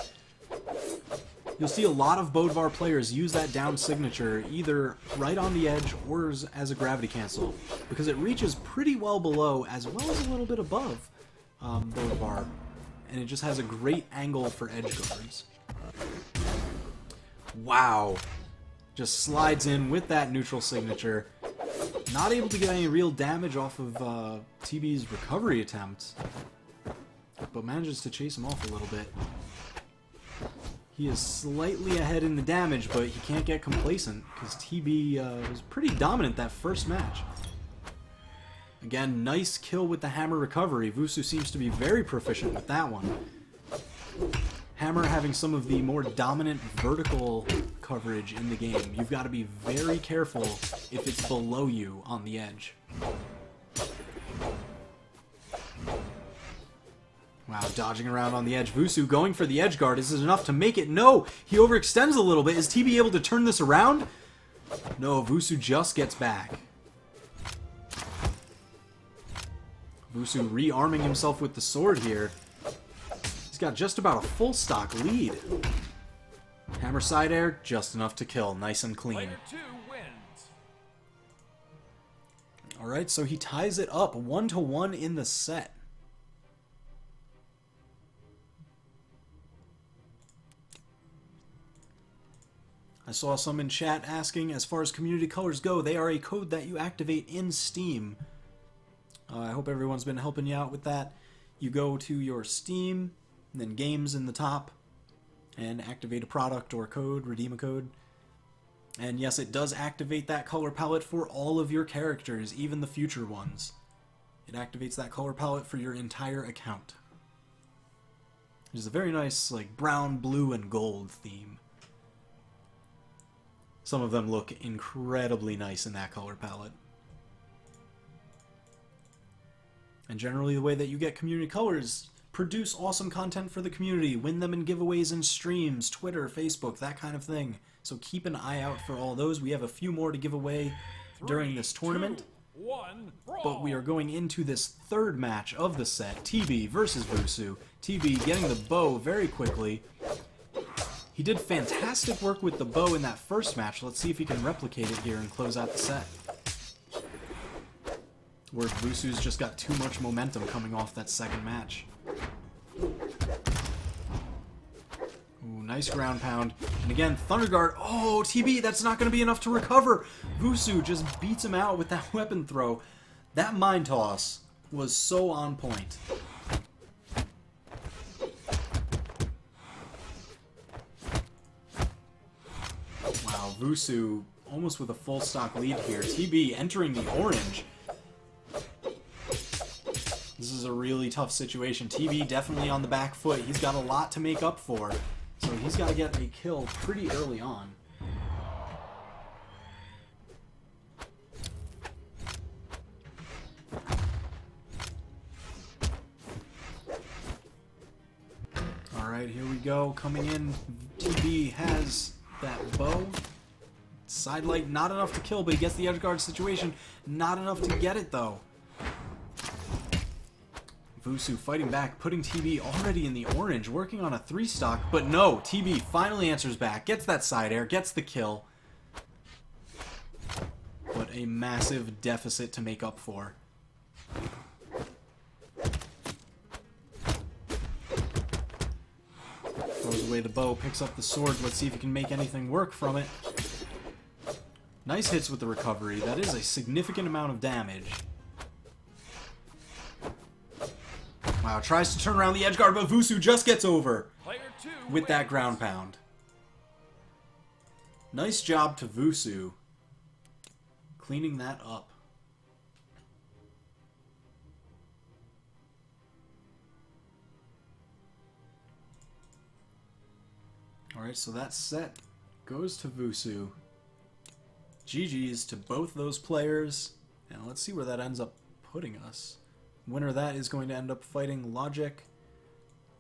[SPEAKER 2] You'll see a lot of Bodvar players use that down signature either right on the edge or as a gravity cancel, because it reaches pretty well below as well as a little bit above Bodvar, and it just has a great angle for edge guards. Wow. Just slides in with that neutral signature. Not able to get any real damage off of TB's recovery attempt, but manages to chase him off a little bit. He is slightly ahead in the damage, but he can't get complacent because TB was pretty dominant that first match. Again, nice kill with the hammer recovery. Vusu seems to be very proficient with that one. Hammer having some of the more dominant vertical coverage in the game. You've got to be very careful if it's below you on the edge. Wow, dodging around on the edge. Vusu going for the edge guard. Is it enough to make it? No! He overextends a little bit. Is TB able to turn this around? No, Vusu just gets back. Vusu rearming himself with the sword here. He's got just about a full stock lead. Hammer side air, just enough to kill. Nice and clean.
[SPEAKER 1] Player 2 wins.
[SPEAKER 2] Alright, so he ties it up 1-1 in the set. I saw some in chat asking, as far as community colors go, they are a code that you activate in Steam. I hope everyone's been helping you out with that. You go to your Steam, and then Games in the top, and activate a product or code, redeem a code. And yes, it does activate that color palette for all of your characters, even the future ones. It activates that color palette for your entire account. It's a very nice, like, brown, blue, and gold theme. Some of them look incredibly nice in that color palette. And generally the way that you get community colors, produce awesome content for the community, win them in giveaways and streams, Twitter, Facebook, that kind of thing. So keep an eye out for all those. We have a few more to give away during this tournament.
[SPEAKER 1] 3, 1, brawl.
[SPEAKER 2] But we are going into this third match of the set, TB versus Vusu. TB getting the bow very quickly. He did fantastic work with the bow in that first match. Let's see if he can replicate it here and close out the set. Where Vusu's just got too much momentum coming off that second match. Ooh, nice ground pound. And again, Thunder Guard. Oh, TB, that's not going to be enough to recover. Vusu just beats him out with that weapon throw. That Mind Toss was so on point. Wow, Vusu almost with a full stock lead here. TB entering the orange. This is a really tough situation. TB definitely on the back foot. He's got a lot to make up for. So he's got to get a kill pretty early on. Alright, here we go. Coming in, TB has that bow. Sidelight, not enough to kill, but he gets the edgeguard situation. Not enough to get it, though. Vusu fighting back, putting TB already in the orange, working on a 3-stock, but no, TB finally answers back, gets that side air, gets the kill. But a massive deficit to make up for. Throws away the bow, picks up the sword, let's see if he can make anything work from it. Nice hits with the recovery, that is a significant amount of damage. Wow, tries to turn around the edgeguard, but Vusu just gets over with that ground pound. Nice job to Vusu, cleaning that up. Alright, so that set goes to Vusu. GG's to both those players. And let's see where that ends up putting us. Winner of that is going to end up fighting Logic.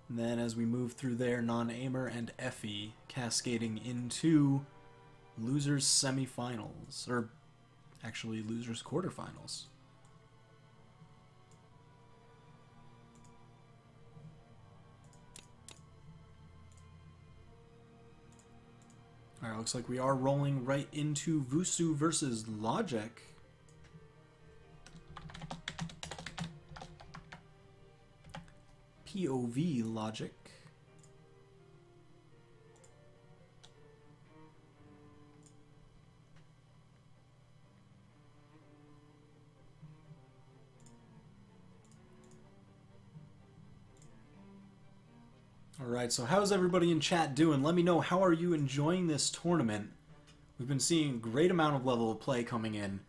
[SPEAKER 2] And then as we move through there, Nonamer and Effie cascading into losers semifinals. Or actually losers quarterfinals. Alright, looks like we are rolling right into Vusu versus Logic. POV Logic. Alright, so how's everybody in chat doing? Let me know, how are you enjoying this tournament? We've been seeing a great amount of level of play coming in,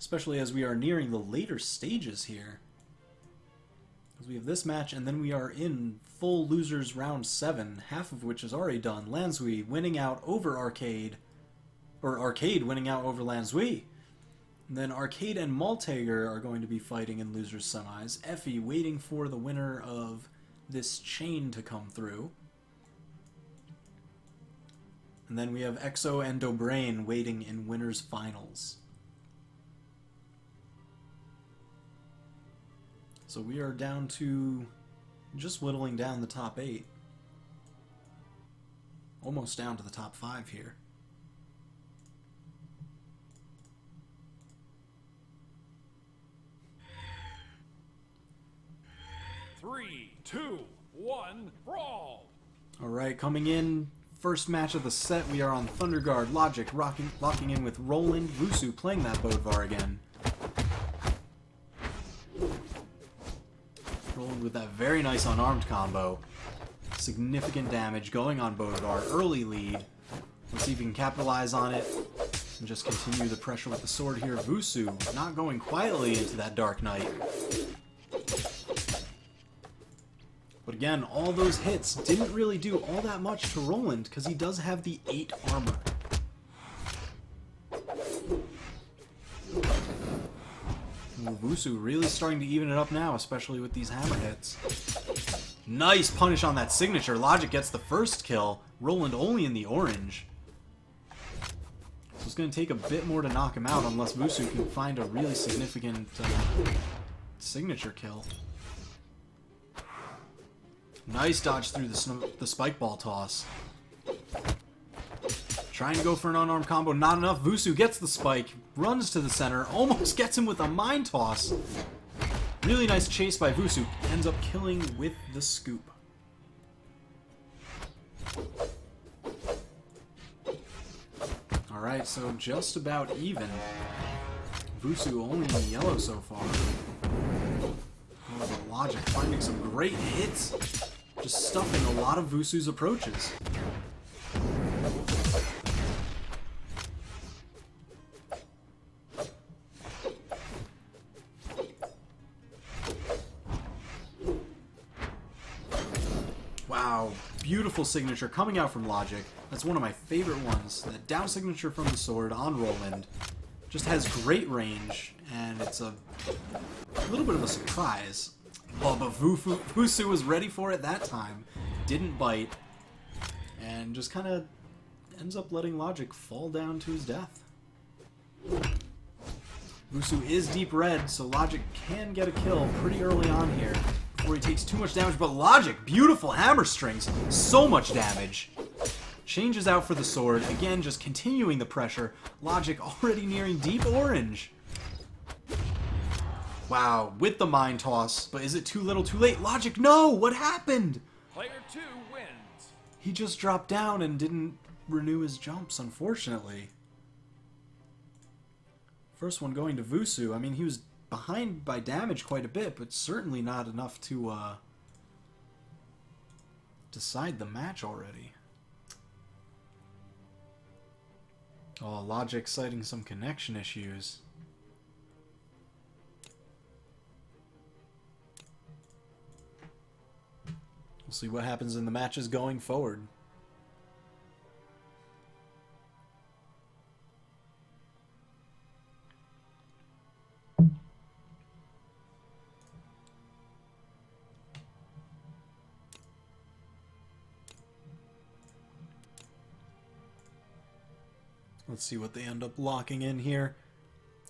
[SPEAKER 2] especially as we are nearing the later stages here. Because we have this match, and then we are in full losers round 7, half of which is already done. Lansui winning out over Arcade, or Arcade winning out over Lansui. And then Arcade and Maltager are going to be fighting in losers semis. Effie waiting for the winner of this chain to come through. And then we have Exo and Dobrain waiting in winners finals. So we are down to just whittling down the top 8. Almost down to the top 5 here.
[SPEAKER 1] Three, 2, 1, brawl!
[SPEAKER 2] Alright, coming in, first match of the set, we are on Thunder Guard, Logic locking in with Roland, Vusu playing that Bodvar again. Roland with that very nice unarmed combo. Significant damage going on Bodvar, early lead. Let's see if we can capitalize on it and just continue the pressure with the sword here. Vusu not going quietly into that Dark Knight. But again, all those hits didn't really do all that much to Roland, because he does have the 8 armor. Vusu really starting to even it up now, especially with these hammer hits. Nice punish on that signature. Logic gets the first kill. Roland only in the orange. So it's going to take a bit more to knock him out, unless Vusu can find a really significant signature kill. Nice dodge through the spike ball toss. Trying to go for an unarmed combo, not enough. Vusu gets the spike, runs to the center, almost gets him with a mine toss. Really nice chase by Vusu, ends up killing with the scoop. Alright, so just about even. Vusu only in the yellow so far. Oh, the Logic finding some great hits. Just stuffing a lot of Vusu's approaches. Wow, beautiful signature coming out from Logic. That's one of my favorite ones. That down signature from the sword on Roland just has great range, and it's a little bit of a surprise. Oh, but Vusu was ready for it that time. didn't bite, and just kind of ends up letting Logic fall down to his death. Vusu is deep red, so Logic can get a kill pretty early on here before he takes too much damage. But Logic, beautiful hammer strings, so much damage. Changes out for the sword, again just continuing the pressure. Logic already nearing deep orange. Wow, with the Mind Toss, but is it too little too late? Logic, no! What happened?
[SPEAKER 1] Player 2 wins.
[SPEAKER 2] He just dropped down and didn't renew his jumps, unfortunately. First one going to Vusu. I mean, he was behind by damage quite a bit, but certainly not enough to decide the match already. Oh, Logic citing some connection issues. We'll see what happens in the matches going forward. Let's see what they end up locking in here.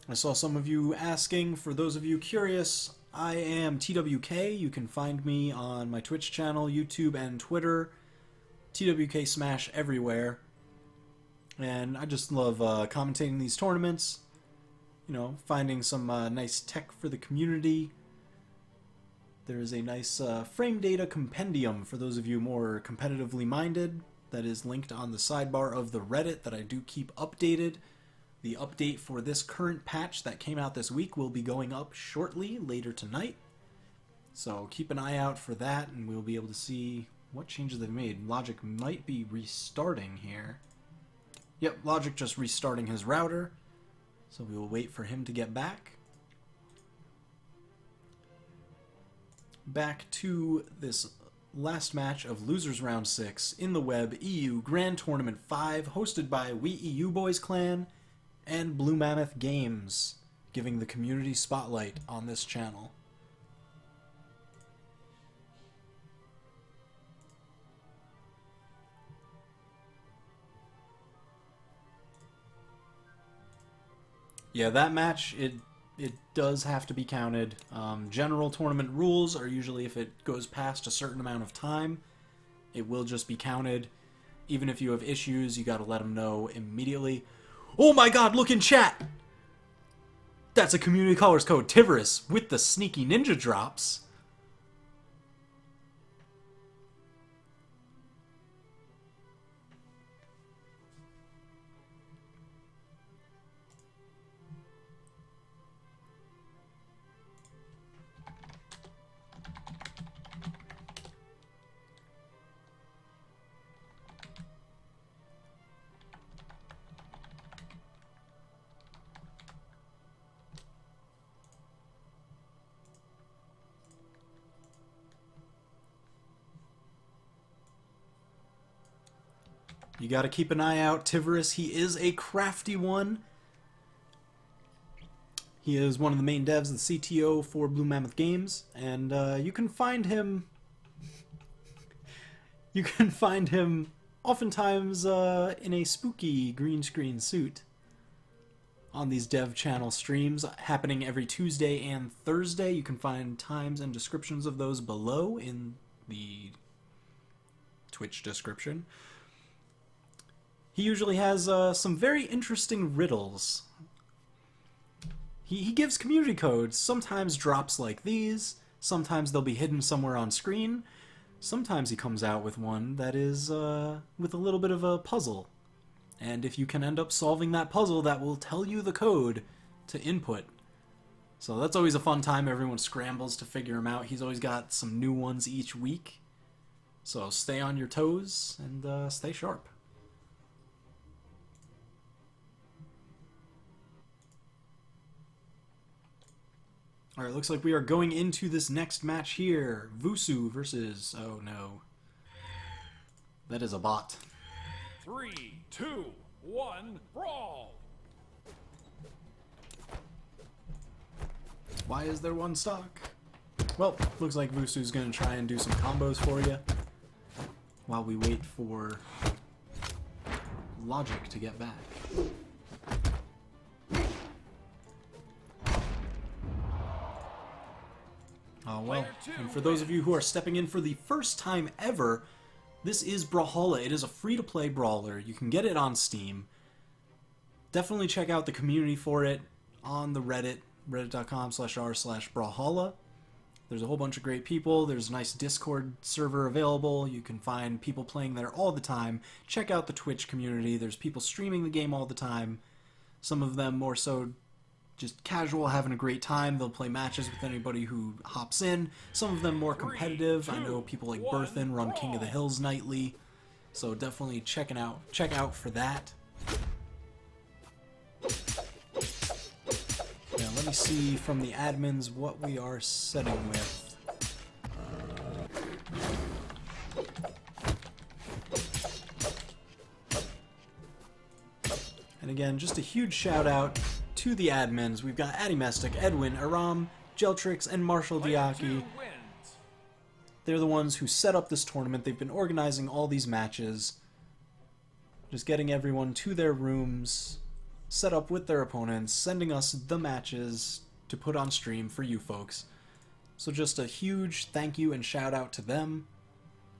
[SPEAKER 2] I saw some of you asking. For those of you curious, I am TWK. You can find me on my Twitch channel, YouTube, and Twitter. TWK Smash everywhere. And I just love commentating these tournaments. You know, finding some nice tech for the community. There is a nice frame data compendium for those of you more competitively minded. That is linked on the sidebar of the Reddit that I do keep updated. The update for this current patch that came out this week will be going up shortly, later tonight. So keep an eye out for that, and we'll be able to see what changes they've made. Logic might be restarting here. Yep, Logic just restarting his router. So we will wait for him to get back. Back to this last match of Losers Round 6 in the Web EU Grand Tournament 5, hosted by We EU Boys Clan and Blue Mammoth Games, giving the community spotlight on this channel. Yeah, that match, it does have to be counted. General tournament rules are usually if it goes past a certain amount of time, it will just be counted. Even if you have issues, you gotta let them know immediately. Oh my god, look in chat! That's a community colors code, Tivorous, with the sneaky ninja drops. You gotta keep an eye out, Tivorous. He is a crafty one. He is one of the main devs, the CTO for Blue Mammoth Games, and you can find him. You can find him oftentimes in a spooky green screen suit on these dev channel streams happening every Tuesday and Thursday. You can find times and descriptions of those below in the Twitch description. He usually has some very interesting riddles. He gives community codes, sometimes drops like these, sometimes they'll be hidden somewhere on screen, sometimes he comes out with one that is with a little bit of a puzzle. And if you can end up solving that puzzle, that will tell you the code to input. So that's always a fun time, everyone scrambles to figure him out. He's always got some new ones each week. So stay on your toes and stay sharp. Alright, looks like we are going into this next match here. Vusu versus... oh no. That is a bot.
[SPEAKER 1] 3, 2, 1, brawl!
[SPEAKER 2] Why is there one stock? Well, looks like Vusu's gonna try and do some combos for you. while we wait for Logic to get back. Oh well, and for those of you who are stepping in for the first time ever, this is Brawlhalla. It is a free-to-play brawler. You can get it on Steam. Definitely check out the community for it on the Reddit, reddit.com/r/Brawlhalla. There's a whole bunch of great people. There's a nice Discord server available. You can find people playing there all the time. Check out the Twitch community. There's people streaming the game all the time. Some of them more so just casual, having a great time. They'll play matches with anybody who hops in. Some of them more competitive. I know people like Berthin run King of the Hills nightly. So definitely check out for that. Now let me see from the admins what we are setting with. And again, just a huge shout out to the admins. We've got Addymestic, Edwin, Aram, Geltrix, and Marshall Diaki. They're the ones who set up this tournament. They've been organizing all these matches, just getting everyone to their rooms, set up with their opponents, sending us the matches to put on stream for you folks. So just a huge thank you and shout out to them.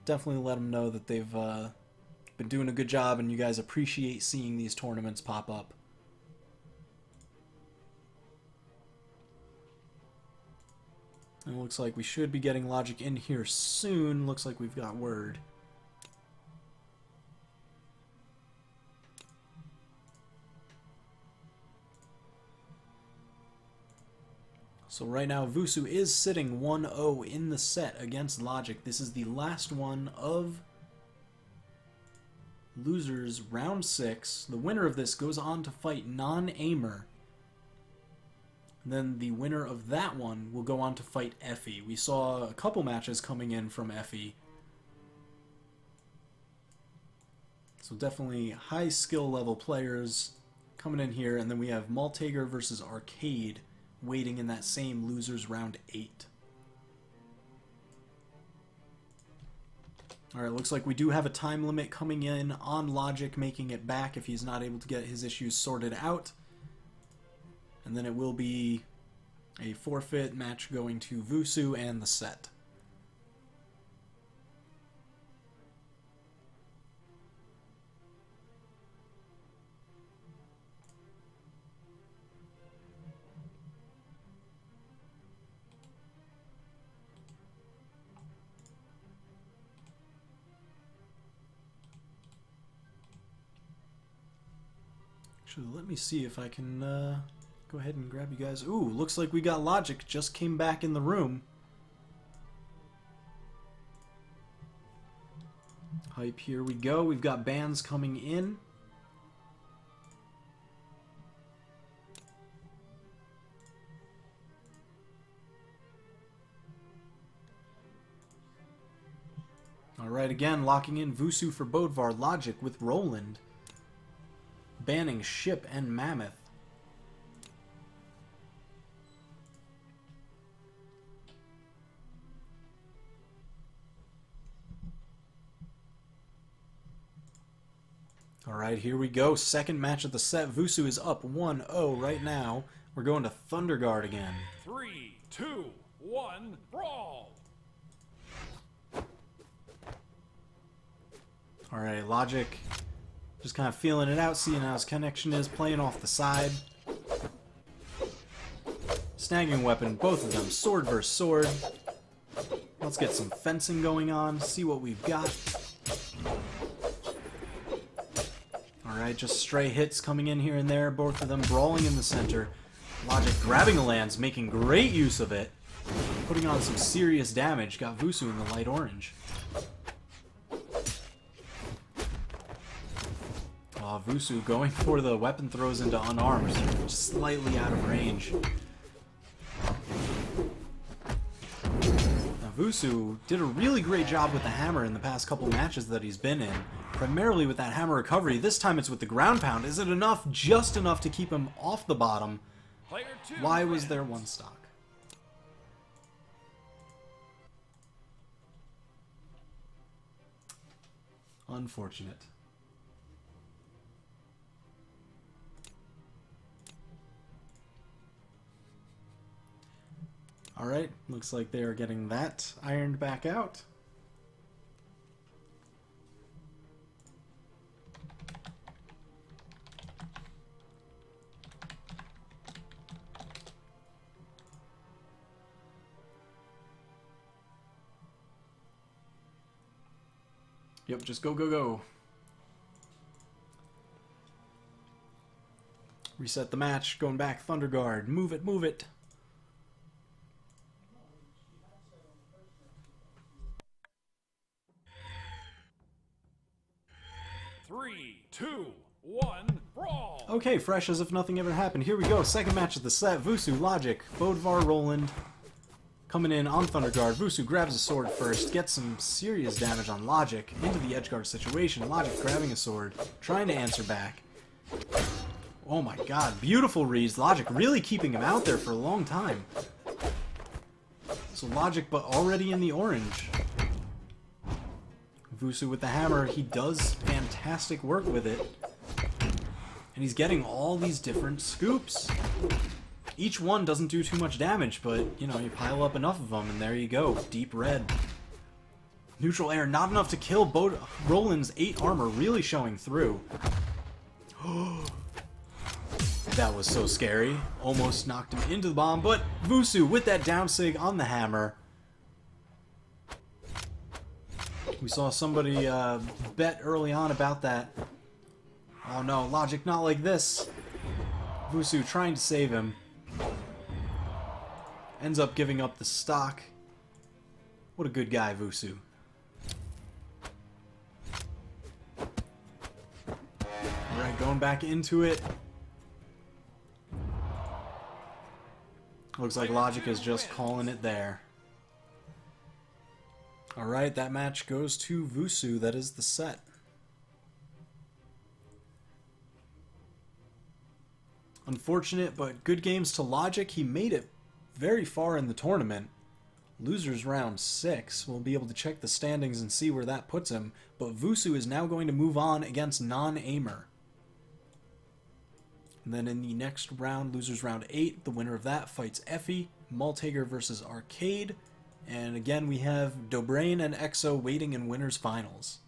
[SPEAKER 2] Definitely let them know that they've been doing a good job and you guys appreciate seeing these tournaments pop up. And it looks like we should be getting Logic in here soon. Looks like we've got word. So right now, Vusu is sitting 1-0 in the set against Logic. This is the last one of losers round 6. The winner of this goes on to fight Nonamer. Then the winner of that one will go on to fight Effie. We saw a couple matches coming in from Effie. So definitely high skill level players coming in here. And then we have Maltager versus Arcade waiting in that same losers round 8. Alright, looks like we do have a time limit coming in on Logic, making it back if he's not able to get his issues sorted out. And then it will be a forfeit match going to Vusu and the set. Actually, let me see if I can go ahead and grab you guys. Ooh, looks like we got Logic just came back in the room. Hype, here we go. We've got bands coming in. Alright, again, locking in Vusu for Bodvar, Logic with Roland. Banning Ship and Mammoth. Alright, here we go. Second match of the set. Vusu is up 1-0 right now. We're going to Thunderguard again.
[SPEAKER 1] 3, 2, 1, brawl!
[SPEAKER 2] Alright, Logic just kind of feeling it out, seeing how his connection is, playing off the side. Snagging weapon, both of them, sword versus sword. Let's get some fencing going on, see what we've got. Alright, just stray hits coming in here and there, both of them brawling in the center. Logic grabbing a lance, making great use of it. Putting on some serious damage, got Vusu in the light orange. Vusu going for the weapon throws into unarmed, just slightly out of range. Now Vusu did a really great job with the hammer in the past couple matches that he's been in, primarily with that hammer recovery. This time it's with the ground pound. Is it enough? Just enough to keep him off the bottom. Why was there one stock? Unfortunate. Alright, looks like they are getting that ironed back out. Yep, just go, go, go. Reset the match, going back, Thunder Guard. Move it, move it.
[SPEAKER 1] Three, two, one, brawl!
[SPEAKER 2] Okay, fresh as if nothing ever happened. Here we go, second match of the set. Vusu, Logic, Bodvar, Roland. Coming in on Thunder Guard. Vusu grabs a sword first, gets some serious damage on Logic into the edgeguard situation. Logic grabbing a sword, trying to answer back. Oh my god, beautiful reads. Logic really keeping him out there for a long time. So Logic, but already in the orange. Vusu with the hammer, he does fantastic work with it. And he's getting all these different scoops. Each one doesn't do too much damage, but, you know, you pile up enough of them, and there you go. Deep red. Neutral air, not enough to kill Roland's 8 armor, really showing through. That was so scary. Almost knocked him into the bomb, but Vusu with that down sig on the hammer. We saw somebody bet early on about that. Oh no, Logic, not like this. Vusu trying to save him. Ends up giving up the stock. What a good guy, Vusu. Alright, going back into it. Looks like Logic is just calling it there. Alright, that match goes to Vusu. That is the set. Unfortunate, but good games to Logic. He made it very far in the tournament. Losers round 6. We'll be able to check the standings and see where that puts him. But Vusu is now going to move on against Nonamer. And then in the next round, Losers round 8, the winner of that fights Effie, Maltager versus Arcade. And again, we have Dobrain and Exo waiting in winners finals.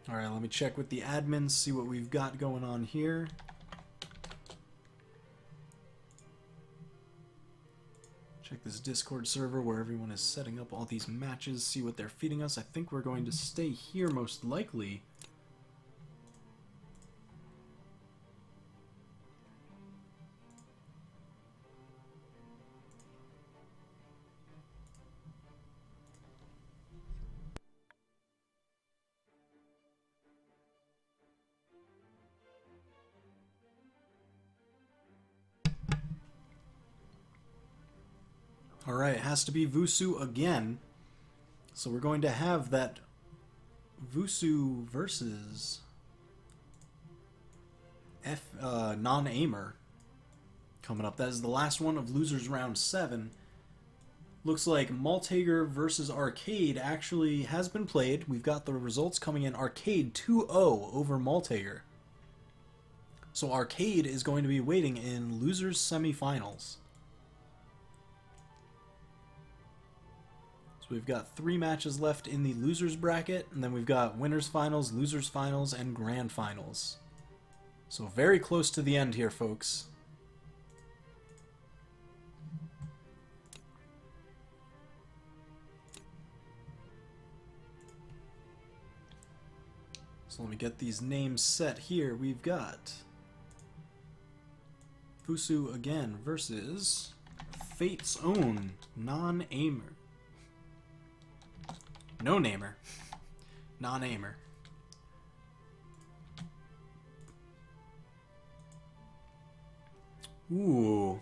[SPEAKER 2] Alright, let me check with the admins, see what we've got going on here. Check this Discord server where everyone is setting up all these matches, see what they're feeding us. I think we're going to stay here most likely. Alright, it has to be Vusu again. So we're going to have that Vusu versus Non-Aimer coming up. That is the last one of Losers Round 7. Looks like Maltager versus Arcade actually has been played. We've got the results coming in. Arcade 2-0 over Maltager. So Arcade is going to be waiting in Losers semifinals. So we've got 3 matches left in the losers bracket, and then we've got winners finals, losers finals, and grand finals. So very close to the end here, folks. So let me get these names set here. We've got Vusu again versus Fate's own Non-Aimer. Nonamer. Non-Aimer. Ooh.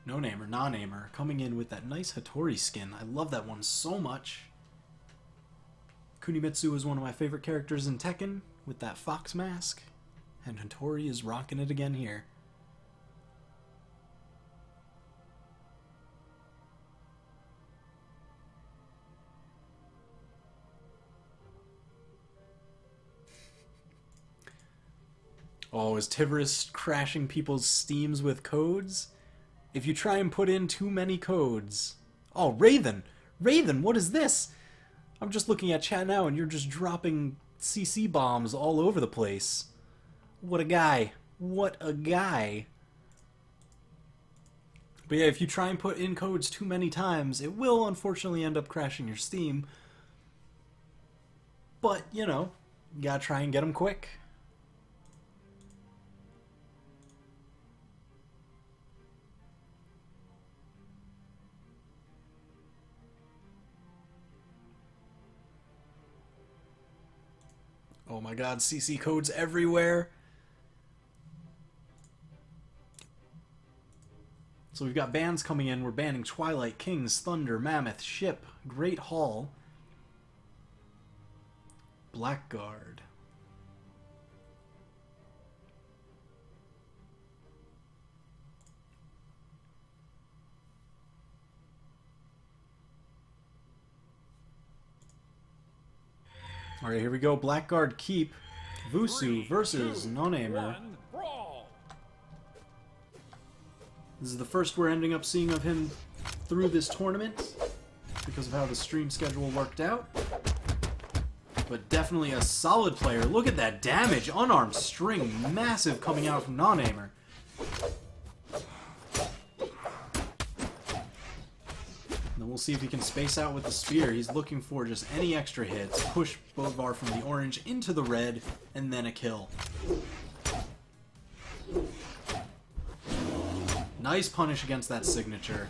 [SPEAKER 2] Nonamer, Nonamer, coming in with that nice Hattori skin. I love that one so much. Kunimitsu is one of my favorite characters in Tekken, with that fox mask. And Hattori is rocking it again here. Oh, is Tivris crashing people's Steams with codes? If you try and put in too many codes... Oh, Raven! Raven, what is this? I'm just looking at chat now and you're just dropping CC bombs all over the place. What a guy. What a guy. But yeah, if you try and put in codes too many times, it will unfortunately end up crashing your Steam. But, you know, you gotta try and get them quick. Oh my god, CC codes everywhere. So we've got bans coming in. We're banning Twilight, Kings, Thunder, Mammoth, Ship, Great Hall, Blackguard. Alright, here we go. Blackguard keep. Vusu versus Nonamer. This is the first we're ending up seeing of him through this tournament because of how the stream schedule worked out. But definitely a solid player. Look at that damage. Unarmed string. Massive coming out from Nonamer. Then we'll see if he can space out with the spear. He's looking for just any extra hits. Push Bodvar from the orange into the red, and then a kill. Nice punish against that signature.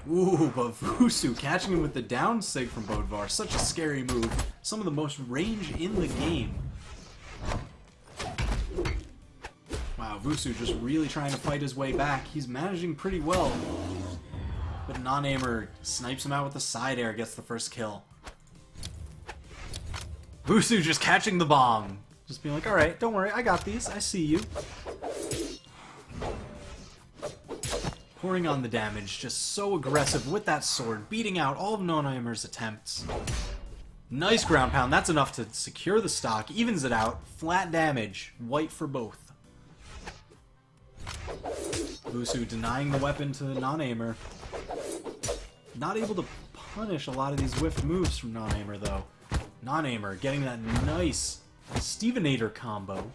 [SPEAKER 2] Ooh, but Vusu catching him with the down sig from Bodvar. Such a scary move. Some of the most range in the game. Wow, Vusu just really trying to fight his way back. He's managing pretty well. But Nonamer snipes him out with the side air, gets the first kill. Vusu just catching the bomb. Just being like, alright, don't worry, I got these, I see you. Pouring on the damage, just so aggressive with that sword, beating out all of Nonamer's attempts. Nice ground pound, that's enough to secure the stock, evens it out, flat damage, white for both. Vusu denying the weapon to Nonamer. Not able to punish a lot of these whiffed moves from Nonamer, though. Nonamer getting that nice Stevenator combo,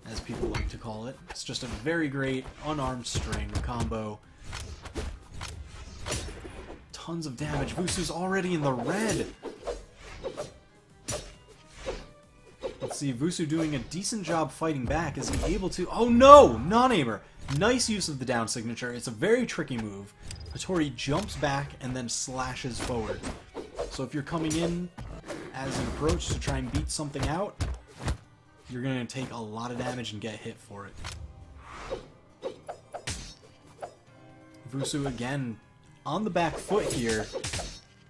[SPEAKER 2] as people like to call it. It's just a very great unarmed string combo. Tons of damage. Vusu's already in the red. Let's see, Vusu doing a decent job fighting back. Is he able to... Oh no! Nonamer! Nice use of the down signature. It's a very tricky move. Hattori jumps back and then slashes forward. So if you're coming in as an approach to try and beat something out, you're going to take a lot of damage and get hit for it. Vusu again on the back foot here.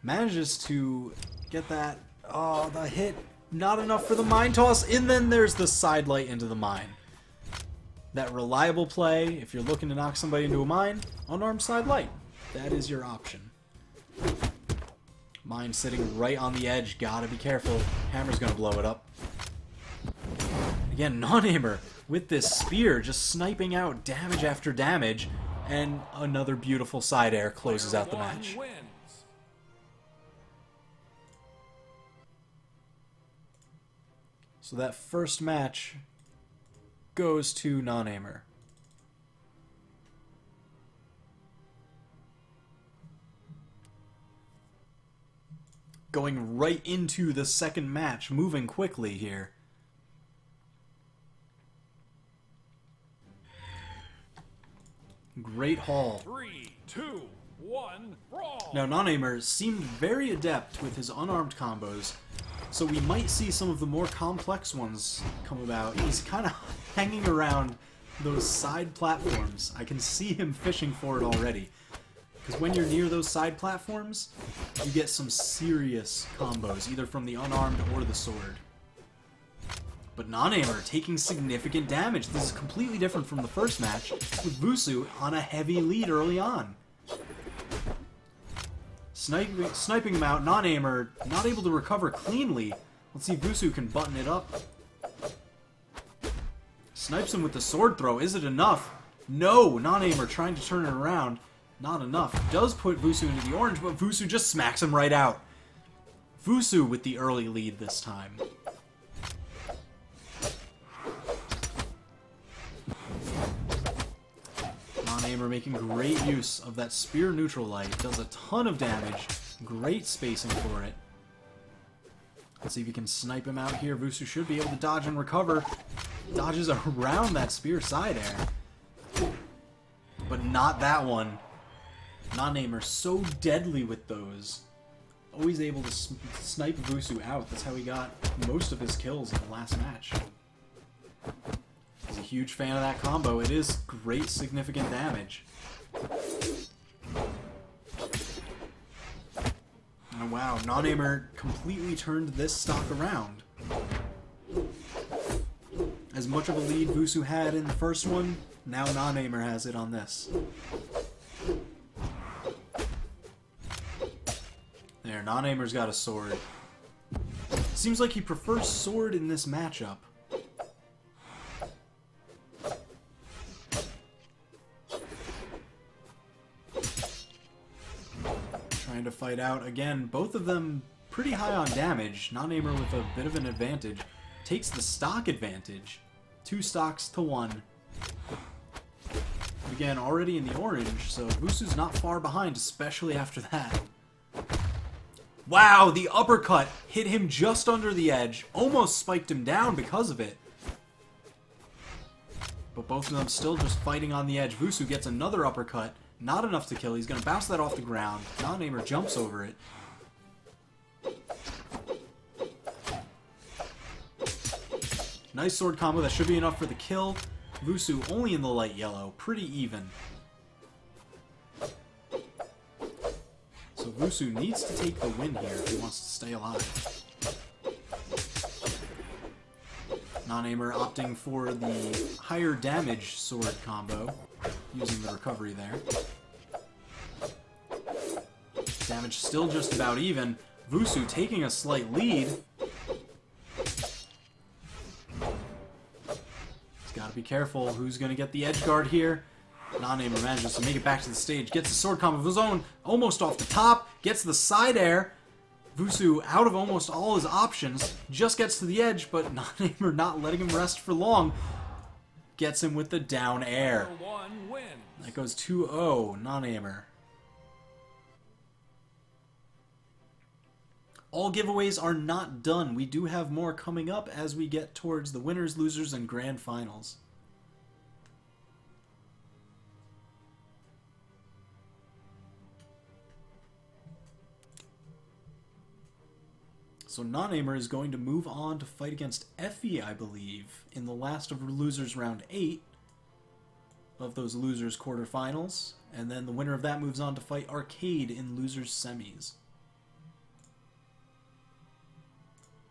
[SPEAKER 2] Manages to get that... Oh, the hit. Not enough for the mine toss. And then there's the side light into the mine. That reliable play, if you're looking to knock somebody into a mine, unarmed side light. That is your option. Mine sitting right on the edge. Gotta be careful. Hammer's gonna blow it up. Again, Nonamer with this spear just sniping out damage after damage. And another beautiful side air closes out the match. So that first match goes to Nonamer. Going right into the second match, moving quickly here. Great Hall.
[SPEAKER 1] 3, 2, 1, brawl.
[SPEAKER 2] Now, Nonamer seemed very adept with his unarmed combos, so we might see some of the more complex ones come about. He's kind of hanging around those side platforms. I can see him fishing for it already. Because when you're near those side platforms, you get some serious combos, either from the unarmed or the sword. But Nonamer taking significant damage. This is completely different from the first match, with Vusu on a heavy lead early on. Sniping him out, Nonamer not able to recover cleanly. Let's see if Vusu can button it up. Snipes him with the sword throw. Is it enough? No! Nonamer trying to turn it around. Not enough. Does put Vusu into the orange, but Vusu just smacks him right out. Vusu with the early lead this time. Nonamer making great use of that spear neutral light. Does a ton of damage. Great spacing for it. Let's see if you can snipe him out here. Vusu should be able to dodge and recover. Dodges around that spear side air. But not that one. Nonamer so deadly with those. Always able to snipe Vusu out. That's how he got most of his kills in the last match. He's a huge fan of that combo. It is great significant damage. Oh wow, Nonamer completely turned this stock around. As much of a lead Vusu had in the first one, now Nonamer has it on this. There, Nonamer's got a sword. Seems like he prefers sword in this matchup. Trying to fight out again. Both of them pretty high on damage. Nonamer with a bit of an advantage. Takes the stock advantage. 2 stocks to 1. Again, already in the orange, so Vusu's not far behind, especially after that. Wow, the uppercut hit him just under the edge. Almost spiked him down because of it. But both of them still just fighting on the edge. Vusu gets another uppercut. Not enough to kill. He's going to bounce that off the ground. Nonamer jumps over it. Nice sword combo. That should be enough for the kill. Vusu only in the light yellow. Pretty even. So Vusu needs to take the win here if he wants to stay alive. Nonamer opting for the higher damage sword combo, using the recovery there. Damage still just about even. Vusu taking a slight lead. He's got to be careful who's going to get the edge guard here. Nonamer manages to make it back to the stage, gets the sword combo of his own, almost off the top, gets the side air. Vusu out of almost all his options, just gets to the edge, but Nonamer not letting him rest for long. Gets him with the down air. That goes 2-0, Nonamer. All giveaways are not done. We do have more coming up as we get towards the winners, losers, and grand finals. So Nonamer is going to move on to fight against Effie, I believe, in the last of losers round 8 of those losers quarterfinals, and then the winner of that moves on to fight Arcade in losers semis.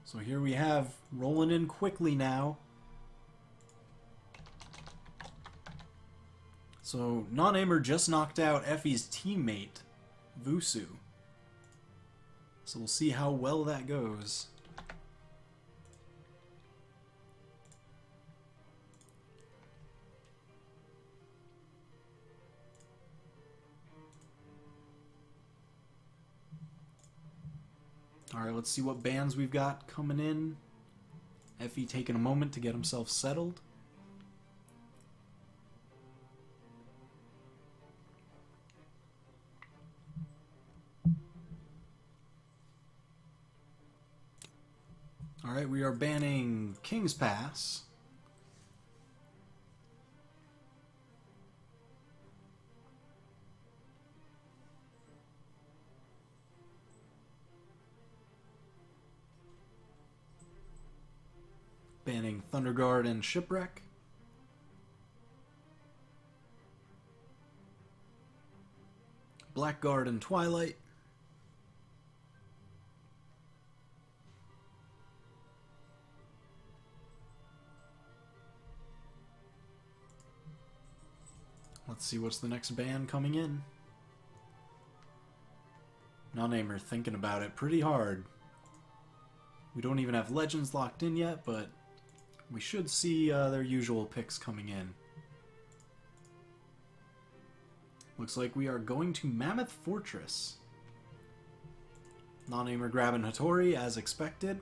[SPEAKER 2] So here we have rolling in quickly now. So Nonamer just knocked out Effie's teammate, Vusu. So we'll see how well that goes. Alright, let's see what bans we've got coming in. Effie taking a moment to get himself settled. Alright, we are banning King's Pass. Banning Thunder Guard and Shipwreck. Blackguard and Twilight. Let's see what's the next ban coming in. Nonamer thinking about it pretty hard. We don't even have Legends locked in yet, but we should see their usual picks coming in. Looks like we are going to Mammoth Fortress. Nonamer grabbing Hattori as expected.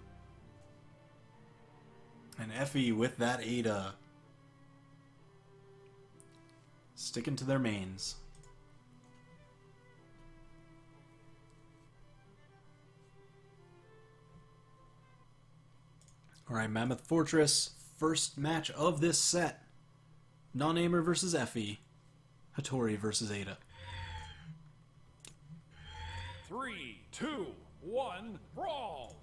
[SPEAKER 2] And Effie with that Ada. Sticking to their mains. Alright, Mammoth Fortress. First match of this set. Nonamer versus Effie. Hattori versus Ada.
[SPEAKER 1] 3, 2, 1, brawl!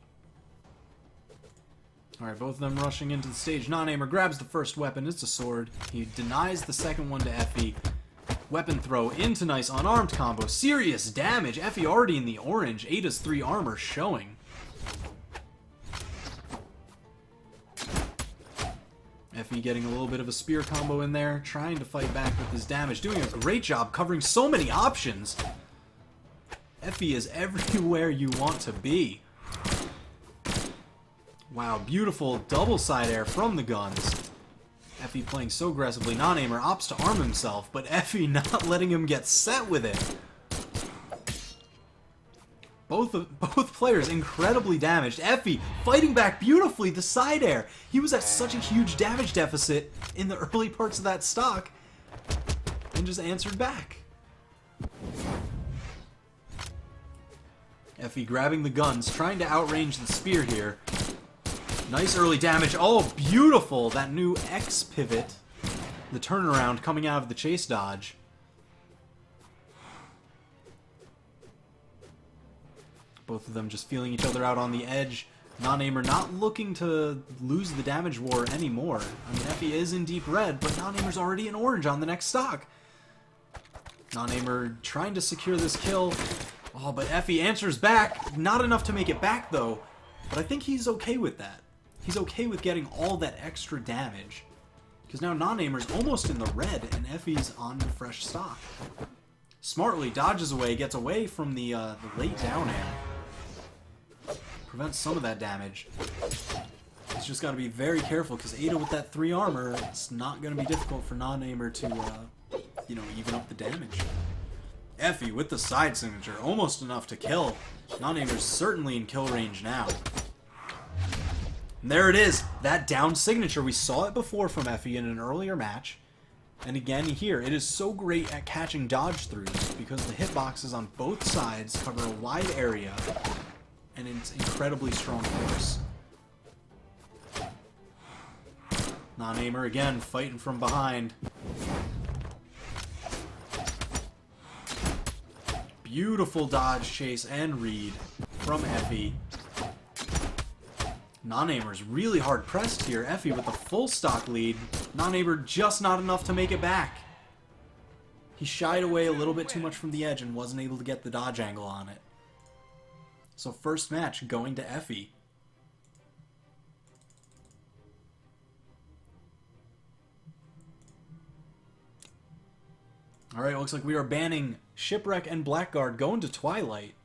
[SPEAKER 2] Alright, both of them rushing into the stage. Nonamer grabs the first weapon. It's a sword. He denies the second one to Effie. Weapon throw into nice unarmed combo. Serious damage. Effie already in the orange. Ada's 3 armor showing. Effie getting a little bit of a spear combo in there. Trying to fight back with his damage. Doing a great job covering so many options. Effie is everywhere you want to be. Wow, beautiful double side air from the guns. Effie playing so aggressively. Nonamer opts to arm himself, but Effie not letting him get set with it. Both players incredibly damaged. Effie fighting back beautifully, the side air. He was at such a huge damage deficit in the early parts of that stock and just answered back. Effie grabbing the guns, trying to outrange the spear here. Nice early damage. Oh, beautiful. That new X pivot. The turnaround coming out of the chase dodge. Both of them just feeling each other out on the edge. Nonamer not looking to lose the damage war anymore. I mean, Effie is in deep red, but Nonamer's already in orange on the next stock. Nonamer trying to secure this kill. Oh, but Effie answers back. Not enough to make it back, though. But I think he's okay with that. He's okay with getting all that extra damage. Because now Nonamer's almost in the red, and Effie's on the fresh stock. Smartly dodges away, gets away from the late down air. Prevents some of that damage. He's just got to be very careful, because Ada with that 3 armor, it's not going to be difficult for Nonamer to, even up the damage. Effie with the side signature, almost enough to kill. Nonamer's certainly in kill range now. And there it is, that down signature. We saw it before from Effie in an earlier match. And again here, it is so great at catching dodge throughs because the hitboxes on both sides cover a wide area and it's incredibly strong force. Nonamer again fighting from behind. Beautiful dodge, chase, and read from Effie. Nonamer's really hard pressed here. Effie with a full stock lead. Nonamer just not enough to make it back. He shied away a little bit too much from the edge and wasn't able to get the dodge angle on it. So first match going to Effie. Alright, looks like we are banning Shipwreck and Blackguard going to Twilight.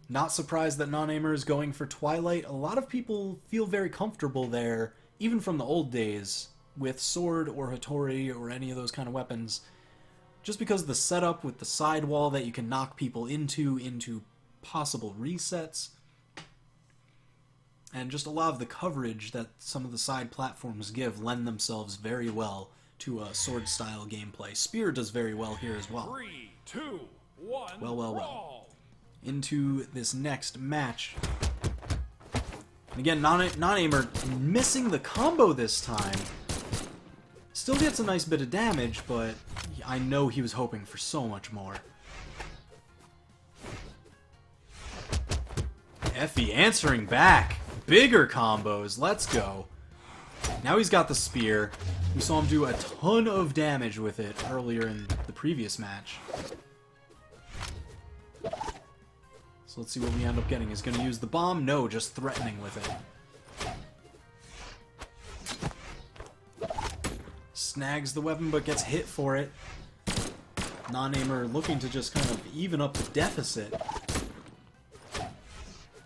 [SPEAKER 2] Not surprised that Nonamer is going for Twilight. A lot of people feel very comfortable there, even from the old days, with Sword or Hattori or any of those kind of weapons. Just because of the setup with the sidewall that you can knock people into possible resets. And just a lot of the coverage that some of the side platforms give lend themselves very well to a sword-style gameplay. Spear does very well here as well.
[SPEAKER 1] 3, 2, 1,
[SPEAKER 2] Well.
[SPEAKER 1] brawl!
[SPEAKER 2] Into this next match. And again, Nonamer missing the combo this time. Still gets a nice bit of damage, but I know he was hoping for so much more. Effie answering back. Bigger combos. Let's go. Now he's got the spear. We saw him do a ton of damage with it earlier in the previous match. So let's see what we end up getting. Is going to use the bomb? No, just threatening with it. Snags the weapon, but gets hit for it. Nonamer looking to just kind of even up the deficit.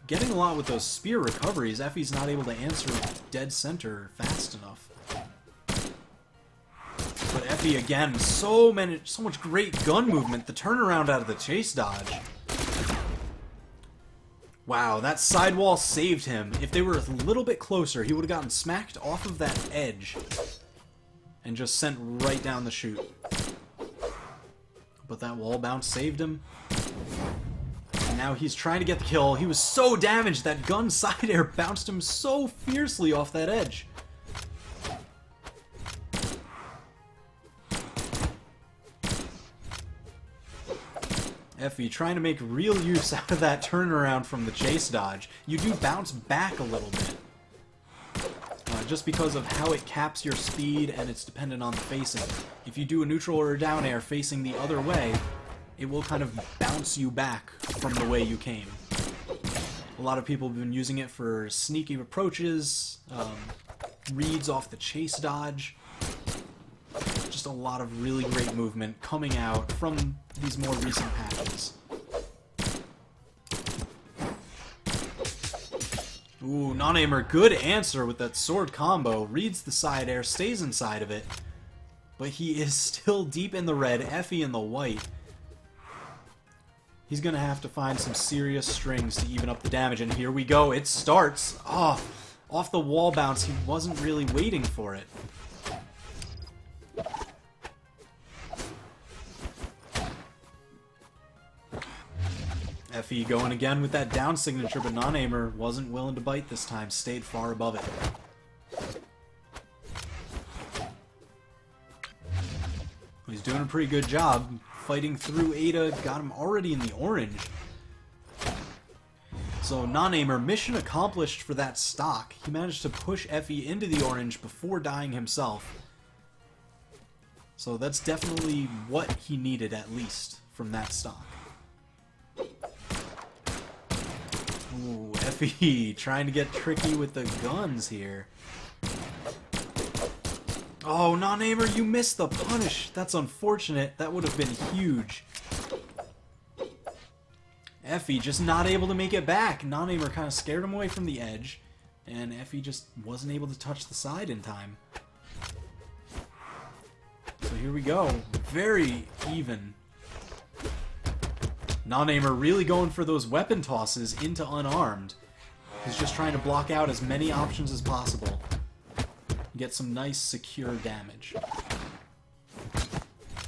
[SPEAKER 2] Getting a lot with those spear recoveries. Effie's not able to answer dead center fast enough. But Effie, again, so much great gun movement. The turnaround out of the chase dodge. Wow, that sidewall saved him. If they were a little bit closer, he would have gotten smacked off of that edge and just sent right down the chute. But that wall bounce saved him. And now he's trying to get the kill. He was so damaged that gun side air bounced him so fiercely off that edge. Effie trying to make real use out of that turnaround from the chase dodge. You do bounce back a little bit. Just because of how it caps your speed and it's dependent on the facing. If you do a neutral or a down air facing the other way, it will kind of bounce you back from the way you came. A lot of people have been using it for sneaky approaches, reads off the chase dodge. Just a lot of really great movement coming out from these more recent patches. Ooh, Nonamer, good answer with that sword combo. Reads the side air, stays inside of it. But he is still deep in the red, Effie in the white. He's gonna have to find some serious strings to even up the damage, and here we go, it starts! Oh, off the wall bounce, he wasn't really waiting for it. Effie going again with that down signature, but Nonamer wasn't willing to bite this time, stayed far above it. He's doing a pretty good job fighting through Ada, got him already in the orange. So Nonamer, mission accomplished for that stock. He managed to push Effie into the orange before dying himself. So that's definitely what he needed, at least, from that stock. Ooh, Effie trying to get tricky with the guns here. Oh, Nonamer, you missed the punish. That's unfortunate. That would have been huge. Effie just not able to make it back. Nonamer kind of scared him away from the edge, and Effie just wasn't able to touch the side in time. So here we go. Very even. Nonamer really going for those weapon tosses into unarmed. He's just trying to block out as many options as possible. Get some nice, secure damage.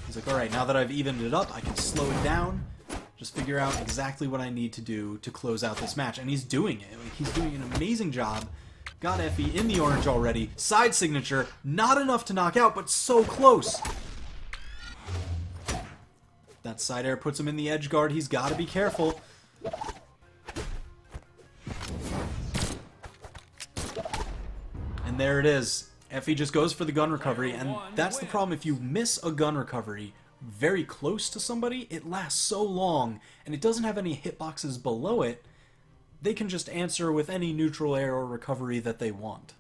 [SPEAKER 2] He's like, alright, now that I've evened it up, I can slow it down, just figure out exactly what I need to do to close out this match. And he's doing it. Like, he's doing an amazing job. Got Effie in the orange already. Side signature, not enough to knock out, but so close. That side air puts him in the edge guard. He's got to be careful. And there it is. Effie just goes for the gun recovery, and that's the problem. If you miss a gun recovery very close to somebody, it lasts so long, and it doesn't have any hitboxes below it, they can just answer with any neutral air or recovery that they want.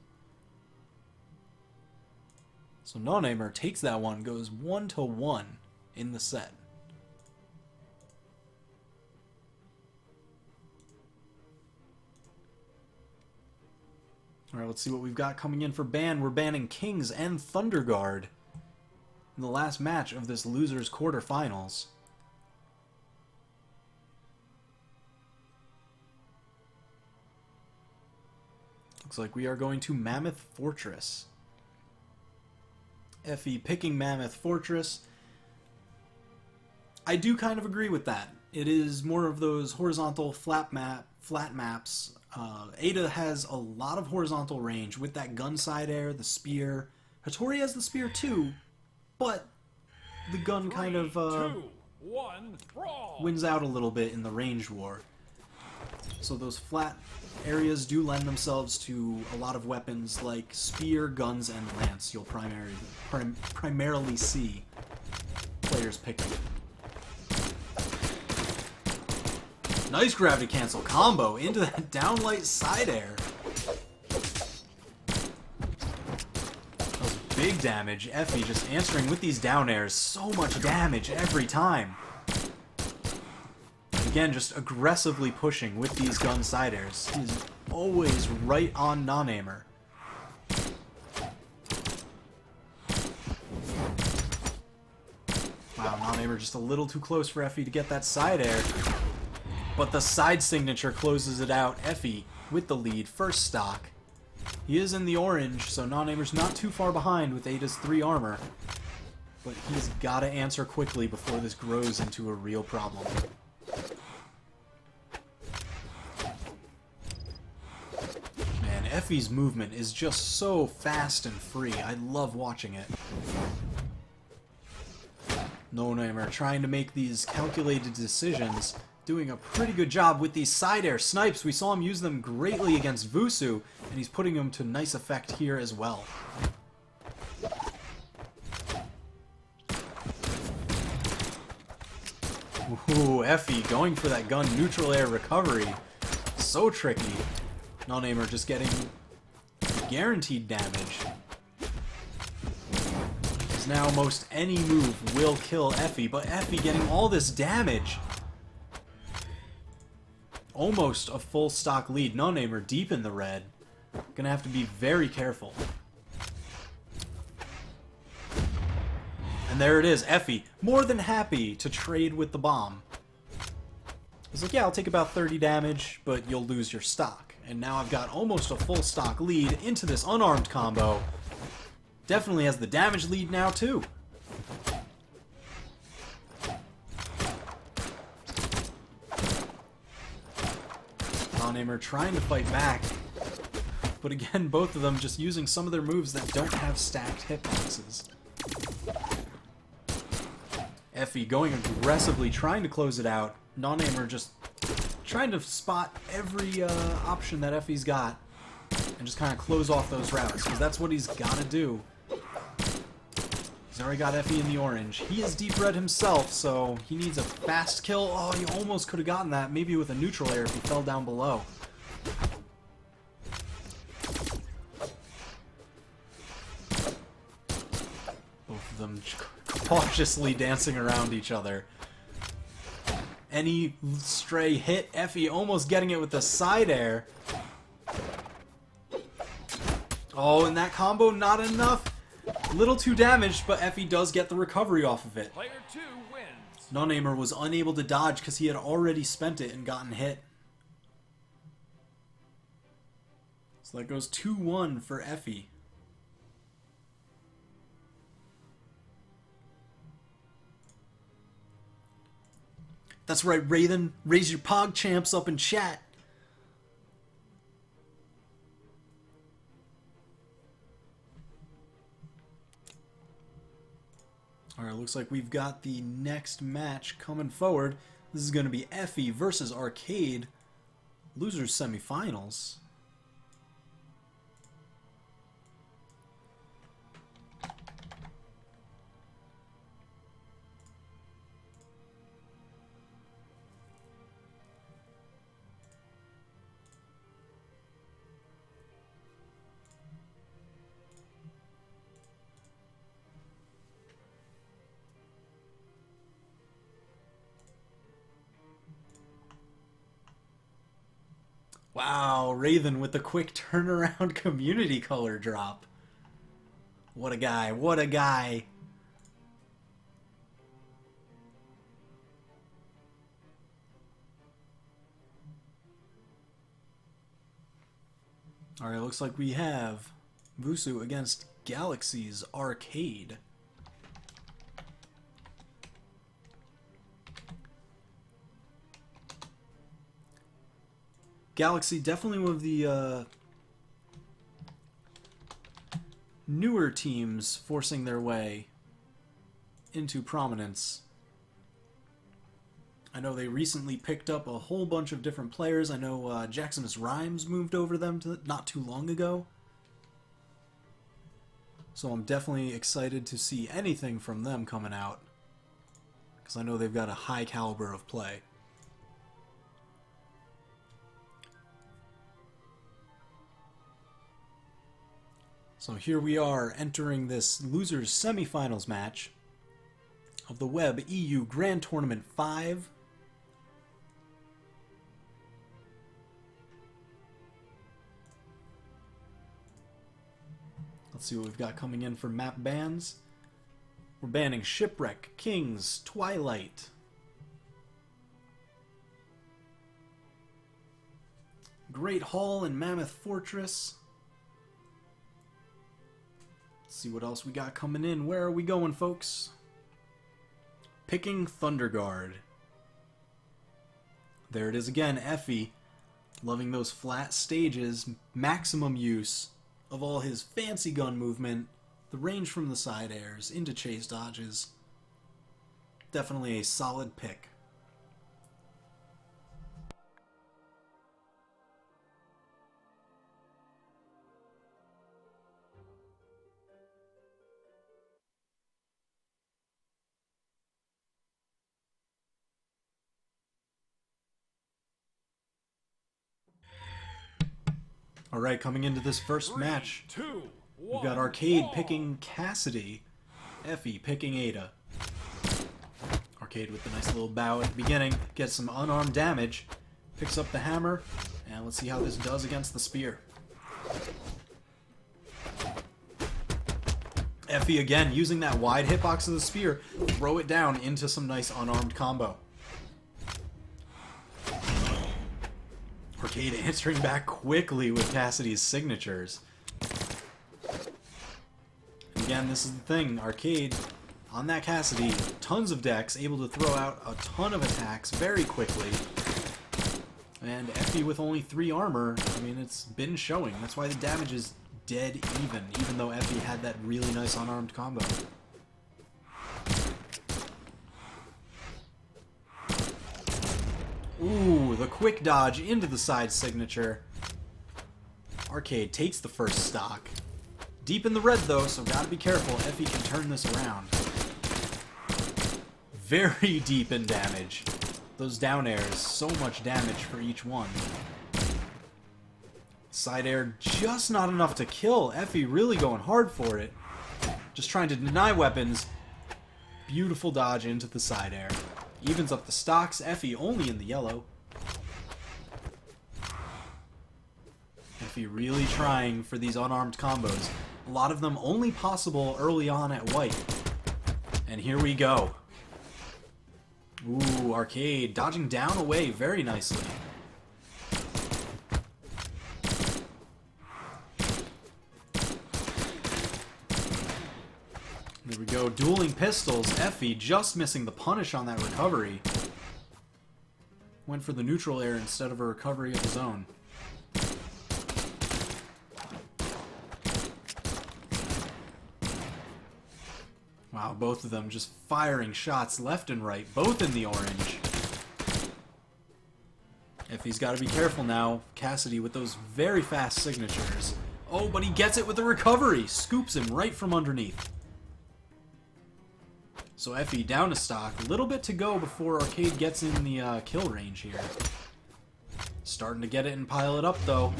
[SPEAKER 2] So Nonamer takes that one, goes 1-1 in the set. Alright, let's see what we've got coming in for ban. We're banning Kings and Thunder Guard in the last match of this losers quarterfinals. Looks like we are going to Mammoth Fortress. Effie picking Mammoth Fortress. I do kind of agree with that. It is more of those horizontal flat maps. Ada has a lot of horizontal range with that gun side air, the spear. Hattori has the spear too, but the gun kind of
[SPEAKER 1] 3, 2, 1, brawl.
[SPEAKER 2] wins out a little bit in the range war. So those flat areas do lend themselves to a lot of weapons like spear, guns, and lance. You'll primarily see players picking. Nice gravity cancel combo into that downlight side air. That was big damage. Effie just answering with these down airs. So much damage every time. Again, just aggressively pushing with these gun side airs. He's always right on Nonamer. Wow, Nonamer just a little too close for Effie to get that side air. But the side signature closes it out. Effie with the lead, first stock. He is in the orange, so Nonamer's not too far behind with Ada's 3 armor. But he's got to answer quickly before this grows into a real problem. Man, Effie's movement is just so fast and free. I love watching it. Nonamer trying to make these calculated decisions, doing a pretty good job with these side air snipes. We saw him use them greatly against Vusu, and he's putting them to nice effect here as well. Ooh, Effie going for that gun neutral air recovery. So tricky. Nonamer just getting guaranteed damage. Because now most any move will kill Effie, but Effie getting all this damage. Almost a full stock lead. Nonamer deep in the red. Gonna have to be very careful. And there it is, Effie, more than happy to trade with the bomb. He's like, yeah, I'll take about 30 damage, but you'll lose your stock. And now I've got almost a full stock lead into this unarmed combo. Definitely has the damage lead now, too. Nonamer trying to fight back. But again, both of them just using some of their moves that don't have stacked hitboxes. Effie going aggressively, trying to close it out. Nonamer just trying to spot every option that Effie's got and just kind of close off those routes, because that's what he's got to do. He's already got Effie in the orange. He is deep red himself, so he needs a fast kill. Oh, he almost could have gotten that, maybe with a neutral air if he fell down below. Both of them cautiously dancing around each other. Any stray hit, Effie almost getting it with the side air. Oh, and that combo, not enough. Little too damaged, but Effie does get the recovery off of it.
[SPEAKER 1] Player 2 wins.
[SPEAKER 2] Nonamer was unable to dodge because he had already spent it and gotten hit. So that goes 2-1 for Effie. That's right, Raven. Raise your Pog champs up in chat. Alright, looks like we've got the next match coming forward. This is going to be Effie versus Arcade. Losers semifinals. Wow, Raven with the quick turnaround community color drop. What a guy, what a guy. Alright, looks like we have Vusu against Galaxy's Arcade. Galaxy, definitely one of the newer teams forcing their way into prominence. I know they recently picked up a whole bunch of different players. I know Jackson's Rhymes moved over them not too long ago. So I'm definitely excited to see anything from them coming out, because I know they've got a high caliber of play. So here we are entering this losers semifinals match of the Web EU Grand Tournament 5. Let's see what we've got coming in for map bans. We're banning Shipwreck, Kings, Twilight, Great Hall, and Mammoth Fortress. Let's see what else we got coming in. Where are we going, folks? Picking Thunderguard. There it is again, Effie. Loving those flat stages, maximum use of all his fancy gun movement, the range from the side airs into chase dodges. Definitely a solid pick. Alright, coming into this first match, we've got Arcade picking Cassidy, Effie picking Ada. Arcade with the nice little bow at the beginning, gets some unarmed damage, picks up the hammer, and let's see how this does against the spear. Effie again, using that wide hitbox of the spear, throw it down into some nice unarmed combo. Arcade answering back quickly with Cassidy's signatures. And again, this is the thing. Arcade, on that Cassidy, tons of decks, able to throw out a ton of attacks very quickly. And Effie with only 3 armor, I mean, it's been showing. That's why the damage is dead even though Effie had that really nice unarmed combo. Ooh, the quick dodge into the side signature. Arcade takes the first stock. Deep in the red though, so gotta be careful. Effie can turn this around. Very deep in damage. Those down airs, so much damage for each one. Side air just not enough to kill. Effie really going hard for it. Just trying to deny weapons. Beautiful dodge into the side air. Evens up the stocks. Effie only in the yellow. Effie really trying for these unarmed combos. A lot of them only possible early on at white. And here we go. Ooh, Arcade dodging down away very nicely. There we go, dueling pistols. Effie just missing the punish on that recovery. Went for the neutral air instead of a recovery of his own. Wow, both of them just firing shots left and right, both in the orange. Effie's got to be careful now. Cassidy with those very fast signatures. Oh, but he gets it with the recovery. Scoops him right from underneath. So Effie down to stock. A little bit to go before Arcade gets in the kill range here. Starting to get it and pile it up, though.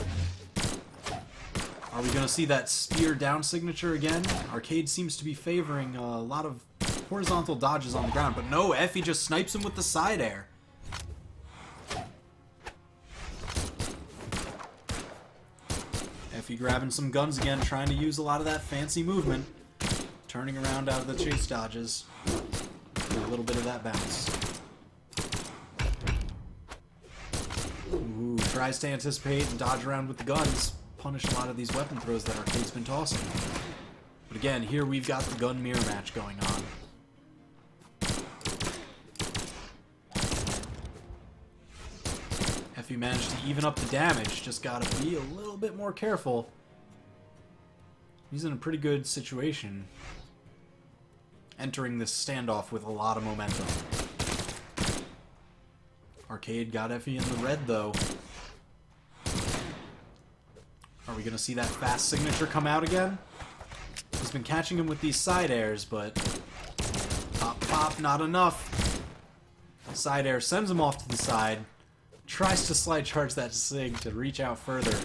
[SPEAKER 2] Are we going to see that spear down signature again? Arcade seems to be favoring a lot of horizontal dodges on the ground. But no, Effie just snipes him with the side air. Effie grabbing some guns again, trying to use a lot of that fancy movement. Turning around out of the chase dodges. A little bit of that bounce. Ooh, tries to anticipate and dodge around with the guns. Punish a lot of these weapon throws that Arcade's been tossing. But again, here we've got the gun mirror match going on. Effie managed to even up the damage, just gotta be a little bit more careful. He's in a pretty good situation. Entering this standoff with a lot of momentum. Arcade got Effie in the red, though. Are we going to see that fast signature come out again? He's been catching him with these side airs, but... Pop, pop, not enough. Side air sends him off to the side. Tries to slide charge that sig to reach out further,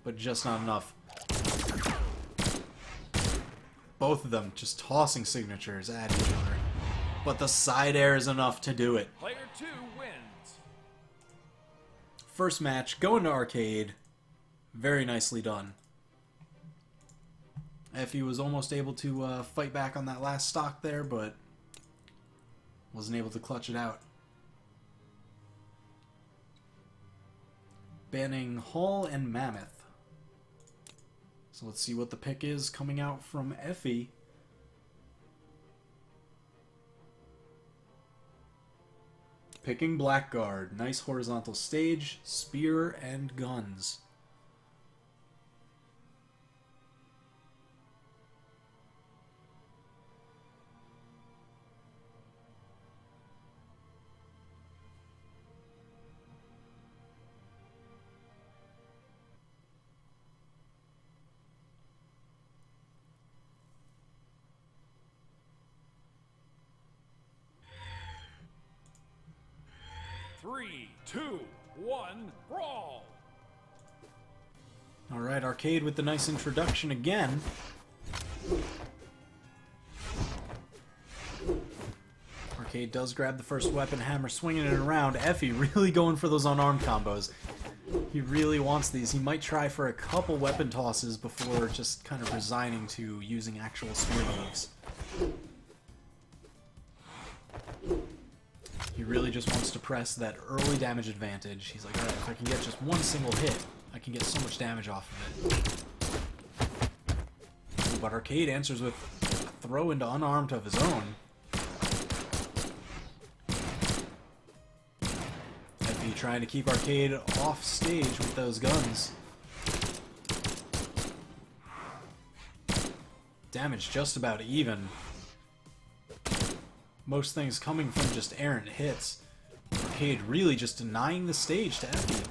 [SPEAKER 2] but just not enough. Both of them just tossing signatures at each other. But the side air is enough to do it.
[SPEAKER 1] Player 2 wins.
[SPEAKER 2] First match, going to Arcade. Very nicely done. Effie was almost able to fight back on that last stock there, but wasn't able to clutch it out. Banning Hall and Mammoth. So let's see what the pick is coming out from Effie. Picking Blackguard. Nice horizontal stage, spear, and guns.
[SPEAKER 1] Three, two, one, brawl!
[SPEAKER 2] Alright, Arcade with the nice introduction again. Arcade does grab the first weapon, hammer swinging it around. Effie really going for those unarmed combos. He really wants these. He might try for a couple weapon tosses before just kind of resigning to using actual spear moves. He really just wants to press that early damage advantage. He's like, alright, if I can get just one single hit, I can get so much damage off of it. Ooh, but Arcade answers with a throw into unarmed of his own. Effie trying to keep Arcade off stage with those guns. Damage just about even. Most things coming from just errant hits. Arcade really just denying the stage to Effie.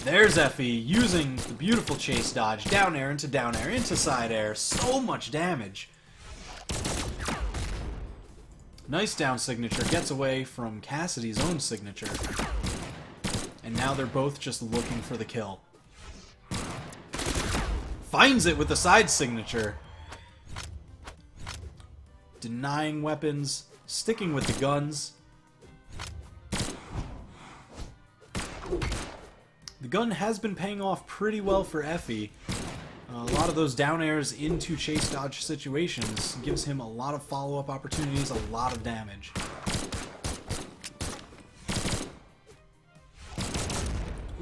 [SPEAKER 2] There's Effie using the beautiful chase dodge. Down air into side air. So much damage. Nice down signature. Gets away from Cassidy's own signature. And now they're both just looking for the kill. Finds it with the side signature. Denying weapons, sticking with the guns. The gun has been paying off pretty well for Effie. A lot of those down airs into chase dodge situations gives him a lot of follow-up opportunities, a lot of damage.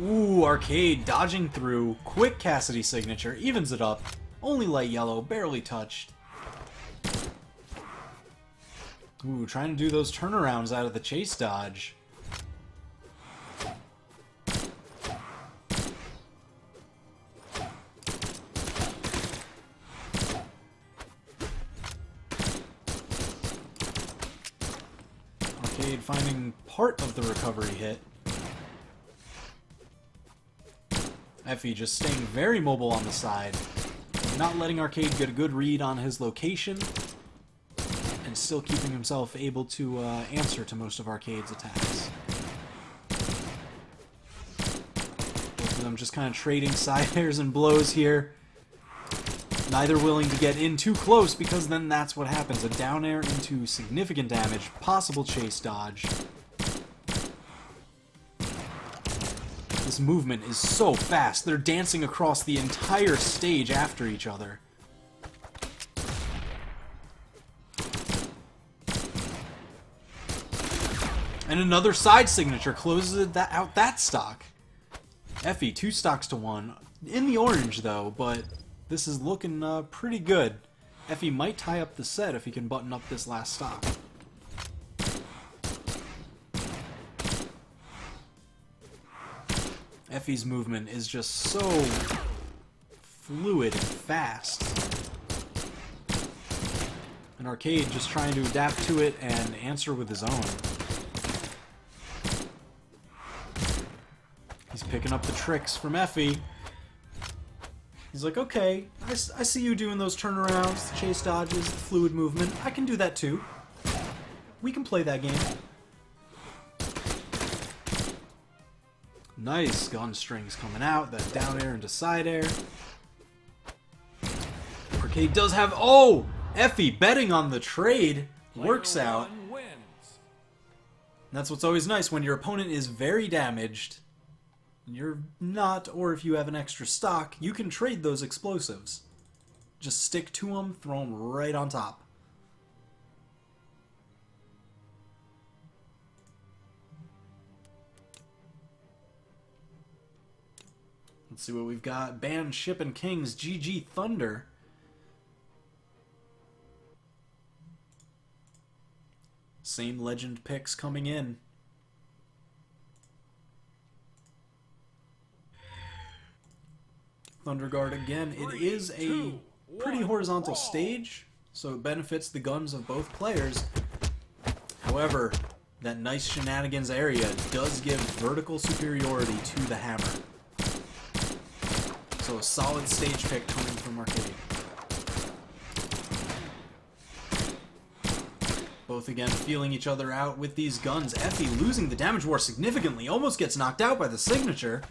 [SPEAKER 2] Ooh, Arcade dodging through. Quick Cassidy signature, evens it up. Only light yellow, barely touched. Ooh, trying to do those turnarounds out of the chase dodge. Arcade finding part of the recovery hit. Effie just staying very mobile on the side. Not letting Arcade get a good read on his location. And still keeping himself able to answer to most of Arcade's attacks. Both of them just kind of trading side airs and blows here. Neither willing to get in too close, because then that's what happens. A down air into significant damage, possible chase dodge. This movement is so fast. They're dancing across the entire stage after each other. And another side signature closes out that stock. Effie, 2 stocks to 1. In the orange, though, but this is looking pretty good. Effie might tie up the set if he can button up this last stock. Effie's movement is just so fluid and fast. And Arcade just trying to adapt to it and answer with his own. He's picking up the tricks from Effie. He's like, okay, I see you doing those turnarounds, the chase dodges, the fluid movement. I can do that too. We can play that game. Nice gun strings coming out, that down air into side air. Arcade does have... Oh! Effie betting on the trade works out.
[SPEAKER 1] Wins.
[SPEAKER 2] And that's what's always nice when your opponent is very damaged. You're not, or if you have an extra stock, you can trade those explosives. Just stick to them, throw them right on top. Let's see what we've got. Band Shipping Kings, GG Thunder. Same legend picks coming in. Thunderguard again. It is a pretty horizontal stage, so it benefits the guns of both players. However, that nice shenanigans area does give vertical superiority to the hammer. So a solid stage pick coming from Arcade. Both again feeling each other out with these guns. Effie losing the damage war significantly, almost gets knocked out by the signature.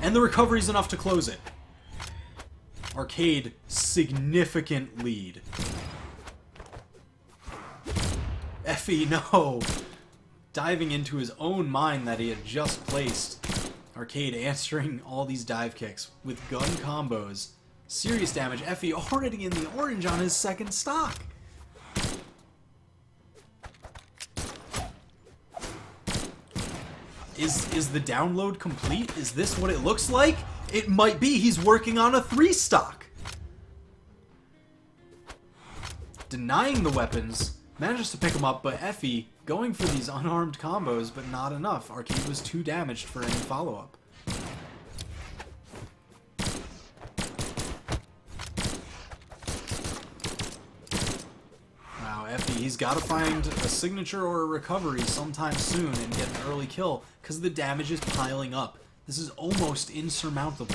[SPEAKER 2] And the recovery's enough to close it. Arcade, significant lead. Effie, no. Diving into his own mine that he had just placed. Arcade answering all these dive kicks with gun combos. Serious damage. Effie already in the orange on his second stock. Is the download complete? Is this what it looks like? It might be. He's working on a 3-stock. Denying the weapons. Manages to pick him up, but Effie going for these unarmed combos, but not enough. Arcade was too damaged for any follow-up. Wow, Effie, he's got to find a signature or a recovery sometime soon and get an early kill, because the damage is piling up. This is almost insurmountable.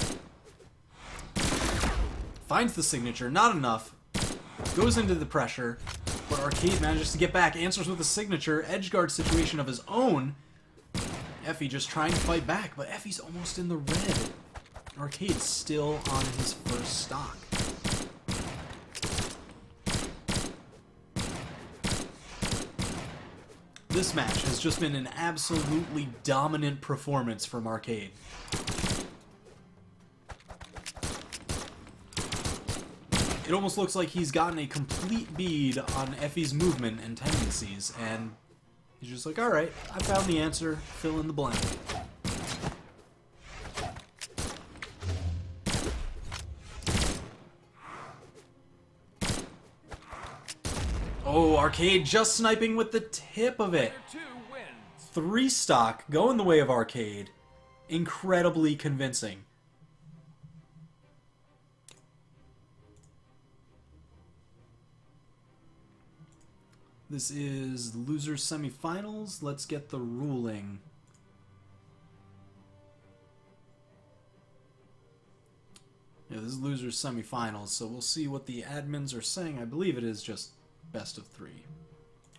[SPEAKER 2] Finds the signature, not enough. Goes into the pressure, but Arcade manages to get back, answers with a signature, edgeguard situation of his own. Effie just trying to fight back, but Effie's almost in the red. Arcade's still on his first stock. This match has just been an absolutely dominant performance from Arcade. It almost looks like he's gotten a complete bead on Effie's movement and tendencies, and he's just like, alright, I found the answer, fill in the blank. Oh, Arcade just sniping with the tip of it. 3-stock, going the way of Arcade. Incredibly convincing. This is losers semifinals. Let's get the ruling. Yeah, this is losers semifinals, so we'll see what the admins are saying. I believe it is just best of 3.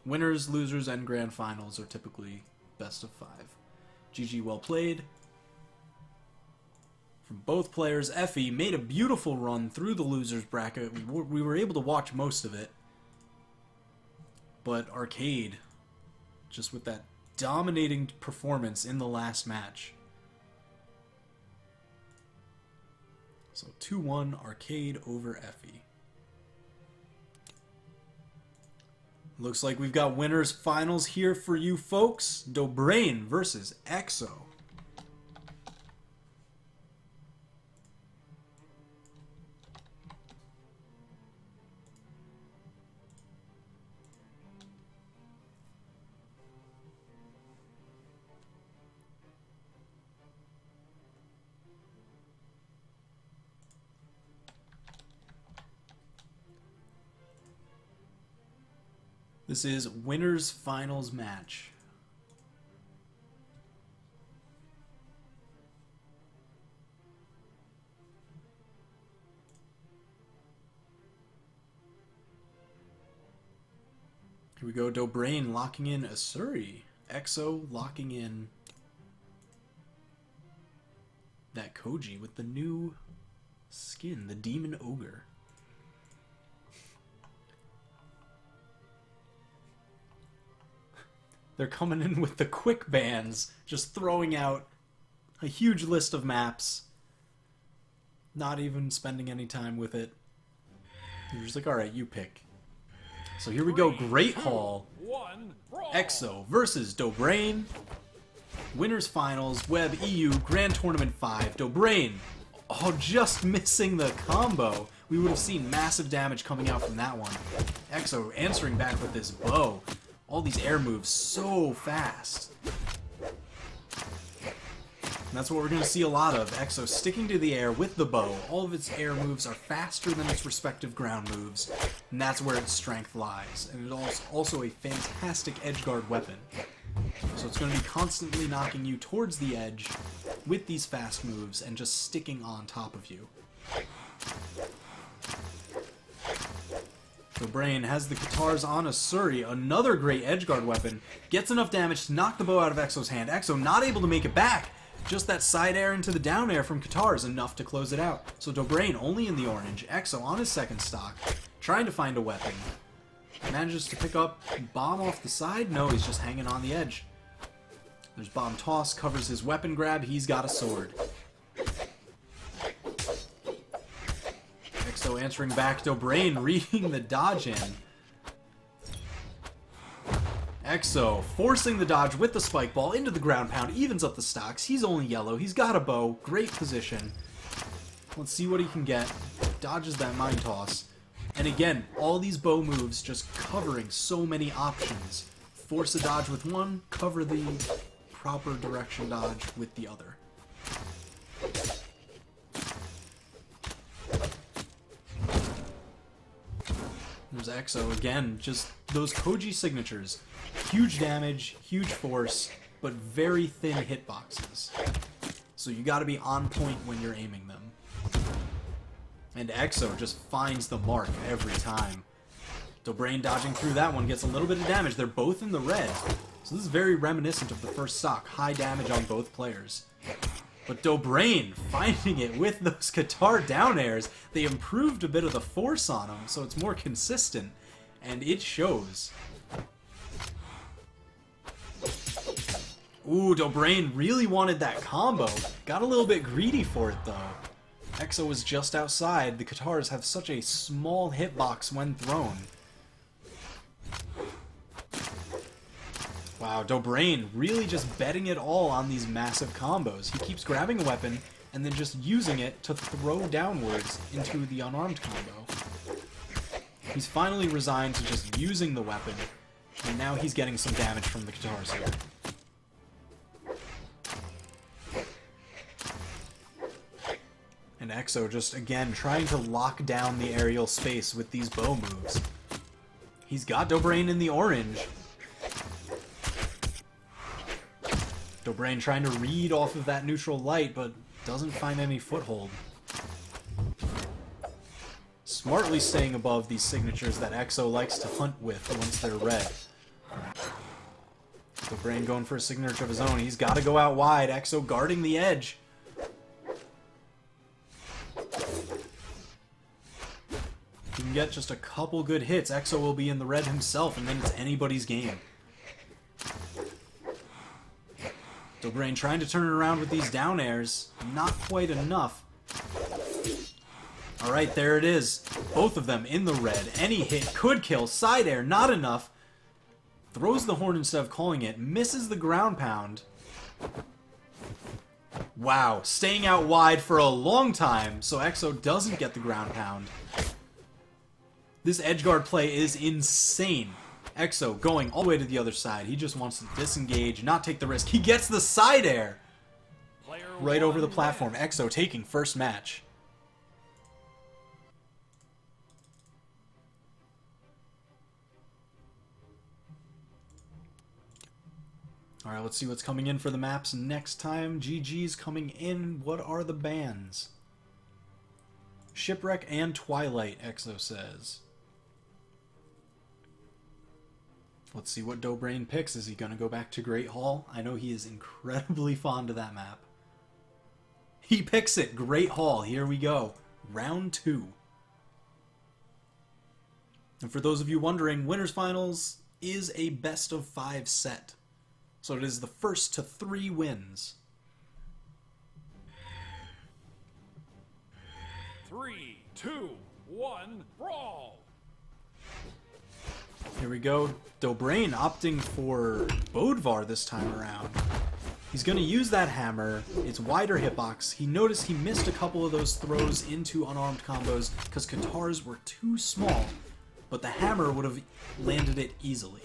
[SPEAKER 2] Winners, losers, and grand finals are typically best of 5. GG, well played. From both players, Effie made a beautiful run through the losers bracket. We were able to watch most of it. But Arcade, just with that dominating performance in the last match. So 2-1 Arcade over Effie. Looks like we've got winners finals here for you folks. Dobrain versus EXO. This is winners finals match. Here we go, Dobrain locking in Asuri. Exo locking in that Koji with the new skin, the Demon Ogre. They're coming in with the quick bans, just throwing out a huge list of maps, not even spending any time with it. You're just like, alright, you pick. So here we go, Great Hall. Exo versus Dobrain. Winners Finals, Web EU Grand Tournament 5. Dobrain, oh, just missing the combo. We would have seen massive damage coming out from that one. Exo answering back with this bow. All these air moves so fast. And that's what we're going to see a lot of. Exo sticking to the air with the bow. All of its air moves are faster than its respective ground moves. And that's where its strength lies. And it is also a fantastic edgeguard weapon. So it's going to be constantly knocking you towards the edge with these fast moves and just sticking on top of you. Dobrain has the Katars on Asuri, another great edgeguard weapon. Gets enough damage to knock the bow out of Exo's hand. Exo not able to make it back. Just that side air into the down air from Katars enough to close it out. So Dobrain only in the orange. Exo on his second stock, trying to find a weapon. Manages to pick up bomb off the side. No, he's just hanging on the edge. There's bomb toss, covers his weapon grab. He's got a sword. Exo answering back. Dobrain reading the dodge in. Exo forcing the dodge with the spike ball into the ground pound. Evens up the stocks. He's only yellow. He's got a bow. Great position. Let's see what he can get. Dodges that mine toss. And again, all these bow moves just covering so many options. Force a dodge with one, cover the proper direction dodge with the other. There's Exo again, just those Koji signatures. Huge damage, huge force, but very thin hitboxes. So you gotta be on point when you're aiming them. And Exo just finds the mark every time. Dobrain dodging through that one gets a little bit of damage. They're both in the red. So this is very reminiscent of the first stock. High damage on both players. But Dobrain finding it with those Katar down airs. They improved a bit of the force on him, so it's more consistent. And it shows. Ooh, Dobrain really wanted that combo. Got a little bit greedy for it, though. Exo was just outside. The Katars have such a small hitbox when thrown. Wow, Dobrain really just betting it all on these massive combos. He keeps grabbing a weapon and then just using it to throw downwards into the unarmed combo. He's finally resigned to just using the weapon, and now he's getting some damage from the Katars here. And Exo just, again, trying to lock down the aerial space with these bow moves. He's got Dobrain in the orange. Dobrain trying to read off of that neutral light, but doesn't find any foothold. Smartly staying above these signatures that Exo likes to hunt with once they're red. Dobrain going for a signature of his own. He's got to go out wide. Exo guarding the edge. If you can get just a couple good hits, Exo will be in the red himself, and then it's anybody's game. Dobrain trying to turn it around with these down airs. Not quite enough. Alright, there it is. Both of them in the red. Any hit could kill. Side air, not enough. Throws the horn instead of calling it. Misses the ground pound. Wow, staying out wide for a long time, so Exo doesn't get the ground pound. This edgeguard play is insane. Exo going all the way to the other side. He just wants to disengage, not take the risk. He gets the side air right over the platform. Exo taking first match. Alright, let's see what's coming in for the maps next time. GG's coming in. What are the bans? Shipwreck and Twilight, Exo says. Let's see what Dobrain picks. Is he going to go back to Great Hall? I know he is incredibly fond of that map. He picks it. Great Hall. Here we go. Round 2. And for those of you wondering, Winners Finals is a best of 5 set. So it is the first to 3 wins.
[SPEAKER 1] 3, 2, 1, brawl!
[SPEAKER 2] Here we go. Dobrain opting for Bodvar this time around. He's going to use that hammer. It's wider hitbox. He noticed he missed a couple of those throws into unarmed combos because Katars were too small, but the hammer would have landed it easily.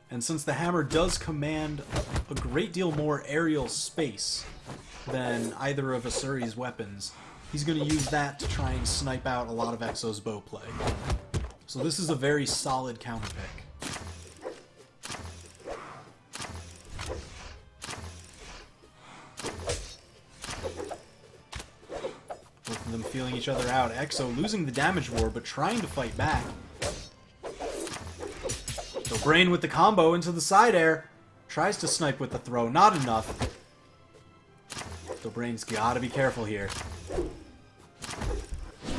[SPEAKER 2] And since the hammer does command a great deal more aerial space than either of Asuri's weapons, he's going to use that to try and snipe out a lot of Exo's bow play. So this is a very solid counter pick. Both of them feeling each other out. Exo losing the damage war, but trying to fight back. Dobrain with the combo into the side air. Tries to snipe with the throw. Not enough. Dobrain's gotta be careful here. He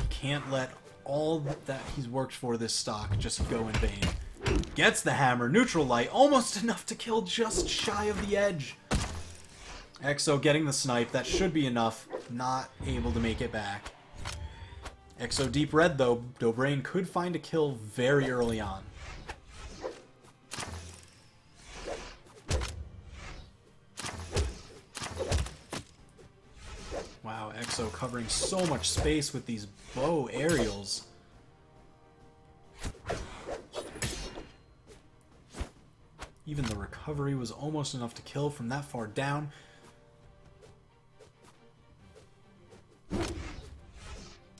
[SPEAKER 2] can't let all that he's worked for this stock just go in vain. Gets the hammer. Neutral light. Almost enough to kill, just shy of the edge. Exo getting the snipe. That should be enough. Not able to make it back. Exo deep red though. Dobrain could find a kill very early on. Wow, Exo covering so much space with these bow aerials. Even the recovery was almost enough to kill from that far down.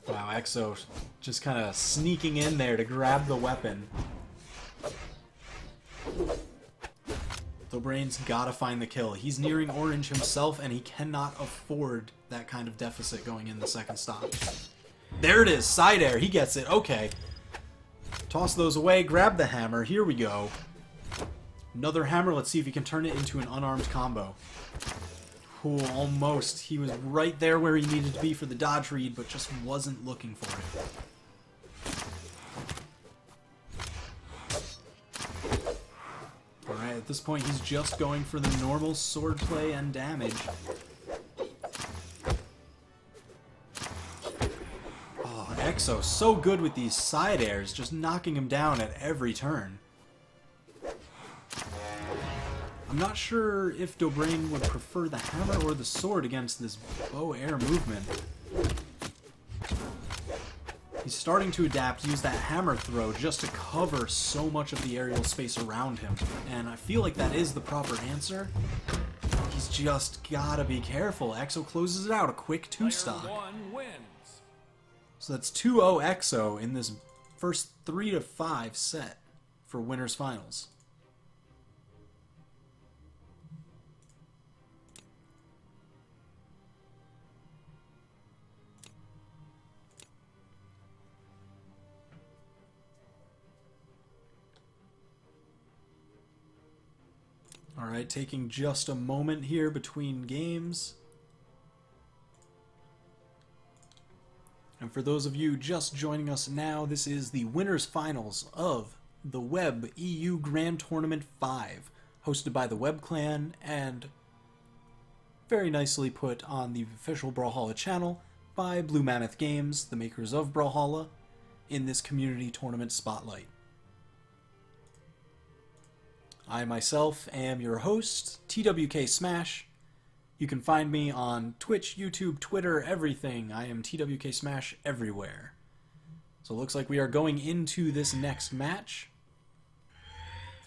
[SPEAKER 2] Wow, Exo just kind of sneaking in there to grab the weapon. Dobrain's gotta find the kill. He's nearing orange himself, and he cannot afford that kind of deficit going in the second stop. There it is, side air. He gets it. Okay. Toss those away, grab the hammer. Here we go. Another hammer. Let's see if he can turn it into an unarmed combo. Ooh, almost. He was right there where he needed to be for the dodge read, but just wasn't looking for it. Alright, at this point he's just going for the normal swordplay and damage. Oh, Exo so good with these side airs, just knocking him down at every turn. I'm not sure if Dobrain would prefer the hammer or the sword against this bow air movement. He's starting to adapt, use that hammer throw just to cover so much of the aerial space around him. And I feel like that is the proper answer. He's just gotta be careful. Exo closes it out, a quick 2-stock.
[SPEAKER 1] Player 1 wins.
[SPEAKER 2] So that's 2-0 Exo in this first 3 to 5 set for Winners Finals. Alright, taking just a moment here between games. And for those of you just joining us now, this is the Winners Finals of the Web EU Grand Tournament 5, hosted by the Web Clan and very nicely put on the official Brawlhalla channel by Blue Mammoth Games, the makers of Brawlhalla, in this community tournament spotlight. I myself am your host, TWK Smash. You can find me on Twitch, YouTube, Twitter, everything. I am TWK Smash everywhere. So it looks like we are going into this next match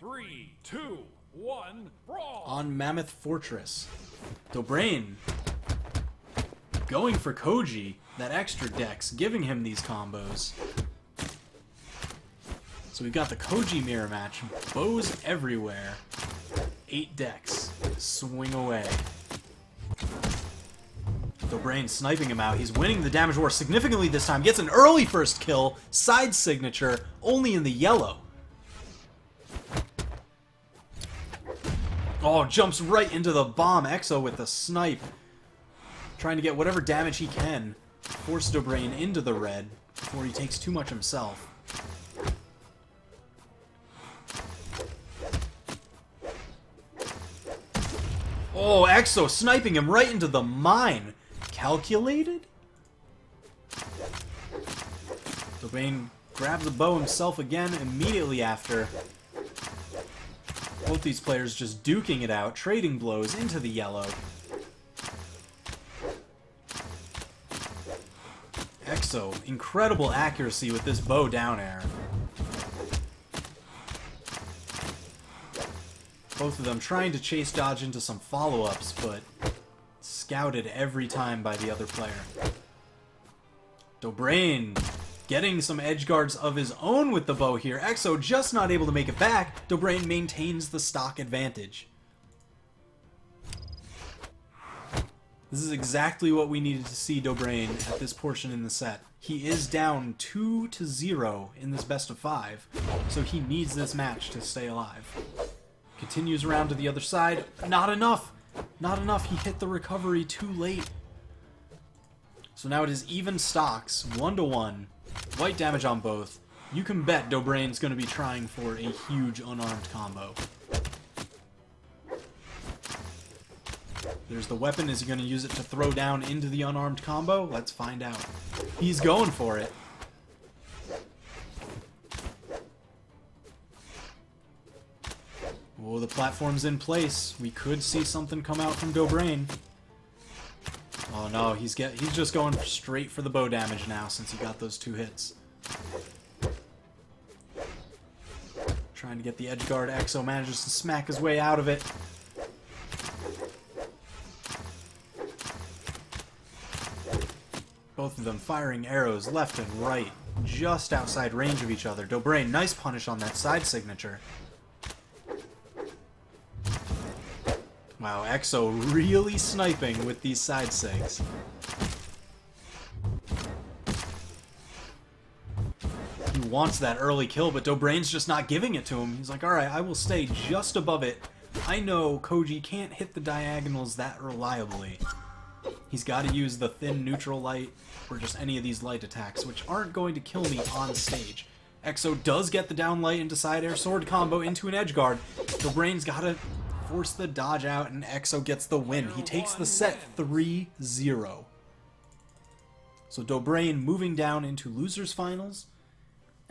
[SPEAKER 1] 3, 2, 1, brawl!
[SPEAKER 2] on Mammoth Fortress. Dobrain going for Koji, that extra dex, giving him these combos. So we've got the Koji mirror match, bows everywhere, 8 decks, swing away. Dobrain sniping him out. He's winning the damage war significantly this time. Gets an early first kill. Side signature, only in the yellow. Oh, jumps right into the bomb. Exo with the snipe. Trying to get whatever damage he can. Force Dobrain into the red before he takes too much himself. Oh, Exo sniping him right into the mine. Calculated? Dobrain grabs a bow himself again immediately after. Both these players just duking it out, trading blows into the yellow. Exo, incredible accuracy with this bow down air. Both of them trying to chase dodge into some follow-ups, but scouted every time by the other player. Dobrain getting some edge guards of his own with the bow here. Exo just not able to make it back. Dobrain maintains the stock advantage. This is exactly what we needed to see Dobrain at this portion in the set. He is down 2-0 in this best of 5, so he needs this match to stay alive. Continues around to the other side. Not enough! Not enough. He hit the recovery too late. So now it is even stocks, 1-1. White damage on both. You can bet Dobrain's going to be trying for a huge unarmed combo. There's the weapon. Is he going to use it to throw down into the unarmed combo? Let's find out. He's going for it. Oh, the platform's in place. We could see something come out from Dobrain. Oh no, he's just going straight for the bow damage now since he got those 2 hits. Trying to get the edge guard. Exo manages to smack his way out of it. Both of them firing arrows left and right, just outside range of each other. Dobrain, nice punish on that side signature. Wow, Exo really sniping with these side sigs. He wants that early kill, but Dobrain's just not giving it to him. He's like, alright, I will stay just above it. I know Koji can't hit the diagonals that reliably. He's got to use the thin neutral light or just any of these light attacks, which aren't going to kill me on stage. Exo does get the down light into side air sword combo into an edge guard. Dobrain's got to force the dodge out, and Exo gets the win. He takes the set 3-0. So Dobrain moving down into losers finals.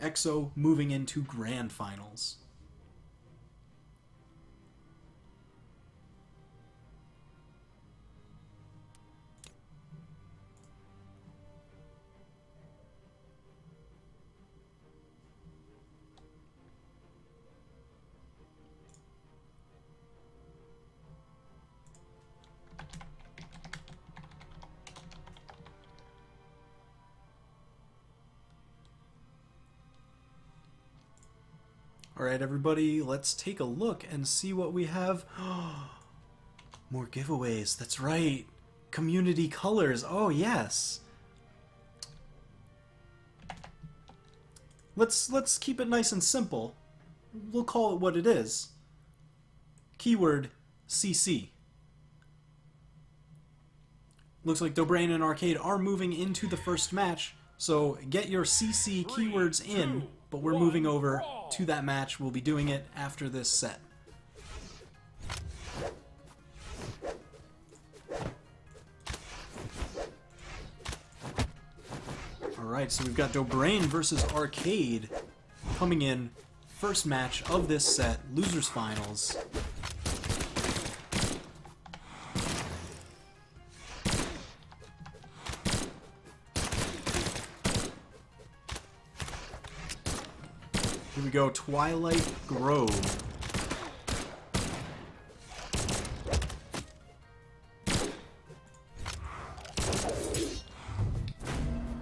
[SPEAKER 2] Exo moving into grand finals. Alright, everybody, let's take a look and see what we have. More giveaways, that's right. Community colors, oh yes. Let's keep it nice and simple. We'll call it what it is. Keyword CC. Looks like Dobrain and Arcade are moving into the first match, so get your CC keywords in, but we're moving over to that match. We'll be doing it after this set. Alright, so we've got Dobrain versus Arcade coming in. First match of this set, losers finals. Here we go, Twilight Grove.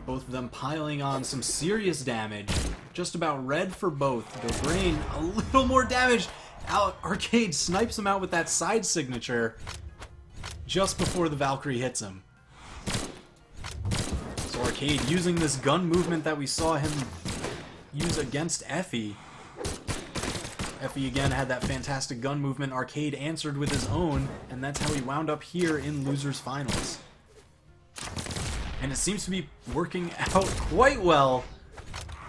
[SPEAKER 2] Both of them piling on some serious damage. Just about red for both. Dobrain, a little more damage. Arcade snipes him out with that side signature just before the Valkyrie hits him. So Arcade using this gun movement that we saw him use against Effie. Effie again had that fantastic gun movement. Arcade answered with his own, and that's how he wound up here in Losers Finals. And it seems to be working out quite well.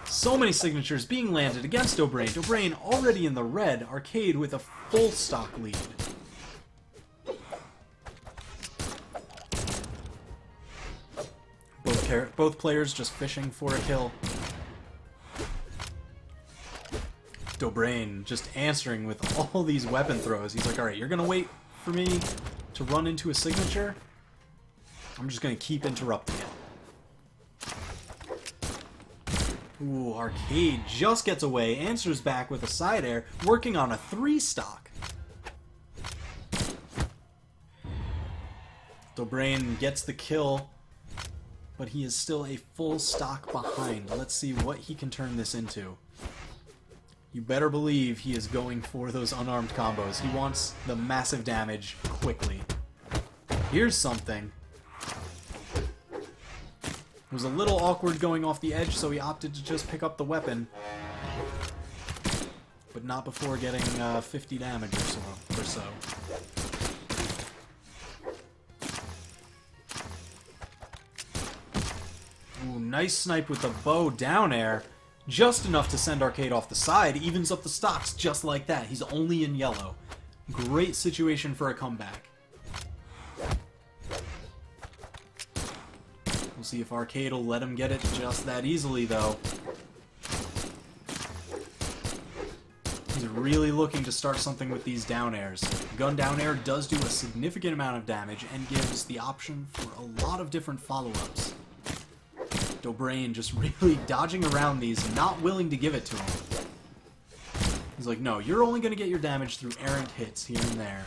[SPEAKER 2] So many signatures being landed against Dobrain. Dobrain already in the red. Arcade with a full stock lead. Both players just fishing for a kill. Dobrain just answering with all these weapon throws. He's like, alright, you're gonna wait for me to run into a signature? I'm just gonna keep interrupting it. Ooh, Arcade just gets away, answers back with a side air, working on a 3-stock. Dobrain gets the kill, but he is still a full stock behind. Let's see what he can turn this into. You better believe he is going for those unarmed combos. He wants the massive damage quickly. Here's something. It was a little awkward going off the edge, so he opted to just pick up the weapon. But not before getting 50 damage or so. Ooh, nice snipe with the bow down air. Just enough to send Arcade off the side, evens up the stocks just like that. He's only in yellow. Great situation for a comeback. We'll see if Arcade will let him get it just that easily, though. He's really looking to start something with these down airs. Gun down air does do a significant amount of damage and gives the option for a lot of different follow-ups. Dobrain just really dodging around these, not willing to give it to him. He's like, no, you're only going to get your damage through errant hits here and there.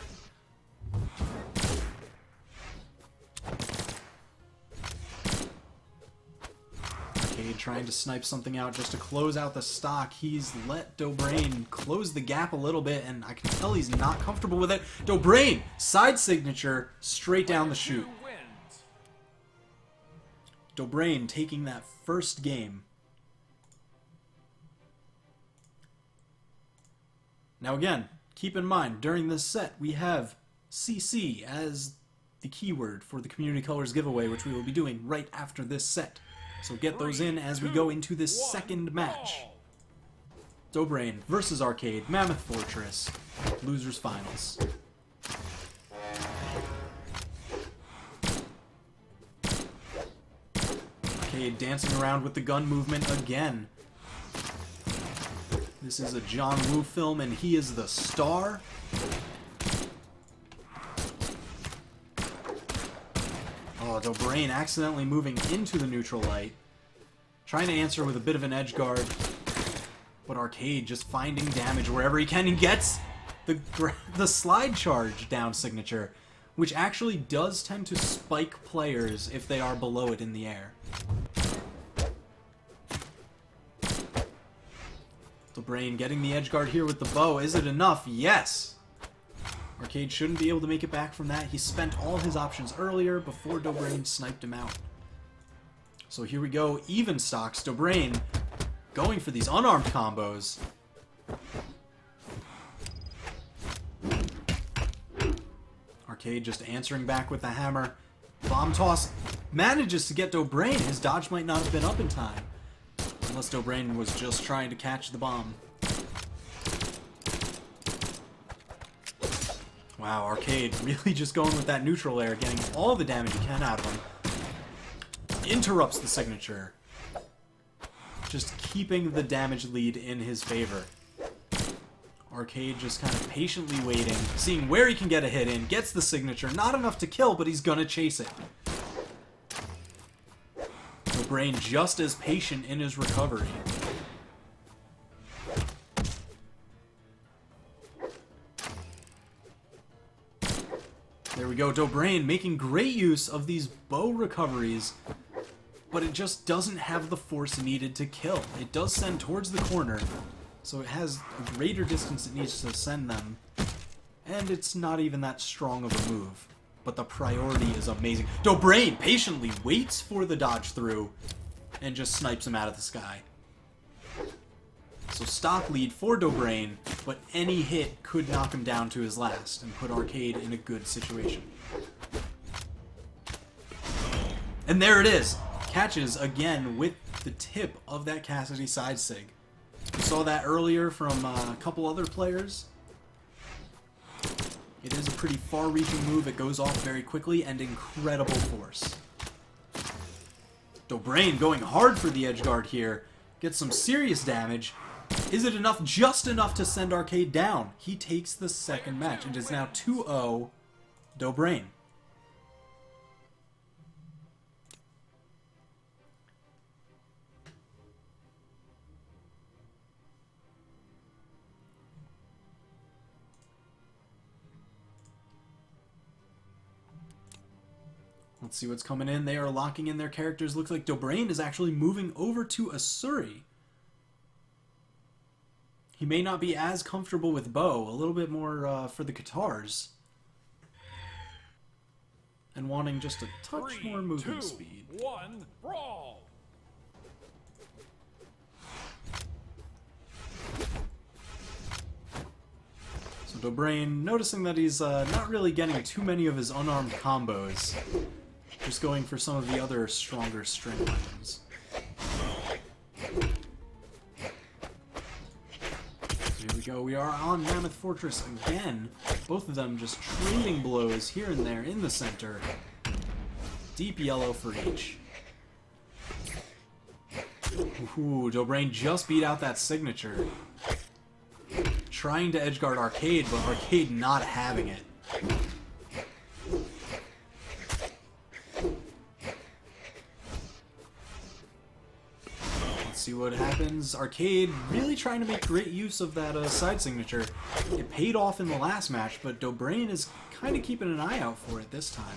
[SPEAKER 2] Arcade trying to snipe something out just to close out the stock. He's let Dobrain close the gap a little bit, and I can tell he's not comfortable with it. Dobrain, side signature, straight down the chute. Dobrain taking that first game. Now again, keep in mind, during this set, we have CC as the keyword for the Community Colors giveaway, which we will be doing right after this set. So get those in as we go into this second match. Dobrain versus Arcade, Mammoth Fortress, Losers Finals. Arcade dancing around with the gun movement again. This is a John Woo film, and he is the star. Oh, Dobrain accidentally moving into the neutral light. Trying to answer with a bit of an edge guard. But Arcade just finding damage wherever he can. He gets the slide charge down signature, which actually does tend to spike players if they are below it in the air. Dobrain getting the edge guard here with the bow. Is it enough? Yes! Arcade shouldn't be able to make it back from that. He spent all his options earlier before Dobrain sniped him out. So here we go. Even stocks. Dobrain going for these unarmed combos. Arcade just answering back with the hammer. Bomb toss manages to get Dobrain. His dodge might not have been up in time. Unless Dobrain was just trying to catch the bomb. Wow, Arcade really just going with that neutral air, getting all the damage he can out of him. Interrupts the signature. Just keeping the damage lead in his favor. Arcade just kind of patiently waiting, seeing where he can get a hit in, gets the signature. Not enough to kill, but he's gonna chase it. Dobrain just as patient in his recovery. There we go, Dobrain making great use of these bow recoveries, but it just doesn't have the force needed to kill. It does send towards the corner, so it has a greater distance it needs to send them, and it's not even that strong of a move. but the priority is amazing. Dobrain patiently waits for the dodge through and just snipes him out of the sky. So stock lead for Dobrain, but any hit could knock him down to his last and put Arcade in a good situation. And there it is! Catches again with the tip of that Cassidy side sig. We saw that earlier from a couple other players. It is a pretty far-reaching move. It goes off very quickly and incredible force. Dobrain going hard for the edge guard here. Gets some serious damage. Is it enough? Just enough to send Arcade down. He takes the second match. It is now 2-0 Dobrain. Let's see what's coming in. They are locking in their characters. Looks like Dobrain is actually moving over to Asuri. He may not be as comfortable with bow. A little bit more for the guitars. And wanting just a touch more movement speed.
[SPEAKER 1] 3, 2, 1, brawl!
[SPEAKER 2] So Dobrain, noticing that he's not really getting too many of his unarmed combos. Just going for some of the other stronger string weapons. Here we go. We are on Mammoth Fortress again. Both of them just trading blows here and there in the center. Deep yellow for each. Ooh, Dobrain just beat out that signature. Trying to edgeguard Arcade, but Arcade not having it. See what happens. Arcade really trying to make great use of that side signature. It paid off in the last match, but Dobrain is kind of keeping an eye out for it this time.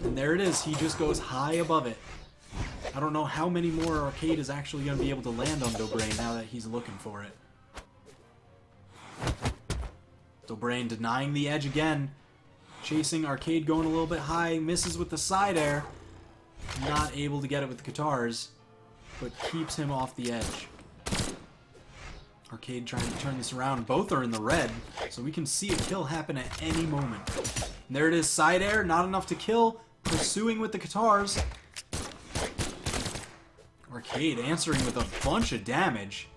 [SPEAKER 2] And there it is. He just goes high above it. I don't know how many more Arcade is actually going to be able to land on Dobrain now that he's looking for it. Dobrain denying the edge again. Chasing Arcade going a little bit high. Misses with the side air. Not able to get it with the guitars, but keeps him off the edge. Arcade trying to turn this around. Both are in the red, so we can see a kill happen at any moment. And there it is, side air, not enough to kill. Pursuing with the guitars. Arcade answering with a bunch of damage.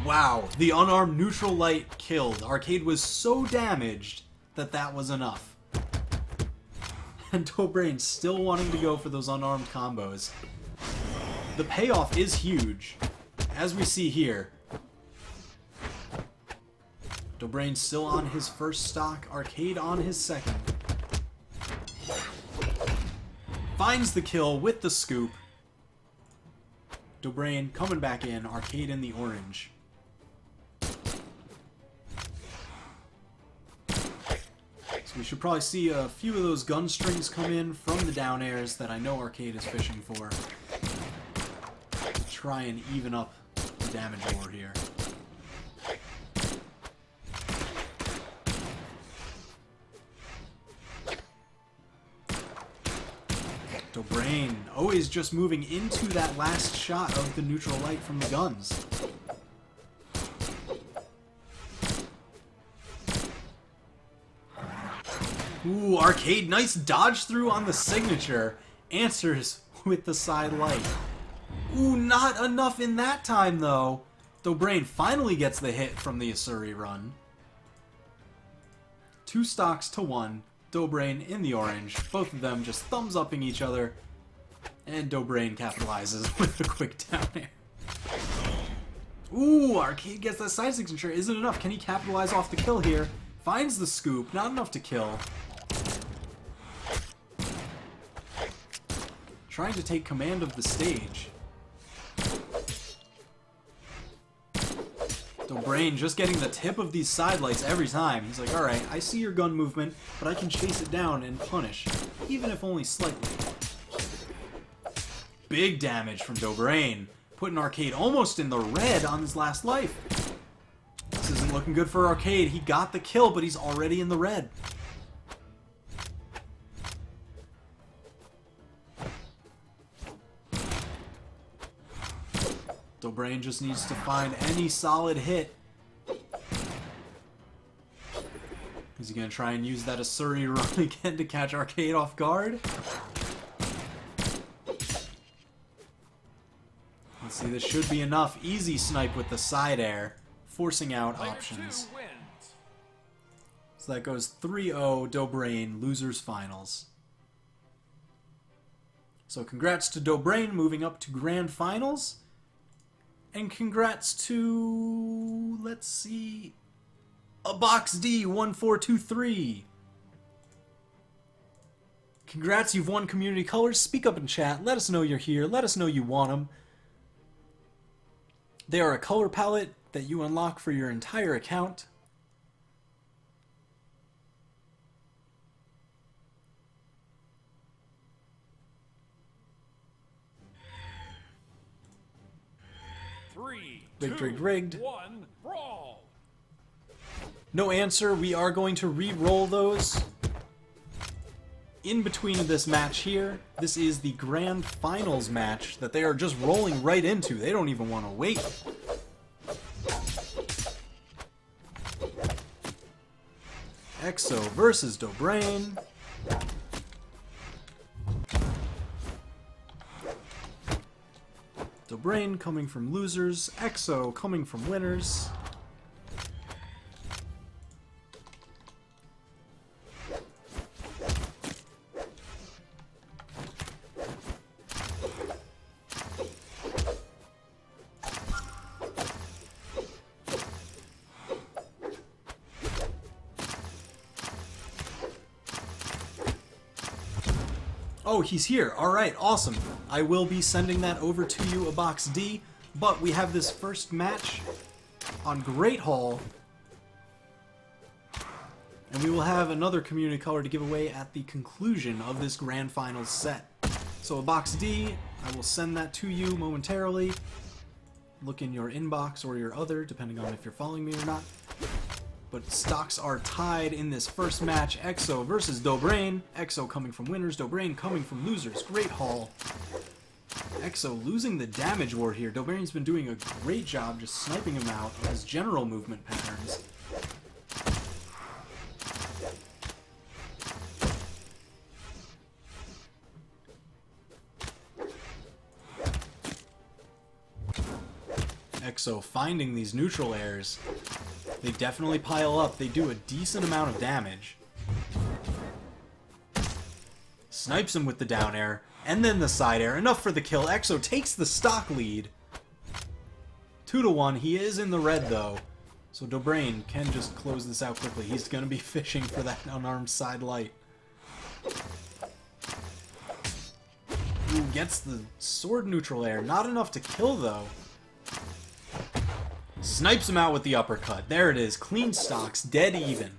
[SPEAKER 2] Wow, the unarmed neutral light killed. Arcade was so damaged that was enough. And Dobrain still wanting to go for those unarmed combos. The payoff is huge, as we see here. Dobrain still on his first stock, Arcade on his second. Finds the kill with the scoop. Dobrain coming back in, Arcade in the orange. So we should probably see a few of those gun strings come in from the down airs that I know Arcade is fishing for. To try and even up the damage war here. Dobrain always just moving into that last shot of the neutral light from the guns. Ooh, Arcade, nice dodge through on the signature. Answers with the side light. Ooh, not enough in that time, though. Dobrain finally gets the hit from the Asuri run. 2 stocks to 1. Dobrain in the orange. Both of them just thumbs-upping each other. And Dobrain capitalizes with a quick down air. Ooh, Arcade gets that side signature. Isn't enough. Can he capitalize off the kill here? Finds the scoop. Not enough to kill. Trying to take command of the stage. Dobrain just getting the tip of these side lights every time. He's like, alright, I see your gun movement, but I can chase it down and punish, even if only slightly. Big damage from Dobrain, putting Arcade almost in the red on his last life. looking good for Arcade. He got the kill, but he's already in the red. Dobrain just needs to find any solid hit. Is he going to try and use that Asuri run again to catch Arcade off guard? Let's see, this should be enough. Easy snipe with the side air, forcing out options. So that goes 3-0, Dobrain, losers finals. So congrats to Dobrain moving up to grand finals. And congrats to, let's see, a Box D 1423. Congrats, you've won community colors. Speak up in chat. Let us know you're here. Let us know you want them. They are a color palette that you unlock for your entire account. Rigged.
[SPEAKER 1] 1, brawl.
[SPEAKER 2] No answer. We are going to re-roll those in between this match here. This is the grand finals match that they are just rolling right into. They don't even want to wait. Exo versus Dobrain. Dobrain coming from losers, Exo coming from winners. Oh, he's here. Alright, awesome. I will be sending that over to you, a Box D, but we have this first match on Great Hall, and we will have another community color to give away at the conclusion of this grand finals set. So a Box D, I will send that to you momentarily. Look in your inbox or your other, depending on if you're following me or not. But stocks are tied in this first match. Exo versus Dobrain. Exo coming from winners, Dobrain coming from losers. Great Hall. Exo losing the damage war here. Dobrain's been doing a great job just sniping him out of his general movement patterns. Exo finding these neutral airs. They definitely pile up. They do a decent amount of damage. Snipes him with the down air, and then the side air. Enough for the kill. Exo takes the stock lead. 2-1. He is in the red, though. So Dobrain can just close this out quickly. He's going to be fishing for that unarmed side light. Ooh, gets the sword neutral air. Not enough to kill, though. Snipes him out with the uppercut. There it is. Clean stocks. Dead even.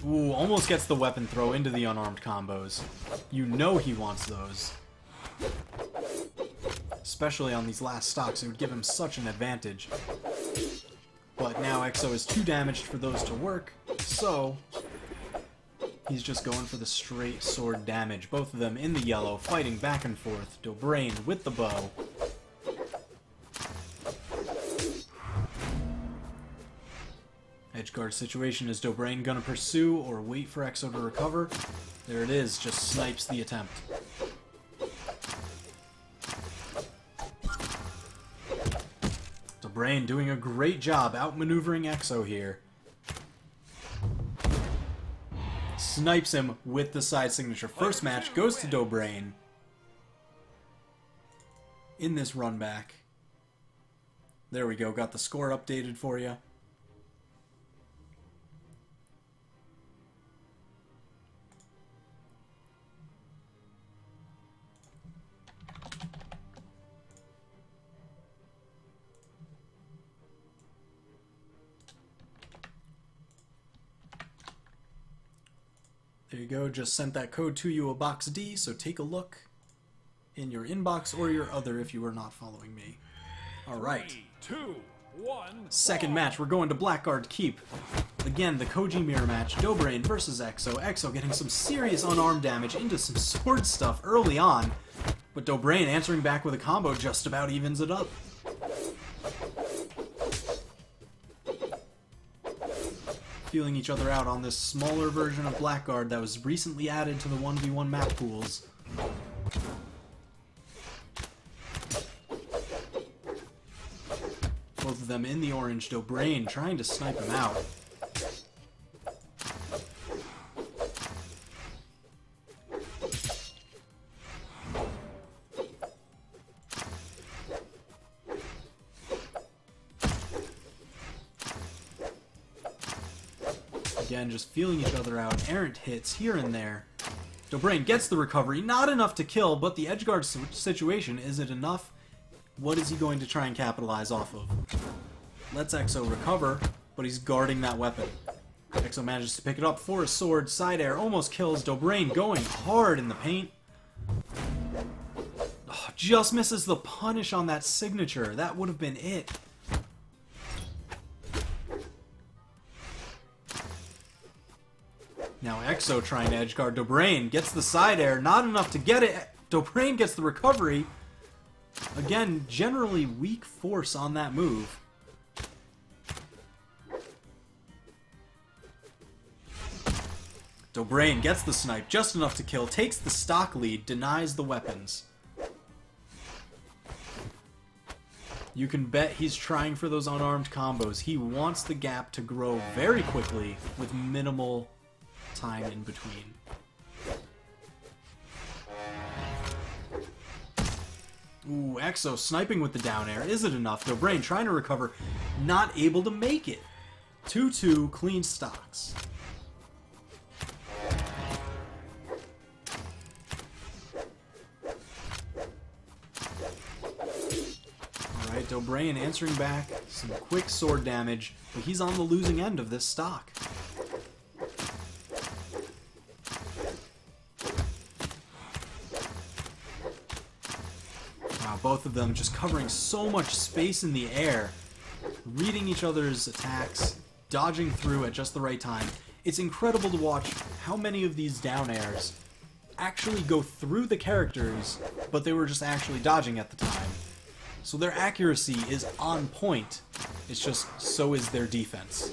[SPEAKER 2] Ooh, almost gets the weapon throw into the unarmed combos. You know he wants those. Especially on these last stocks. It would give him such an advantage. But now Exo is too damaged for those to work. So he's just going for the straight sword damage. Both of them in the yellow, fighting back and forth. Dobrain with the bow. Edgeguard situation. Is Dobrain gonna pursue or wait for Exo to recover? There it is, just snipes the attempt. Dobrain doing a great job outmaneuvering Exo here. Snipes him with the side signature. First match goes to Dobrain in this run back. There we go, got the score updated for you. There you go, just sent that code to you, a Box D, so take a look in your inbox or your other if you are not following me. Alright.
[SPEAKER 1] 3, 2, 1.
[SPEAKER 2] Second
[SPEAKER 1] brawl.
[SPEAKER 2] match, we're going to Blackguard Keep. Again, the Koji mirror match, Dobrain versus Exo. Exo getting some serious unarmed damage into some sword stuff early on, but Dobrain answering back with a combo just about evens it up. Feeling each other out on this smaller version of Blackguard that was recently added to the 1v1 map pools. Both of them in the orange, Dobrain trying to snipe him out. Again, just feeling each other out. Errant hits here and there. Dobrain gets the recovery. Not enough to kill, but the edgeguard situation, is it enough? What is he going to try and capitalize off of? Lets Exo recover, but he's guarding that weapon. Exo manages to pick it up for a sword. Side air almost kills. Dobrain going hard in the paint. Oh, just misses the punish on that signature. That would have been it. Now Exo trying to edgeguard Dobrain. Gets the side air. Not enough to get it. Dobrain gets the recovery. Again, generally weak force on that move. Dobrain gets the snipe. Just enough to kill. Takes the stock lead. Denies the weapons. You can bet he's trying for those unarmed combos. He wants the gap to grow very quickly with minimal time in between. Ooh, Exo sniping with the down air. Is it enough? Dobrain trying to recover. Not able to make it. 2-2 clean stocks. Alright, Dobrain answering back. Some quick sword damage, but he's on the losing end of this stock. Both of them just covering so much space in the air, reading each other's attacks, dodging through at just the right time. It's incredible to watch how many of these down airs actually go through the characters, but they were just actually dodging at the time. So their accuracy is on point. It's just so is their defense.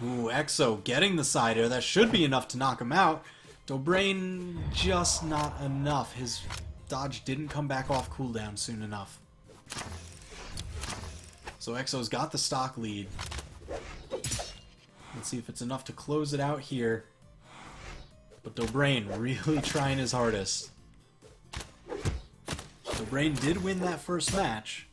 [SPEAKER 2] Ooh, Exo getting the side air. That should be enough to knock him out. Dobrain, just not enough. His dodge didn't come back off cooldown soon enough. So Exo's got the stock lead. Let's see if it's enough to close it out here. But Dobrain really trying his hardest. Dobrain did win that first match.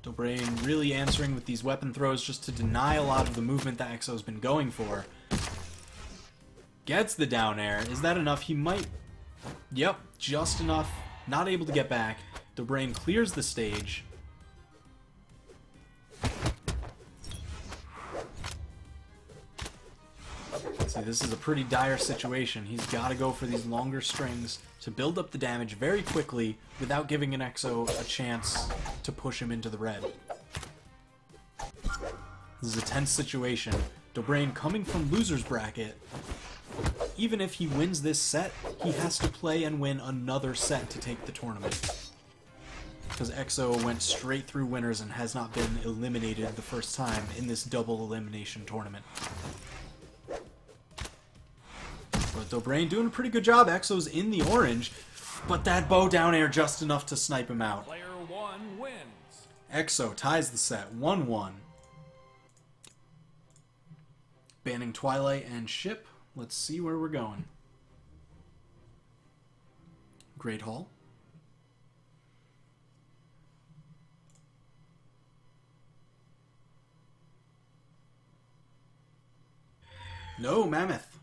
[SPEAKER 2] Dobrain really answering with these weapon throws just to deny a lot of the movement that Exo's been going for. Gets the down air. Is that enough? He might... Yep, just enough. Not able to get back. Dobrain clears the stage. See, this is a pretty dire situation. He's got to go for these longer strings to build up the damage very quickly without giving an Exo a chance to push him into the red. This is a tense situation. Dobrain coming from loser's bracket. Even if he wins this set, he has to play and win another set to take the tournament. Because Exo went straight through winners and has not been eliminated the first time in this double elimination tournament. But Dobrain doing a pretty good job. Exo's in the orange, but that bow down air just enough to snipe him out.
[SPEAKER 1] Player 1 wins.
[SPEAKER 2] Exo ties the set 1-1. Banning Twilight and Ship. Let's see where we're going. Great Hall. No, Mammoth.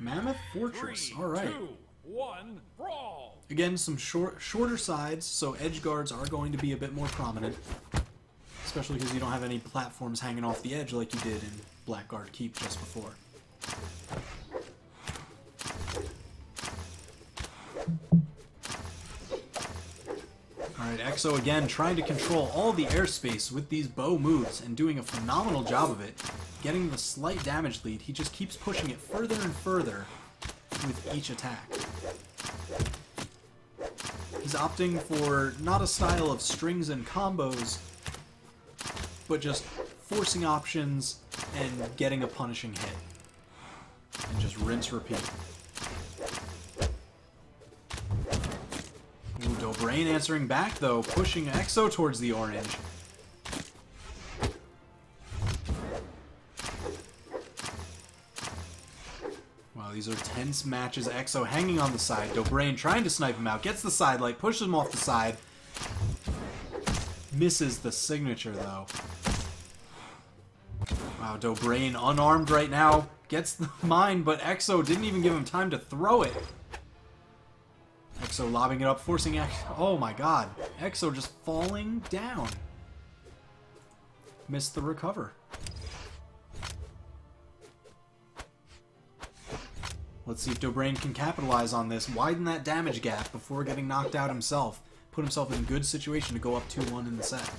[SPEAKER 2] Mammoth Fortress.
[SPEAKER 1] 3,
[SPEAKER 2] All right.
[SPEAKER 1] 2, 1, brawl.
[SPEAKER 2] Again, some shorter sides, so edge guards are going to be a bit more prominent. Especially because you don't have any platforms hanging off the edge like you did in
[SPEAKER 3] Blackguard keep just before. Alright, Exo again trying to control all the airspace with these bow moves and doing a phenomenal job of it. Getting the slight damage lead, he just keeps pushing it further and further with each attack. He's opting for not a style of strings and combos, but just forcing options and getting a punishing hit. And just rinse, repeat. Ooh, Dobrain answering back, though, pushing Exo towards the orange. Wow, these are tense matches. Exo hanging on the side. Dobrain trying to snipe him out. Gets the side light, pushes him off the side. Misses the signature, though. Wow, Dobrain unarmed right now. Gets the mine, but Exo didn't even give him time to throw it. Exo lobbing it up, forcing Exo. Oh my god. Exo just falling down. Missed the recover. Let's see if Dobrain can capitalize on this. Widen that damage gap before getting knocked out himself. Put himself in a good situation to go up 2-1 in the set.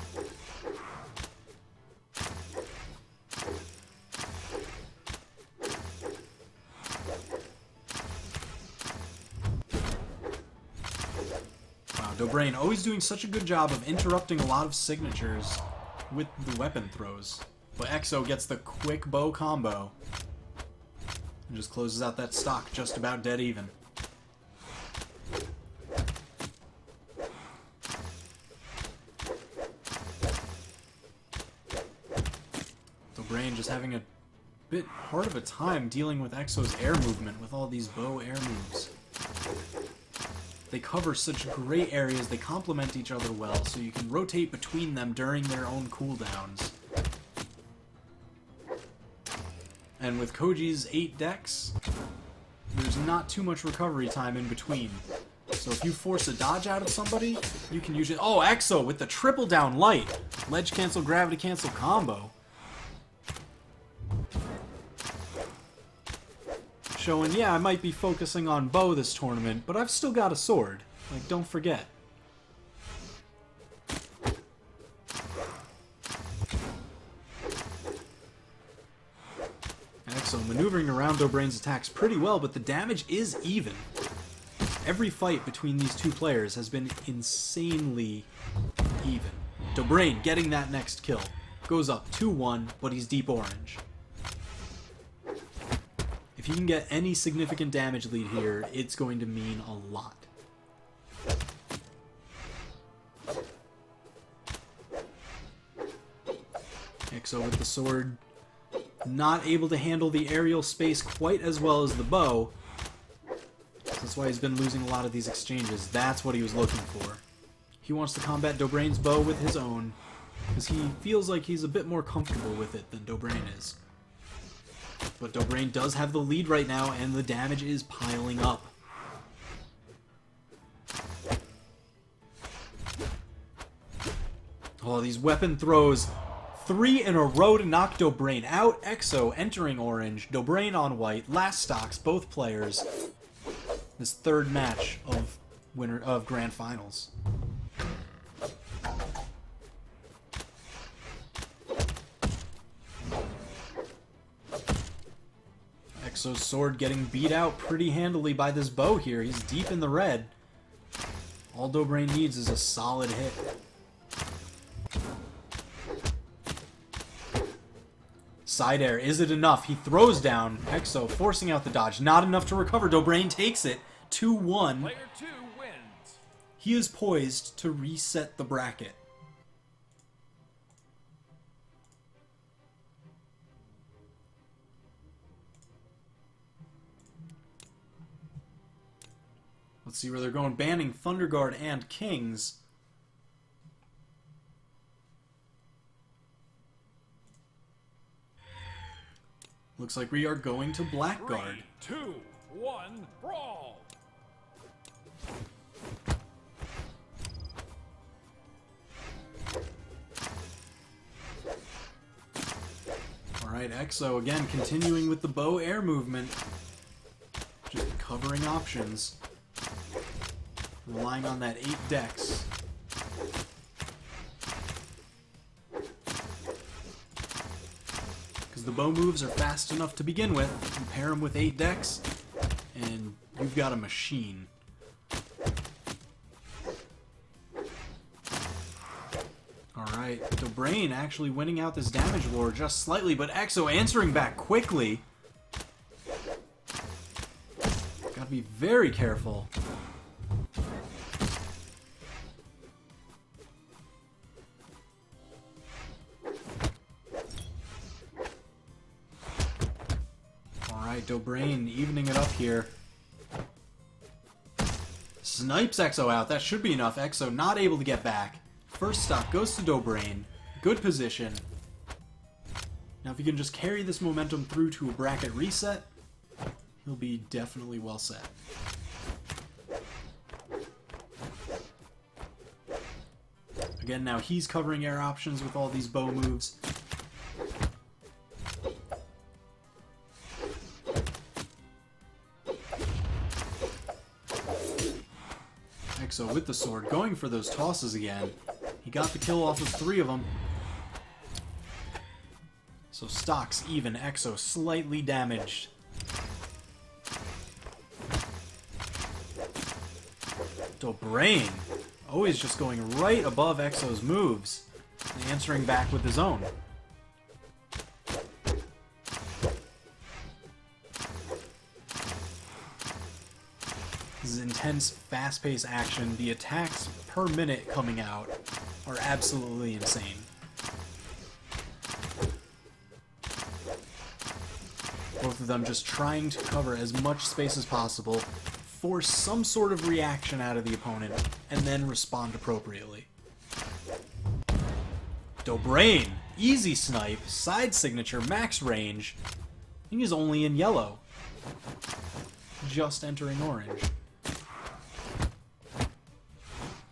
[SPEAKER 3] Dobrain always doing such a good job of interrupting a lot of signatures with the weapon throws. But Exo gets the quick bow combo and just closes out that stock just about dead even. Dobrain just having a bit hard of a time dealing with Exo's air movement with all these bow air moves. They cover such great areas, they complement each other well, so you can rotate between them during their own cooldowns. And with Koji's 8 decks, there's not too much recovery time in between. So if you force a dodge out of somebody, you can usually... Oh, Exo with the triple down light! Ledge cancel, gravity cancel combo. Showing, yeah, I might be focusing on bow this tournament, but I've still got a sword. Like, don't forget. Exo maneuvering around Dobrain's attacks pretty well, but the damage is even. Every fight between these two players has been insanely even. Dobrain getting that next kill. Goes up 2-1, but he's deep orange. If he can get any significant damage lead here, it's going to mean a lot. Exo with the sword, not able to handle the aerial space quite as well as the bow. That's why he's been losing a lot of these exchanges. That's what he was looking for. He wants to combat Dobrain's bow with his own, because he feels like he's a bit more comfortable with it than Dobrain is. But Dobrain does have the lead right now, and the damage is piling up. Oh, these weapon throws. 3 in a row to knock Dobrain out. Exo entering orange. Dobrain on white. Last stocks, both players. This third match of winner of Grand Finals. Exo's sword getting beat out pretty handily by this bow here. He's deep in the red. All Dobrain needs is a solid hit. Side air, is it enough? He throws down. Exo forcing out the dodge. Not enough to recover. Dobrain takes it. 2-1.
[SPEAKER 1] Player 2 wins.
[SPEAKER 3] He is poised to reset the bracket. Let's see where they're going. Banning Thunder Guard and Kings. Looks like we are going to Blackguard.
[SPEAKER 1] 3, 2, 1, brawl.
[SPEAKER 3] Alright, Alright, Exo again continuing with the bow air movement. Just covering options. Relying on that 8 dex. Because the bow moves are fast enough to begin with. You pair them with 8 dex, and you've got a machine. Alright, Dobrain actually winning out this damage war just slightly, but Exo answering back quickly. Gotta be very careful. Alright, Dobrain evening it up here. Snipes Exo out. That should be enough. Exo not able to get back. First stock goes to Dobrain. Good position. Now if he can just carry this momentum through to a bracket reset, he'll be definitely well set. Again, now he's covering air options with all these bow moves. Exo with the sword, going for those tosses again. He got the kill off of 3 of them. So stocks even, Exo slightly damaged. Dobrain, always just going right above Exo's moves, and answering back with his own. This is intense, fast-paced action. The attacks per minute coming out are absolutely insane. Both of them just trying to cover as much space as possible, force some sort of reaction out of the opponent, and then respond appropriately. Dobrain, easy snipe, side signature, max range. I think he's only in yellow. Just entering orange.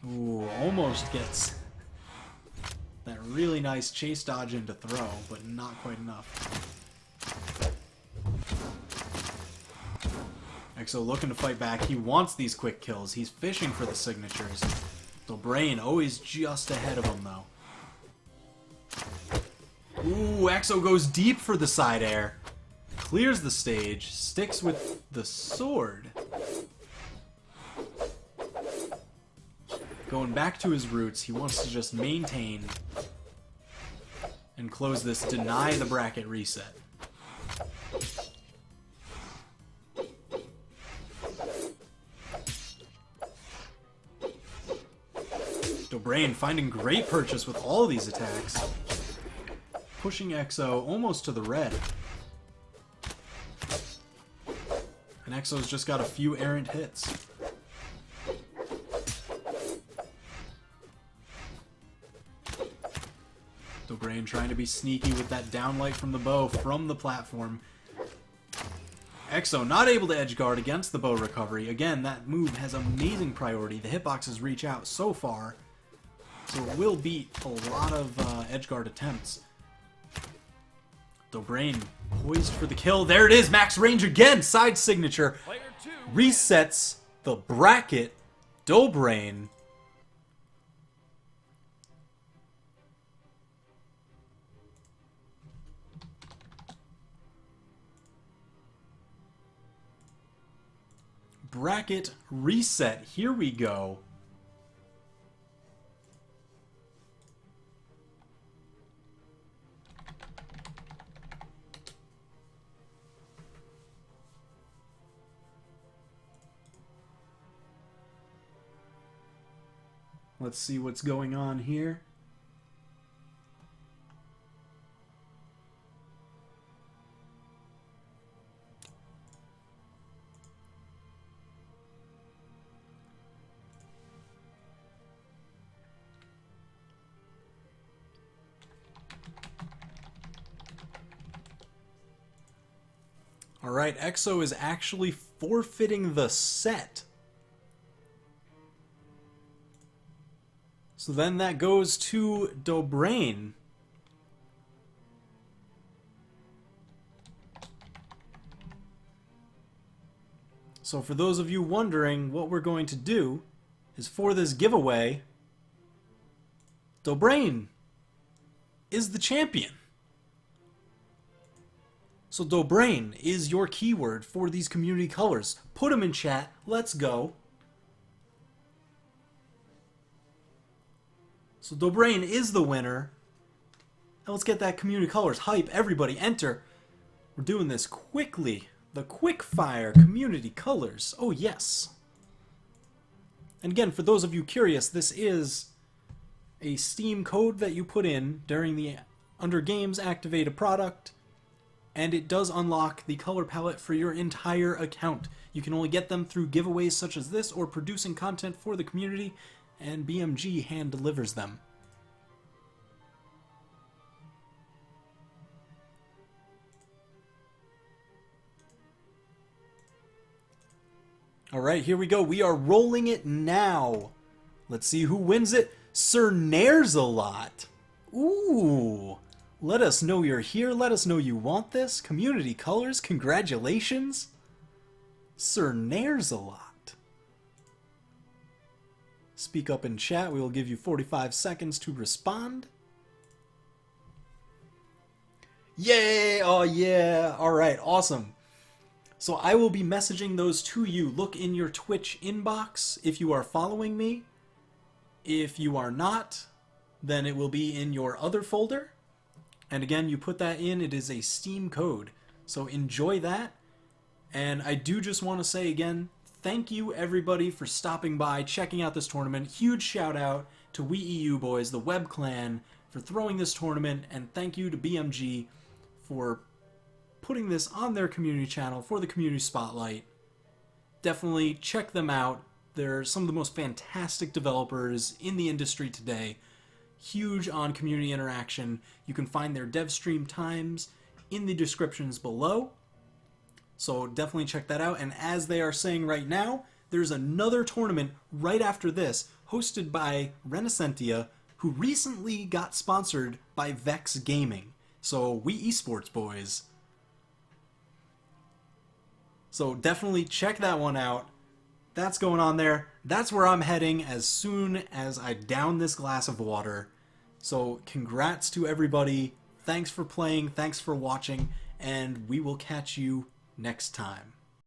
[SPEAKER 3] Ooh, almost gets that really nice chase dodge into throw, but not quite enough. Exo looking to fight back. He wants these quick kills. He's fishing for the signatures. Dobrain always just ahead of him, though. Ooh, Exo goes deep for the side air. Clears the stage. Sticks with the sword. Going back to his roots, he wants to just maintain and close this, deny the bracket reset. Dobrain finding great purchase with all of these attacks. Pushing Exo almost to the red. And Exo's just got a few errant hits. Dobrain trying to be sneaky with that downlight from the bow from the platform. Exo not able to edgeguard against the bow recovery. Again, that move has amazing priority. The hitboxes reach out so far, so it will beat a lot of edgeguard attempts. Dobrain poised for the kill. There it is, max range again. Side signature resets the bracket. Dobrain. Bracket reset. Here we go. Let's see what's going on here. Alright, Exo is actually forfeiting the set. So then that goes to Dobrain. So for those of you wondering, what we're going to do is for this giveaway, Dobrain is the champion. So Dobrain is your keyword for these community colors. Put them in chat. Let's go. So Dobrain is the winner. And let's get that community colors hype. Everybody enter. We're doing this quickly. The quick fire community colors. Oh yes. And again, for those of you curious, this is a Steam code that you put in during the under games activate a product, and it does unlock the color palette for your entire account. You can only get them through giveaways such as this or producing content for the community, and BMG hand delivers them. Alright, here we go. We are rolling it now. Let's see who wins it. Sir Nares-a-Lot. Ooh. Let us know you're here. Let us know you want this. Community colors. Congratulations. Sir Nares-a-Lot. Speak up in chat. We will give you 45 seconds to respond. Yay! Oh yeah! Alright, awesome. So I will be messaging those to you. Look in your Twitch inbox if you are following me. If you are not, then it will be in your other folder. And again, you put that in. It is a Steam code. So enjoy that. And I do just want to say again, thank you everybody for stopping by, checking out this tournament. Huge shout out to WeEU Boys, the Web Clan, for throwing this tournament. And thank you to BMG for putting this on their community channel for the community spotlight. Definitely check them out. They're some of the most fantastic developers in the industry today. Huge on community interaction. You can find their dev stream times in the descriptions below. So definitely check that out. And as they are saying right now, there's another tournament right after this, hosted by Renacentia, who recently got sponsored by Vex Gaming. So we esports boys. So definitely check that one out. That's going on there. That's where I'm heading as soon as I down this glass of water. So congrats to everybody. Thanks for playing. Thanks for watching. And we will catch you next time.